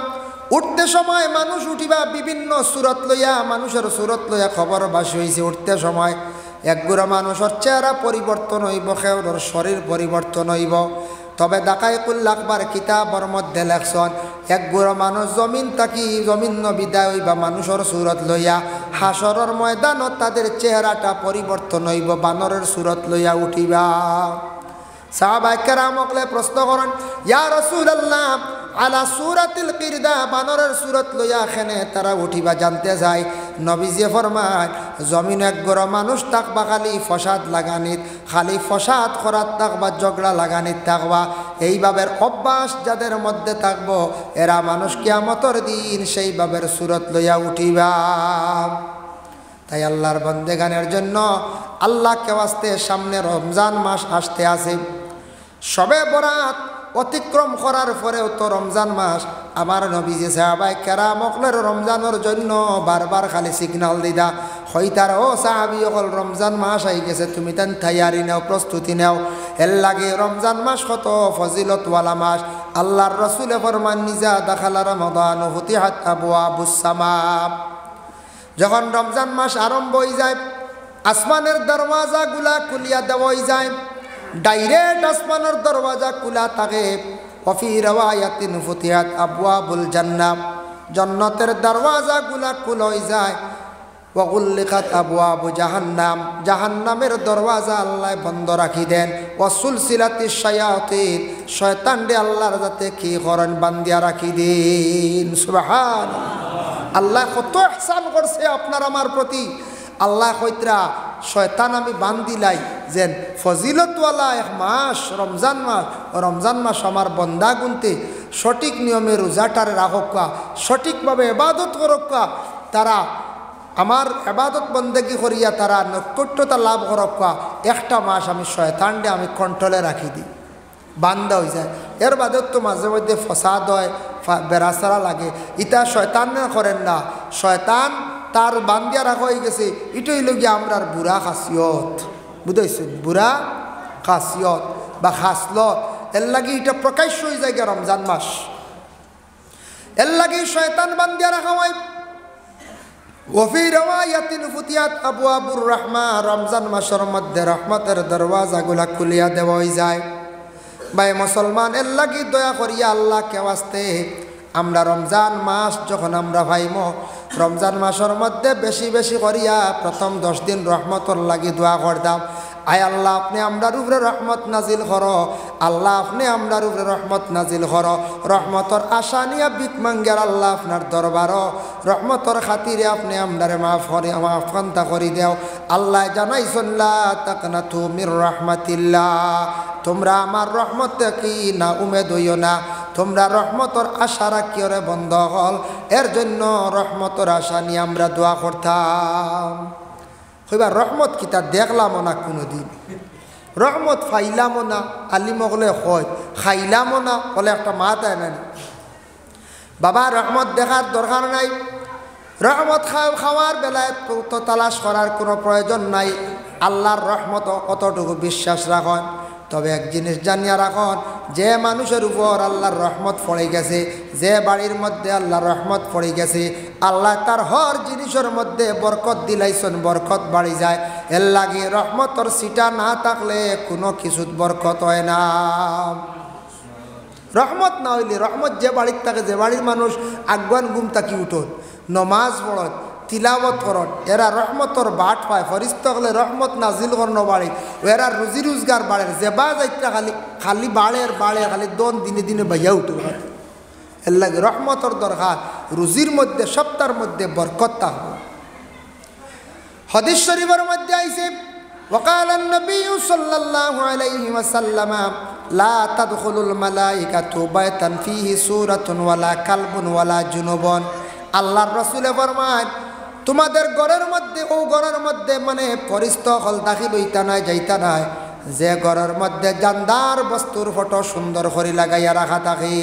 উঠতে সময় মানুষ উঠিবা বিভিন্ন সুরত লইয়া, মানুষের সুরত লইয়া খবর বাসি হয়েছে। উঠতে সময় একগুড়া মানুষের চেহারা পরিবর্তন হইব, কেউর শরীর পরিবর্তন হইব। তবে দাকাইকুল আখবার কিতাবর মধ্যে লেখছেন একগুড়া মানুষ জমিন বিদায় হইবা মানুষের সুরত লইয়া, হাসরের ময়দানত তাদের চেহারাটা পরিবর্তন হইব, বানরের সুরত লইয়া উঠিবা। সাহাবায়ে কেরাম ওকলে প্রশ্ন করেন ইয়া রাসূলুল্লাহ আলা সূরাতিল কিরদা, বানরের সুরত লইয়া খেনে তারা উঠিবা জানতে যায়। নবীজি ফরমায় জমিন একগুড়া মানুষ থাকবা খালি ফসাদ লাগানিত, খালি ফসাদ করার থাকবা, ঝগড়া লাগানিত থাকবা। এইভাবে অভ্যাস যাদের মধ্যে থাকবো এরা মানুষ কিয়ামতের দিন সেইভাবে সুরত লইয়া উঠিবা। তাই আল্লাহর বন্দেগানের জন্য আল্লাহকে ওয়াস্তে সামনে রমজান মাস আসতে আছে। সবে বরাত অতিক্রম করার পরেও তো রমজান মাস। আমার নবীজি সাহাবায়ে কেরাম ওকলের রমজানের জন্য বারবার খালি সিগনাল দিদা হইতার ও সাহাবী অকল রমজান মাস আই গেছে, তুমি তান তৈয়ারি নাও, প্রস্তুতি নাও। এর লাগে রমজান মাস কত ফজিলতওয়ালা মাস। আল্লাহর রাসূলে ফরমান নিজা দাখালা রমাদান ফুতিহাত আবওয়াবুস সামা। যখন রমজান মাস আরম্ভ হয়ে যায় আসমানের দরওয়াজাগুলা খুলিয়া দেওয়া হয়ে যায়, ডাইরেক্ট আসমানের দরওয়াজা খোলা থাকে। ওয়াফি রাওয়ায়াতিন ফুতিহাত আবওয়াবুল জান্নাহ, জান্নাতের দরওয়াজাগুলা খোলা হয়ে যায়। ওয়াগুল্লিকাত আবওয়াবু জাহান্নাম, জাহান্নামের দরওয়াজা আল্লাহ বন্ধ রাখি দেন। ওয়াসুলসিলাতিশ শায়াতিন, শয়তানরে আল্লাহর যাতে কি করেন বান্দিয়া রাখি দিন। সুবহানাল্লাহ, আল্লাহ কত ইহসান করছে আপনার আমার প্রতি। আল্লাহ কইতরা শয়তান আমি বান্দিলাই যেন ফজিলতওয়ালা এক মাস রমজান মাস আমার বন্দা গুনতে সঠিক নিয়মে রোজাটারে রাখকা, সঠিকভাবে ইবাদত করকা, তারা আমার ইবাদত বন্দেগী করিয়া তারা নৈকট্যতা লাভ করক একটা মাস আমি শয়তানকে আমি কন্ট্রোলে রাখি দিই, বান্দা হয়ে যায়। এর বাদেও তো মাঝে মধ্যে ফসাদ হয়, বেড়াচারা লাগে, ইটা শয়তান করেন না। শয়তান তার বান্দিয়া রাখা হয়ে গেছে, এটাই লগিয়া আমরার বুড়া খাসিয়ত, বুঝাইছেন? বুড়া খাসিয়ত বা খাসলত, এর লাগে এটা প্রকাশ্য হয়ে যায় রমজান মাস। এর লাগে শয়তান বান্দিয়া রাখা হয়। ওফি রওয়ায়াতিন ফুতিয়াত আবওয়াবুর রাহমা, রমজান মাসের মধ্যে রহমতের দরওয়াজাগুলা খুলিয়া দেওয়া হয়ে যায়। ভাই মুসলমান, এর লাগি দয়া করিয়া আল্লাহ কে ওয়াস্তে আমরা রমজান মাস যখন আমরা ভাইম, রমজান মাসের মধ্যে বেশি বেশি করিয়া প্রথম 10 দিন রহমতর লাগি দোয়া করতাম। আয় আল্লাহ আপনি আমরার উপরে রহমত নাজিল করো, আল্লাহ আপনি আমরার উপরে রহমত নাজিল করো। রহমতর আশা নিয়া বিক মাঙ্গের আল্লাহ আপনার দরবারও রহমতর খাতিরে আপনি আমরারে মাফ কান্তা করি দেও। আল্লাহ জানাইছেন লা তাকনাতু মির রাহমাতিল্লাহ, তোমরা আমার রহমতে কি না উমেদ হইও না, তোমরা রহমতর আশা রাখিও রে বন্ধ হল। এর জন্য রহমতর আশা নিয়ে আমরা দোয়া করতাম। হইবা রহমত কিতা দেখলামও না কোনো দিন, রহমত ফাইলামও না, আলিমগলে হয় খাইলামও না, বলে একটা মাত আয় না বাবা। রহমত দেখার দরকার নাই, রহমত খাওয়ার বেলায় তো তালাশ করার কোনো প্রয়োজন নাই। আল্লাহর রহমত কতটুকু বিশ্বাস রাখন। তবে এক জিনিস জানিয়া রাখন, যে মানুষের উপর আল্লাহর রহমত পড়ে গেছে, যে বাড়ির মধ্যে আল্লাহর রহমত পড়ে গেছে, আল্লাহ তার হর জিনিসের মধ্যে বরকত দিলাইছেন, বরকত বাড়ি যায়। এর লাগে রহমতর সিটা না থাকলে কোনো কিছুত বরকত হয় না। রহমত না হইলে, রহমত যে বাড়ির থাকে, যে বাড়ির মানুষ আগুয়ান ঘুম থাকি উঠত, নমাজ পড়ত, তিলাবত করত, এরা রহমতর বাট পায়। ফরিস্ত হলে রহমত নাজিল করন বাড়ি, এরা রুজি রোজগার বাড়ে, যে বা যাইটা খালি খালি বাড়ের খালি দন দিনে দিনে বাইয়া উঠে। এর লাগে রহমতর দরকার, রুজির মধ্যে সপ্তাহের মধ্যে বরকত থাকবে। হাদিস শরীফের মধ্যে আইছে وقال النبي صلى الله عليه وسلم لا تدخل الملائكة بيتا فيه سورة ولا كلب ولا جنوب। আল্লাহর রাসূল ফরমায়, তোমাদের ঘরের মধ্যে ও ঘরের মধ্যে মানে পরিস্থ হল দাখিল হইতা নাই, যাইতা নাই, যে ঘরের মধ্যে জানদার বস্তুর ফটো সুন্দর করে লাগাইয়া রাখা থাকে।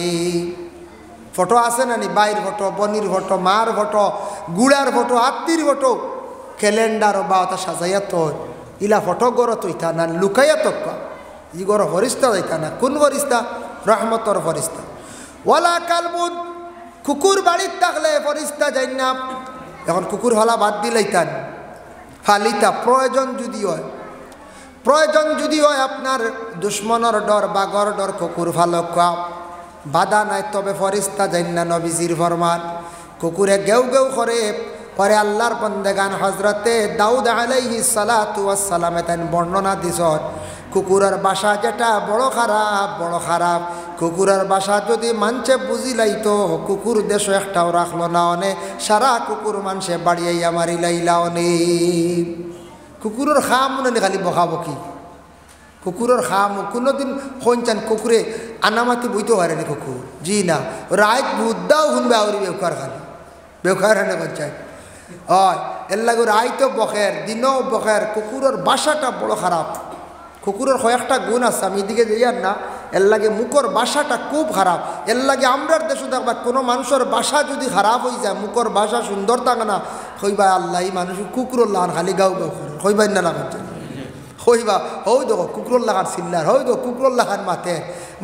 ফটো আছে না নি? বাইর ফটো, বনির ফটো, মার ফটো, গুড়ার ফটো, আত্মীর ফটো, ক্যালেন্ডার বা ওটা সাজাইয়া তো ইলা ফটো গড় তৈতা না, লুকাইয়া তক্কা ই গড় ফরিস্তা যাইতা না। কোন ফরিস্তা? রহমতর ফরিস্তা। ওয়ালা কালবুদ, কুকুর বাড়ির থাকলে ফরিস্তা যাই না। এখন কুকুর হলা বাদ দিলাইতান, ফালিতা প্রয়োজন যদি হয়, প্রয়োজন যদি হয় আপনার দুশ্মনের ডর, বাঘর ডর, কুকুর ভালো বাধা নাই, তবে ফরিস্তা যাই না। নবীজির ফরমান, কুকুরে গেউ গেউ করে পরে আল্লাহর বন্দেগান হজরতে দাউদ আলাইহিস সালাতু ওয়াস সালামে তাই বর্ণনা দিছন, কুকুরের বাসা যেটা বড় খারাপ, বড় খারাপ। কুকুরের বাসা যদি মানছে বুঝিলাইতো, কুকুর দেশ একটাও রাখলো না অনে, সারা কুকুর মানুষে বাড়িয়াইয়া মারিলাইলা অনে। কুকুরের খাম মনে খালি বকাবকি, কুকুরের খাম কোনোদিন হনচান কুকুরে আনামাতি বইতে পারেনি কুকুর, জি না। রাত বুদ্ধাও শুনবে আউরি বেউকার খালি, বেউকার হানে পঞ্চায়েত হয়। এর লাগে রাইতো বখের, দিনও বখের। কুকুরের বাসাটা বড় খারাপ। কুকুরের কয়েকটা গুণ আছে, আমি এদিকে যাইয়ার না। এর লাগে মুখর বাসাটা খুব খারাপ। এর লাগে আমরার দেশে দেখবা কোনো মানুষের বাসা যদি খারাপ হয়ে যায়, মুখর বাসা সুন্দর থাকে না, হইবা আল্লাহ এই মানুষ কুকুরের লাগান খালি গাও গাও করে, হইবাই না লাগান হইবা, হই দেখো কুকুরের লাগান চিল্লার, হই দেখো কুকুরের লাগান মাতে।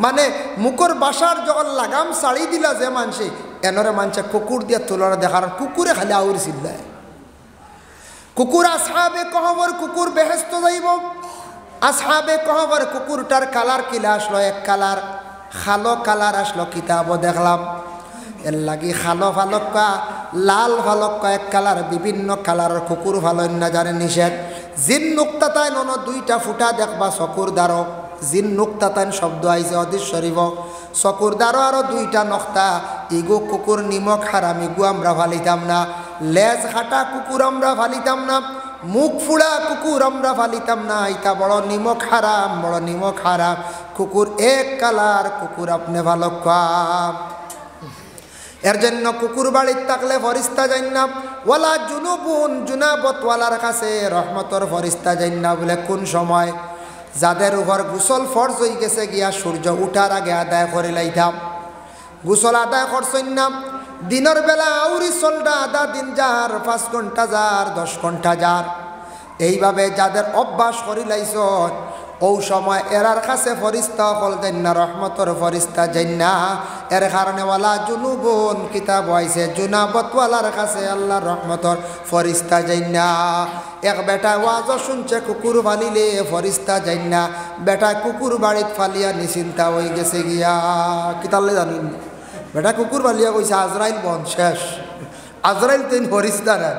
মানে মুখর বাসার যখন লাগাম ছাড়ি দিলা যে মানুষে, এনরে মানুষে কুকুর দিয়া তোলার দেখার, কুকুরে খালি আউরি চিল্লায়। কুকুর আসহাবে কহবর, কুকুর বেহেস্ত যাইব। আসহাবে কহবর কুকুরটার কালার কিলা আসলো, এক কালার খালো কালার আসলো। কিতাবও দেখলাম এর লাগি খালো ফালক্কা, লাল ফালক্কা, এক কালার, বিভিন্ন কালারের কুকুর ভালো না জানে নিষেধ। জিন নুক্তাতায় নন দুইটা ফুটা দেখবা চকুর দ্বারো, জিন নুক্তাতাইন শব্দ আইছে হাদিস শরীফ। চকুর দ্বারো আরো দুইটা নক্তা, ইগো কুকুর নিমক হারাম, ইগো আমরা ফালিতাম না। লেজ খাটা কুকুর আমরা ফালিতাম না, মুখ ফুড়া কুকুর আমরা ফালিতাম না। ইটা বড় নিমক হারাম, বড় নিমক হারাম। কুকুর এক কালার কুকুর আপনি ভালো কাম। এর জন্য কুকুর বাড়িতে থাকলে ফরিস্তা যাইন না। ওয়ালা জুনুবুন, জুনাবতওয়ালার কাছে রহমতর ফরিস্তা যাইন না বলে কোন সময়? যাদের উপর গোসল ফরজ হয়ে গেছে গিয়া সূর্য উঠার আগে আদায় করে লাইতাম। গোসল আদায় করছেন না, দিনের বেলা আউরি চলটা আধা দিন যার, 5 ঘন্টা যার, 10 ঘন্টা যার, এইভাবে যাদের অভ্যাস করি লাইছন ও সময় এরার কাছে ফরিস্তা হল যাইন না, রহমতর ফরিস্তা যাইন না। এর কারণে ওয়ালা জুনুবুন কিতাব হয়েছে, জুনাবতওয়ালার কাছে আল্লাহর রহমতর ফরিস্তা যাইন না। এক বেটা ওয়াজ শুনছে কুকুর ফালিলে ফরিস্তা যাইন না, বেটা কুকুর বাড়িত ফালিয়া নিশ্চিন্তা হয়ে গেছে গিয়া। কিতালে জানিন বেটা কুকুর ফালিয়া কইছে আজরাইল বন শেষ, আজরাইল তেন ফরিস্তা না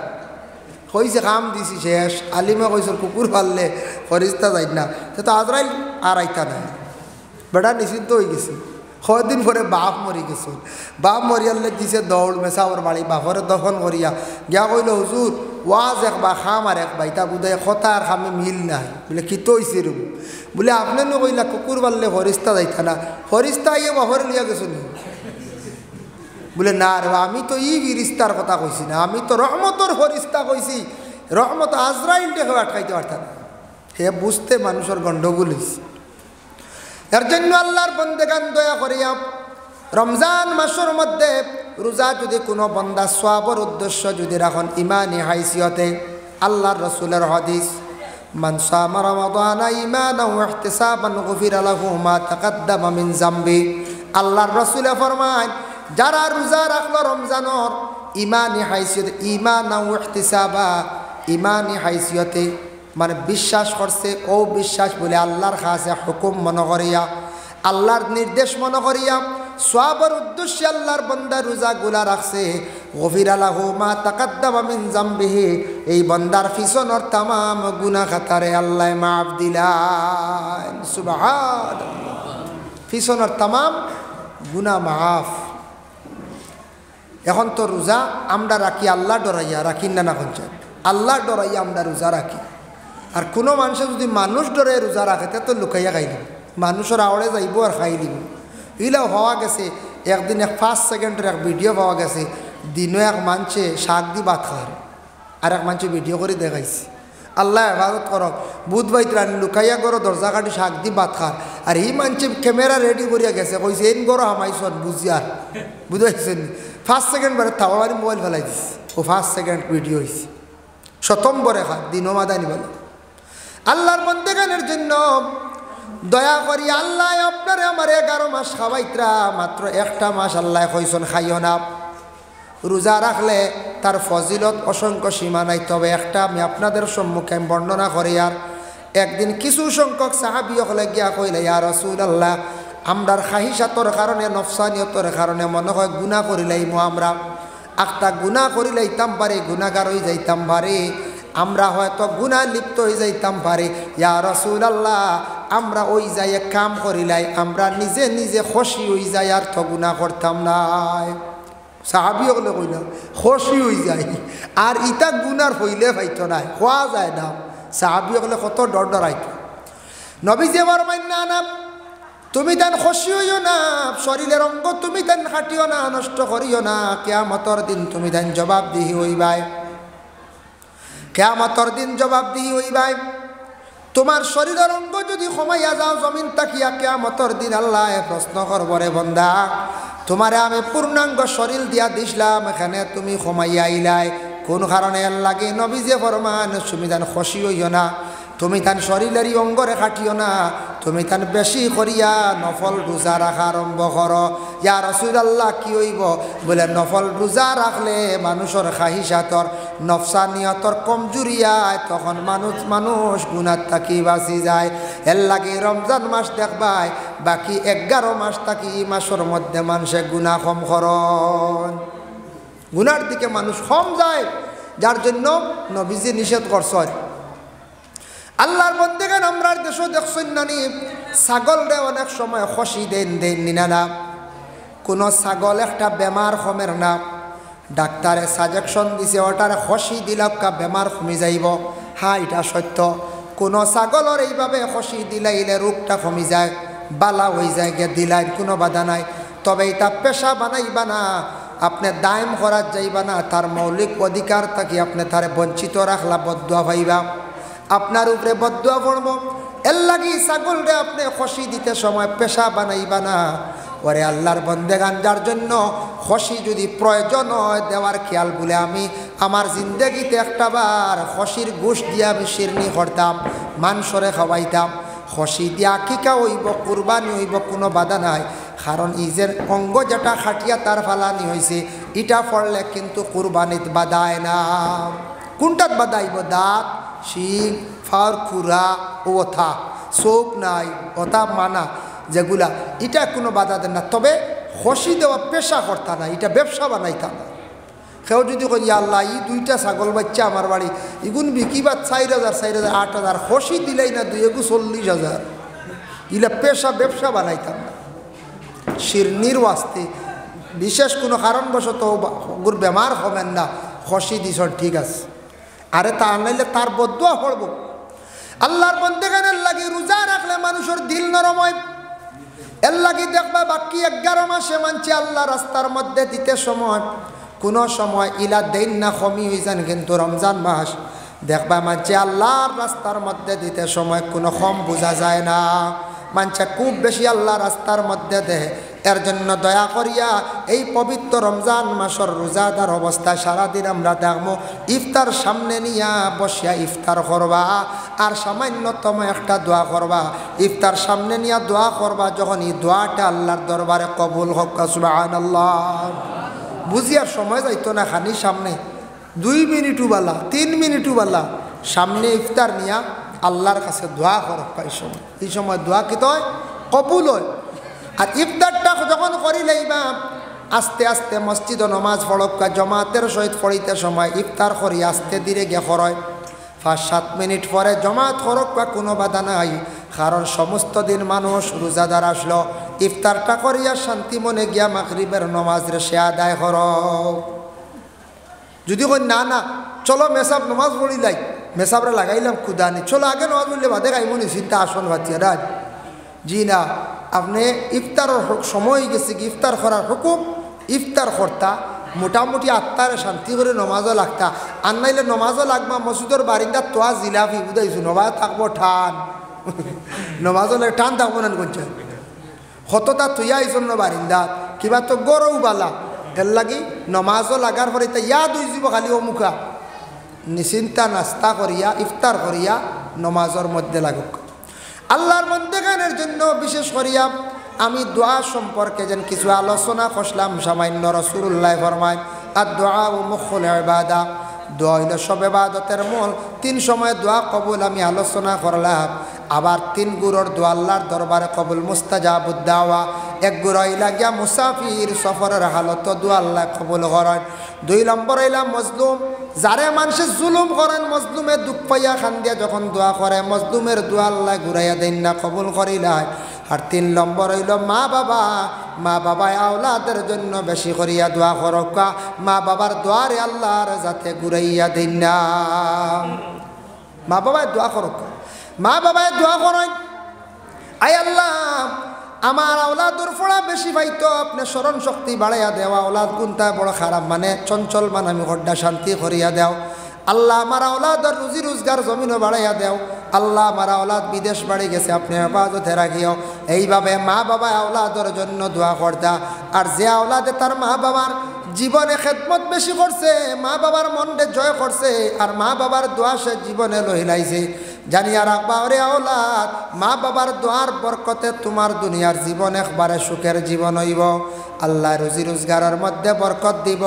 কইছে কাম দিছি শেষ। আলিমা কইছে কুকুর ফাললে ফরিস্তা যাই না, সে তো আজরাইল আর আইতা নাই। বেটা নিশ্চিন্ত হয়ে গেছে। কদিন পরে বাপ মরি গেছে, বাপ মরিয়ালে দিছে দৌড় মেসাওর বাড়ি, বাপরে দফন করিয়া গিয়া কইল হুজুর ওয়াজ একবা খাম আর একবা, ইতা বুধায় কথা আর খামে মিল নাই। বলে কি তো হয়েছে রুম? বলে আপনি নো কইলা কুকুর ফাললে ফরিস্তা যাইতা না, ফরিস্তা ইয়ে বাপরে লিয়া গেছো নি? বলে না রে, আমি তো ই ফিরিস্তার কথা কইছি না, আমি তো রহমতর ফরিস্তা কইছি। রহমত আজরাইল দেখে আটকাইতে পারতাম। হে বুঝতে মানুষের গণ্ডগোল হয়েছে। এর জন্য আল্লাহর বন্দেগান দয়া করিয়া রমজান মাসের মধ্যে রোজা যদি কোনো বন্দা সওয়াবের উদ্দেশ্য যদি রাখেন ইমানি হাইসিয়তে, আল্লাহর রসুলের হাদিস মান সামা রমাদানা ঈমানান ওয়া ইহতিসাবান গুফিরা লাহু মা তাকাদ্দামা মিন যামবি। আল্লাহর রসুলে ফরমায় যারা রোজা রাখলো রমজানর ইমানি হাইসিয়তে, ঈমানান ওয়া ইহতিসাবা, ইমানি হাইসিয়তে মানে বিশ্বাস করছে, ও বিশ্বাস বলে আল্লাহর কাছে হুকুম মনে করিয়া, আল্লাহর নির্দেশ মনে করিয়া সওয়াবের উদ্দেশ্যে আল্লাহর বান্দা রোজাগুলা রাখছে, গফিরা লাহু মা তাকাদ্দামা মিন যামবিহি, এই বান্দার পিছনের तमाम গুনাহ খাতারে আল্লাহ মাফ দিলেন। সুবহানাল্লাহ, পিছনের तमाम গুনাহ মাফ। এখন তো রোজা আমরা রাখি আল্লাহ ডরাইয়া, রাখি না না কঞ্চায়েত, আল্লাহ ডরাইয়া আমরা রোজা রাখি। আর কোনো মানুষে যদি মানুষ ডরে রোজা রাখে তে তো লুকাইয়া খাই দিব, মানুষের আওড়ে যাইব আর খাই দিব। ইলাও হওয়া গেছে একদিন এক 5 সেকেন্ডের এক ভিডিও পাওয়া গেছে, দিনও এক মানুষে শাক দি ভাত খায় আর এক মানুষে ভিডিও করে দেখাইছে। আল্লাহ হেফাজত করক, বুধ বাইতরানি লুকাইয়া গরো দরজা কাটি শাক দি ভাত খার, আর এই মানুষে ক্যামেরা রেডি করিয়া গেছে, কইছে এই গরো হামাইছন বুঝিয়ার, বুঝাইছেন 5 সেকেন্ড বারে থাওয়ারি মোবাইল ফেলাই দিছে, ও 5 সেকেন্ড ভিডিও হয়েছে শতম্বরে খা দিনও মাদানি বলে। আল্লাহর বন্দেগানের জন্য দয়া করি আল্লাহ আপনারে আমার 11 মাস খাওয়াইতরা, মাত্র একটা মাস আল্লাহ কইসন খাইও না। রোজা রাখলে তার ফজিলত অসংখ্য সীমা নাই, তবে একটা আমি আপনাদের সম্মুখে বর্ণনা করি। আর একদিন কিছু সংখ্যক সাহাবী হলে গিয়া কইলে ইয়া রাসূলুল্লাহ, আমরার খাহিসাতর কারণে নফসানিয়তর কারণে মনে হয় গুনাহ করিলাইমু, আমরা একটা গুনাহ করিলাইতাম পারে, গুনাহগার হয়ে যাইতাম পারে, আমরা হয়তো গুনাহ লিপ্ত হয়ে যাইতাম পারে। ইয়া রাসূলুল্লাহ, আমরা ওই যাই কাম করিলাই, আমরা নিজে নিজে খুশি হয়ে যাই আর তো গুনাহ করতাম না। সাহাবী হলে কই না খুশি হয়ে যায়, আর ইটা গুনার হইলে পাইতো না, খোয়া যায় না। সাহাবী হলে কত ডর ডরাইতো। নবীজি আমার মান্না না, তুমি তান খুশি হইও না, শরীরের অঙ্গ তুমি তান কাটিও না, নষ্ট করিও না, কিয়ামতের দিন তুমি তান জবাবদিহি হইবাই, কিয়ামতের দিন জবাবদিহি হইবাই। তোমার শরীরের অঙ্গ যদি কমাইয়া যাও জমিন তাকিয়া, কিয়ামতের দিন আল্লাহ প্রশ্ন করব, রে বান্দা তোমারে আমি পূর্ণাঙ্গ শরীর দিয়া দিছিলাম, এখানে তুমি কমাইয়া আইলাই কোন কারণে? লাগে নবীজি ফরমান তুমি তান খুশি হইও না, তুমি তান শরীরেরই অঙ্গরে কাটিও না, তুমি তান বেশি করিয়া নফল রোজা রাখা আরম্ভ করো। ইয়া রাসূলুল্লাহ কি হইব? বলে নফল রোজা রাখলে মানুষের খাহিসাতর নফসানিয়তর কমজুরিয়ায় তখন মানুষ গুনাহ থাকি বাঁচি যায়। এর লাগে রমজান মাস দেখবাই বাকি 11 মাস থাকি মাসের মধ্যে মানুষে গুনাহ কম করন, গুনার দিকে মানুষ কম যায়, যার জন্য নবীজি নিষেধ করছেন। আল্লাহর বন্দেগান আমরার দেশও দেখছেন নানি, ছাগল রে অনেক সময় খসি দেন নিনা, কোনো ছাগল একটা বেমার কমের না, ডাক্তারে সাজেকশন দিছে ওটার খসি দিলাকা বেমার কমে যাইব। হ্যাঁ এটা সত্য, কোনো ছাগলের এইভাবে খসি দিলাইলে রোগটা কমে যায়, বালা হয়ে যায়, গিয়ে দিলাই কোনো বাধা নাই। তবে এটা পেশা বানাইবা না, আপনি দায়ম করা যাইবা না, তার মৌলিক অধিকার থাকি আপনি তারে বঞ্চিত রাখলা, বদদুয়া পাইবা, আপনার উপরে বদদুয়া পড়ব। এর লাগি ছাগল রে আপনি খসি দিতে সময় পেশা বানাইবা না। ওরে আল্লাহর বন্দেগান, যার জন্য খসি যদি প্রয়োজন হয় দেওয়ার খেয়াল বলে আমি আমার জিন্দগিতে একটাবার খসির গোশ দিয়া আমি শিরনি করতাম, মাংসরে খাওয়াইতাম। খসি দিয়া আকিকা হইব, কুরবানি হইব, কোনো বাধা নাই। কারণ ইজের অঙ্গ যেটা খাটিয়া তার ফালানি হয়েছে, ইটা পড়লে কিন্তু কুরবানিত বাধায় না। কোনটাত বাধাইব? দাঁত, শিং, ফার, খুরা, ওথা, চোখ নাই, ওথা মানা যেগুলা, এটা কোনো বাধা দেন না। তবে খসি দেওয়া পেশা করতা না, এটা ব্যবসা বানাইতা না। কেউ যদি কই আল্লাহ ই 2টা ছাগল বাচ্চা আমার বাড়ি, এগুন বিকিবা 4,000, 4,000, 8,000, খসি দিলেই না 2 এগু 40,000, ইলা পেশা ব্যবসা বানাইতাম না। শিরনির ওয়াস্তে বিশেষ কোনো কারণবশত গুর বেমার হবেন না, খসি দিস ঠিক আছে, আরে তা আনাইলে তার বদদুয়া পড়ব। আল্লাহর বন্দেগানের লাগি রোজা রাখলে মানুষের দিল নরম হয়। এর লাগি দেখবা বাকি 11 মাসে মানছে আল্লাহ রাস্তার মধ্যে দিতে সময় কোনো সময় ইলা দেন না, কমি হয়ে যান। কিন্তু রমজান মাস দেখবা মানছে আল্লাহর রাস্তার মধ্যে দিতে সময় কোনো কম বোঝা যায় না, মানছে খুব বেশি আল্লাহ রাস্তার মধ্যে দেয়। এর জন্য দয়া করিয়া এই পবিত্র রমজান মাসের রোজাদার অবস্থায় সারাদিন আমরা দেখবো ইফতার সামনে নিয়া বসিয়া ইফতার করবা, আর সামান্যতম একটা দোয়া করবা। ইফতার সামনে নিয়া দোয়া করবা, যখন এই দোয়াটা আল্লাহর দরবারে কবুল হোক, সুবহানাল্লাহ। বুঝিয়ার সময় যাইতো না, খানি সামনে 2 মিনিটও বালা, 3 মিনিটও বালা সামনে ইফতার নিয়া আল্লাহর কাছে দোয়া করক। এই সময় দোয়া কি হয়? কবুল হয়। আর ইফতারটা যখন করি লাইবা আস্তে আস্তে মসজিদ নমাজ পড়ক, জমাতের সহিত পড়িতে সময় ইফতার করি আস্তে ধীরে গে খরয়, 5-7 মিনিট পরে জমাত করক, কোনো বাধা নাই। কারণ সমস্ত দিন মানুষ রোজাদার আসলো, ইফতারটা করিয়া শান্তি মনে গিয়া মাগরিবের নমাজ রে সে আদায় কর। যদি কই না না চলো মেসাব নমাজ পড়ি লাই, মেসাবরে লাগাইলাম খুদানি, চলো আগে নমাজ পড়লে বাদে গাইমনি চিন্তা আসন ভাতিয়া রাজ। জি না, আপনি ইফতারের সময় গেছে কি ইফতার করার হুকুম, ইফতার করতা মোটামুটি 8টারে শান্তি করে নমাজও লাগতা। আর নাইলে নমাজও লাগবা মসজিদের বারিন্দা তোয়া জিলাপি বুঝাইছো, নমাজ থাকবো ঠান, নমাজও টান থাকবো না কোনছে হতটা তুইয়া আইসন বারিন্দাত কিবা তো গরৌ বালা। এর লাগি নমাজও লাগার পরে ইয়াদ হয়ে যাব খালি অমুখা নিশ্চিন্তা নাস্তা করিয়া ইফতার করিয়া নমাজের মধ্যে লাগুক। আল্লাহর বন্দেগানের জন্য বিশেষ করিয়া আমি দোয়া সম্পর্কে যেন কিছু আলোচনা করলাম সামান্য। রাসূলুল্লাহ ফরমায় আদ-দুআ মুখুল ইবাদা, দোয়া হইল সব ইবাদতের মূল। 3 সময় দোয়া কবুল আমি আলোচনা করলাম। আবার 3 গুরুর দোয়া আল্লাহর দরবারে কবুল, মুস্তাজাবুদ দাওয়া। 1 গুরু হইলা গিয়া মুসাফির সফরের হালত দোয়া আল্লাহ কবুল করেন। 2 নম্বর হইলা মজলুম, যারে মানুষে জুলুম করেন মজলুমের দুঃখ পাইয়া খান্দিয়া যখন দোয়া করে মজলুমের দোয়া আল্লাহ ঘুরাইয়া দেন না, কবুল করিলাই। আর 3 নম্বর হইল মা বাবা, মা বাবা আওলাদের জন্য বেশি করিয়া দোয়া করক, মা বাবার দোয়ারে আল্লাহর যাতে ঘুরাইয়া দেন না। মা বাবায় দোয়া করক, মা বাবায় দোয়া করেন আই আল্লাহ আমার আওলাদুর ফোড়া বেশি পাইতো, আপনি স্মরণ শক্তি বাড়াইয়া দেওয়া, আওলাদ গুনতা বড় খারাপ মানে চঞ্চল মান আমি ঘরটা শান্তি করিয়া দেও। আল্লাহ আমার আওলাদর রুজি রোজগার জমিনও বাড়াইয়া দেও। আল্লাহ আমার আওলাদ বিদেশ বাড়ি গেছে, আপনি হেফাজতে রাখিও। এইভাবে মা বাবা আওলাদর জন্য দোয়া করতা। আর যে আওলাদে তার মা বাবার জীবনে খেদমত বেশি করছে, মা বাবার মনকে জয় করছে, আর মা বাবার দোয়া সে জীবনে লহিলাইছে, জানিয়া রাখবা ওরে আওলাদ মা বাবার দোয়ার বরকতে তোমার দুনিয়ার জীবন একবারে সুখের জীবন হইব। আল্লাহ রুজি রোজগারের মধ্যে বরকত দিব।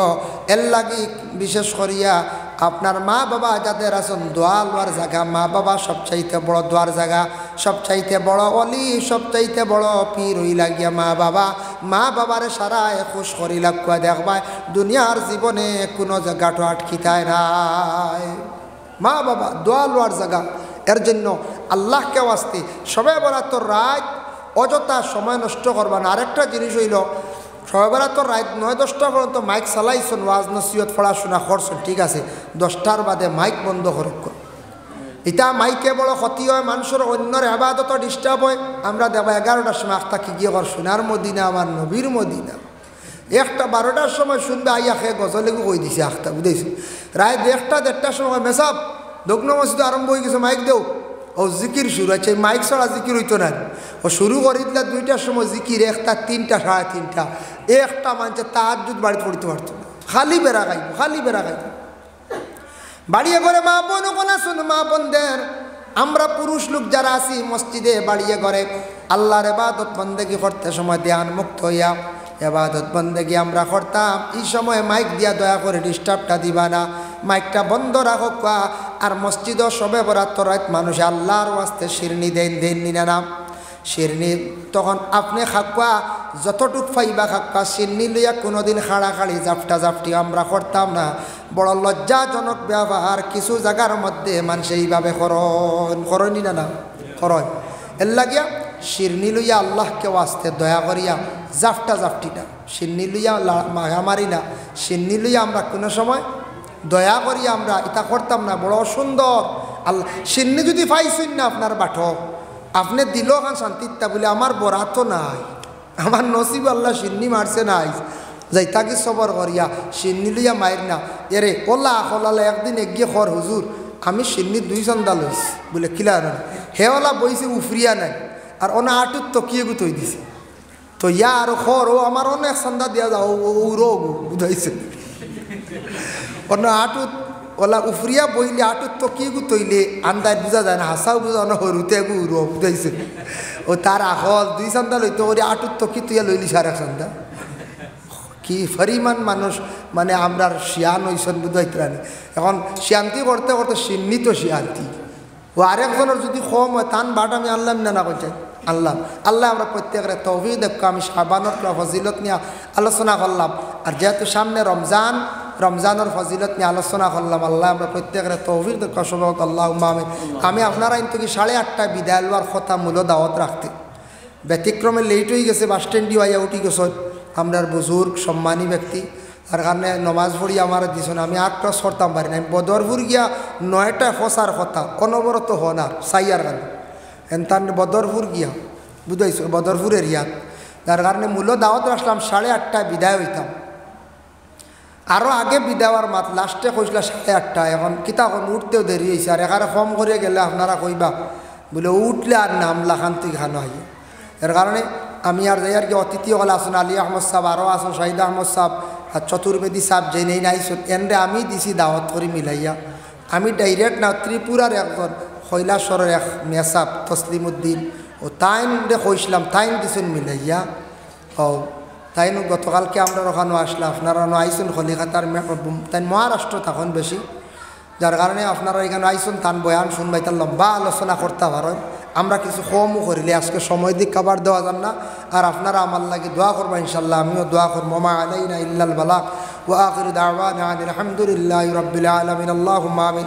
এর লাগি বিশেষ করিয়া আপনার মা বাবা যাদের আছেন দোয়া লওয়ার জায়গা, মা বাবা সবচাইতে বড় দোয়ার জায়গা, সবচাইতে বড় অলি, সবচাইতে বড় পীর হইলা গিয়া মা বাবা। মা বাবারে সারা খুশ করিলা কুয়া দেখবাই দুনিয়ার জীবনে কোনো জায়গাটো আটকিতায় নাই। মা বাবা দোয়া লওয়ার জায়গা। এর জন্য আল্লাহকে ওয়াস্তে সবে বরাতর রাত অযথা সময় নষ্ট করবা না। আরেকটা জিনিস হইল সবে বরাতর রাত 9-10টা পর্যন্ত মাইক চালাইছেন, ওয়াজ নসিহত পড়াশোনা করছেন, ঠিক আছে, 10টার বাদে মাইক বন্ধ করক। এটা মাইকে বড় ক্ষতি হয়, মানুষের অন্যর ইবাদত ডিস্টার্ব হয়। আমরা দেবা 11টার সময় আখতা কি গিয়ে কর সোনার মদিনা আমার নবীর মদিনা, একটা 12টার সময় শুনবে আইয়া খেয়ে গজলেগু কই দিছে আখটা বুঝাইছি রায় 1:30-1:30টার সময় মেসাব দগ্ন মসজিদ আরম্ভ হয়ে গেছে মাইক দেও ও জিকির শুরু হচ্ছে মাইক ছাড়া জিকির হইতো না ও শুরু করে দিলে 2টার সময় জিকির 1টা 3টা 3:30 একটা মানছে তাহাজ্জুদ বাড়িতে পড়তে পারতো না খালি বেড়া খাইব বাড়িয়ে করে মা বোন কোনা শুন মা বোনদের আমরা পুরুষ লোক যারা আছি মসজিদে বাড়িয়ে করে আল্লাহর ইবাদত বন্দেগি করতে সময় ধ্যান মুক্ত হইয়া ইবাদত বন্দেগি আমরা করতাম এই সময় মাইক দিয়া দয়া করে ডিস্টার্বটা দিবা না মাইকটা বন্ধ রাখো আর মসজিদও সবে বরাত রাত মানুষ আল্লাহর ওয়াস্তে শিরনি দেন না শিরনি তখন আপনি খাকুয়া যতটুক পাইবা খাকুয়া শিরনি লইয়া কোনোদিন খাড়াখাড়ি জাপটি আমরা করতাম না বড় লজ্জাজনক ব্যবহার কিছু জায়গার মধ্যে মানুষ এইভাবে করনি না করয় এর লাগিয়া শিরনি লইয়া আল্লাহকে ওয়াস্তে দয়া করিয়া জাপটি না শিরনি লইয়া মারামারি না শিরনি লইয়া আমরা কোনো সময় দয়া করিয়া আমরা এটা করতাম না বড় সুন্দর আল্লাহ শিরনি যদি পাইছেন না আপনার বাঠক আপনি দিল খান শান্তিটা বলে আমার বরাত নাই আমার নসিব আল্লাহ শিন্নি মারছে নাই যাইতা কি সবর করিয়া শিন্নি লইয়া মায়ের না এরে ওলা একদিন এগিয়ে খর হুজুর আমি শিন্নি 2 চন্দা লইছি বলে কিলা না হে ওলা বইছে উফরিয়া নাই আর ওনা আটুত তকিয়ে গু তৈ দিছে তো ইয়া আর খর ও আমার অনেক চন্দা দিয়া যাও উড়ো বুঝাইছে অন্য আটুত ওলা উফরিয়া বইলে আটুত তকিয়ে গু তৈলে আন্দাজ বুঝা যায় না হাসাও বুঝা না হরুতে গু উড়ো বুঝাইছে ও তার আখল 2 চন্দা লইতে ওরে আটুত তকি তুইয়া লইলি 1.5 চন্দা কি পরিমাণ মানুষ মানে আমরা শিয়ান হইছেন বুঝাইতরানি এখন শান্তি করতে করতে সীমিত শান্তি ও আরেকজনের যদি কম হয় তান বাট আমি আনলাম না কইছে আল্লাহ আমরা প্রত্যেকের তৌফিক দেখ আমি শাবানের ফজিলত নিয়ে আলোচনা করলাম আর যেহেতু সামনে রমজানের ফজিলত নিয়ে আলোচনা করলাম আল্লাহ আমরা প্রত্যেকের তৌফিক দেখ সবক আল্লাহ আমিন আমি আপনারা ইন থেকে 8:30 বিদায় লওয়ার কথা মূল দাওয়াত রাখতে ব্যতিক্রমে লেট হয়ে গেছে বাস স্ট্যান্ডে আইয়া উঠি গেছ আমরার বুজুর্গ সম্মানী ব্যক্তি তার কারণে নমাজ পড়ি আমার দিছুন আমি 8টা সরতাম পারি না আমি বদরপুর গিয়া 9টা ফসার কথা অনবরত হনার সাইয়ার কারণে এনতান বদরপুর গিয়া বুঝাইছো বদরপুর এরিয়াত তার কারণে মূল দাওয়াত রাখলাম 8:30 বিদায় হইতাম আরও আগে বিদাওয়ার মাত লাস্টে কইসলা 8:30 এখন কিতা এখন উঠতেও দেরি হয়েছে আর এখানে কম করে গেলে আপনারা কইবা বলে উঠলে আর নামলা খান্তি খানো হয় এর কারণে আমি আর যাই আর কি অতিথি হল আসুন আলী আহমদ সাহেব আরও আসুন শহীদ আহমদ সাহেব আর চতুর্বেদী সাহেব যে নেই নাইছুন এনরে আমি দিছি দাওয়াত করি মিলাইয়া আমি ডাইরেক্ট না ত্রিপুরার একজন কৈলাসরের এক মেসাব তসলিমউদ্দিন ও তাইন রে কইসলাম তাইন দিছেন মিলাইয়া ও তাইন গতকালকে আমরা ওখানে আসলাম আপনারা আইসুন কলিকাতার তাই মহারাষ্ট্র তখন বেশি যার কারণে আপনারা এখানে আইসুন তান বয়ান শুনবাই তার লম্বা আলোচনা করতে পারেন আমরা কিছু কমও করিলে আজকে সময় দিক খাবার দেওয়া যান না আর আপনারা আমার লাগে দোয়া করবা ইনশাল্লাহ আমিও দোয়া করবো মা আলাইনা ইল্লাল বালাগ ওয়া আখিরু দাওয়ানা আলহামদুলিল্লাহি রাব্বিল আলামিন আল্লাহুম্মা আমিন।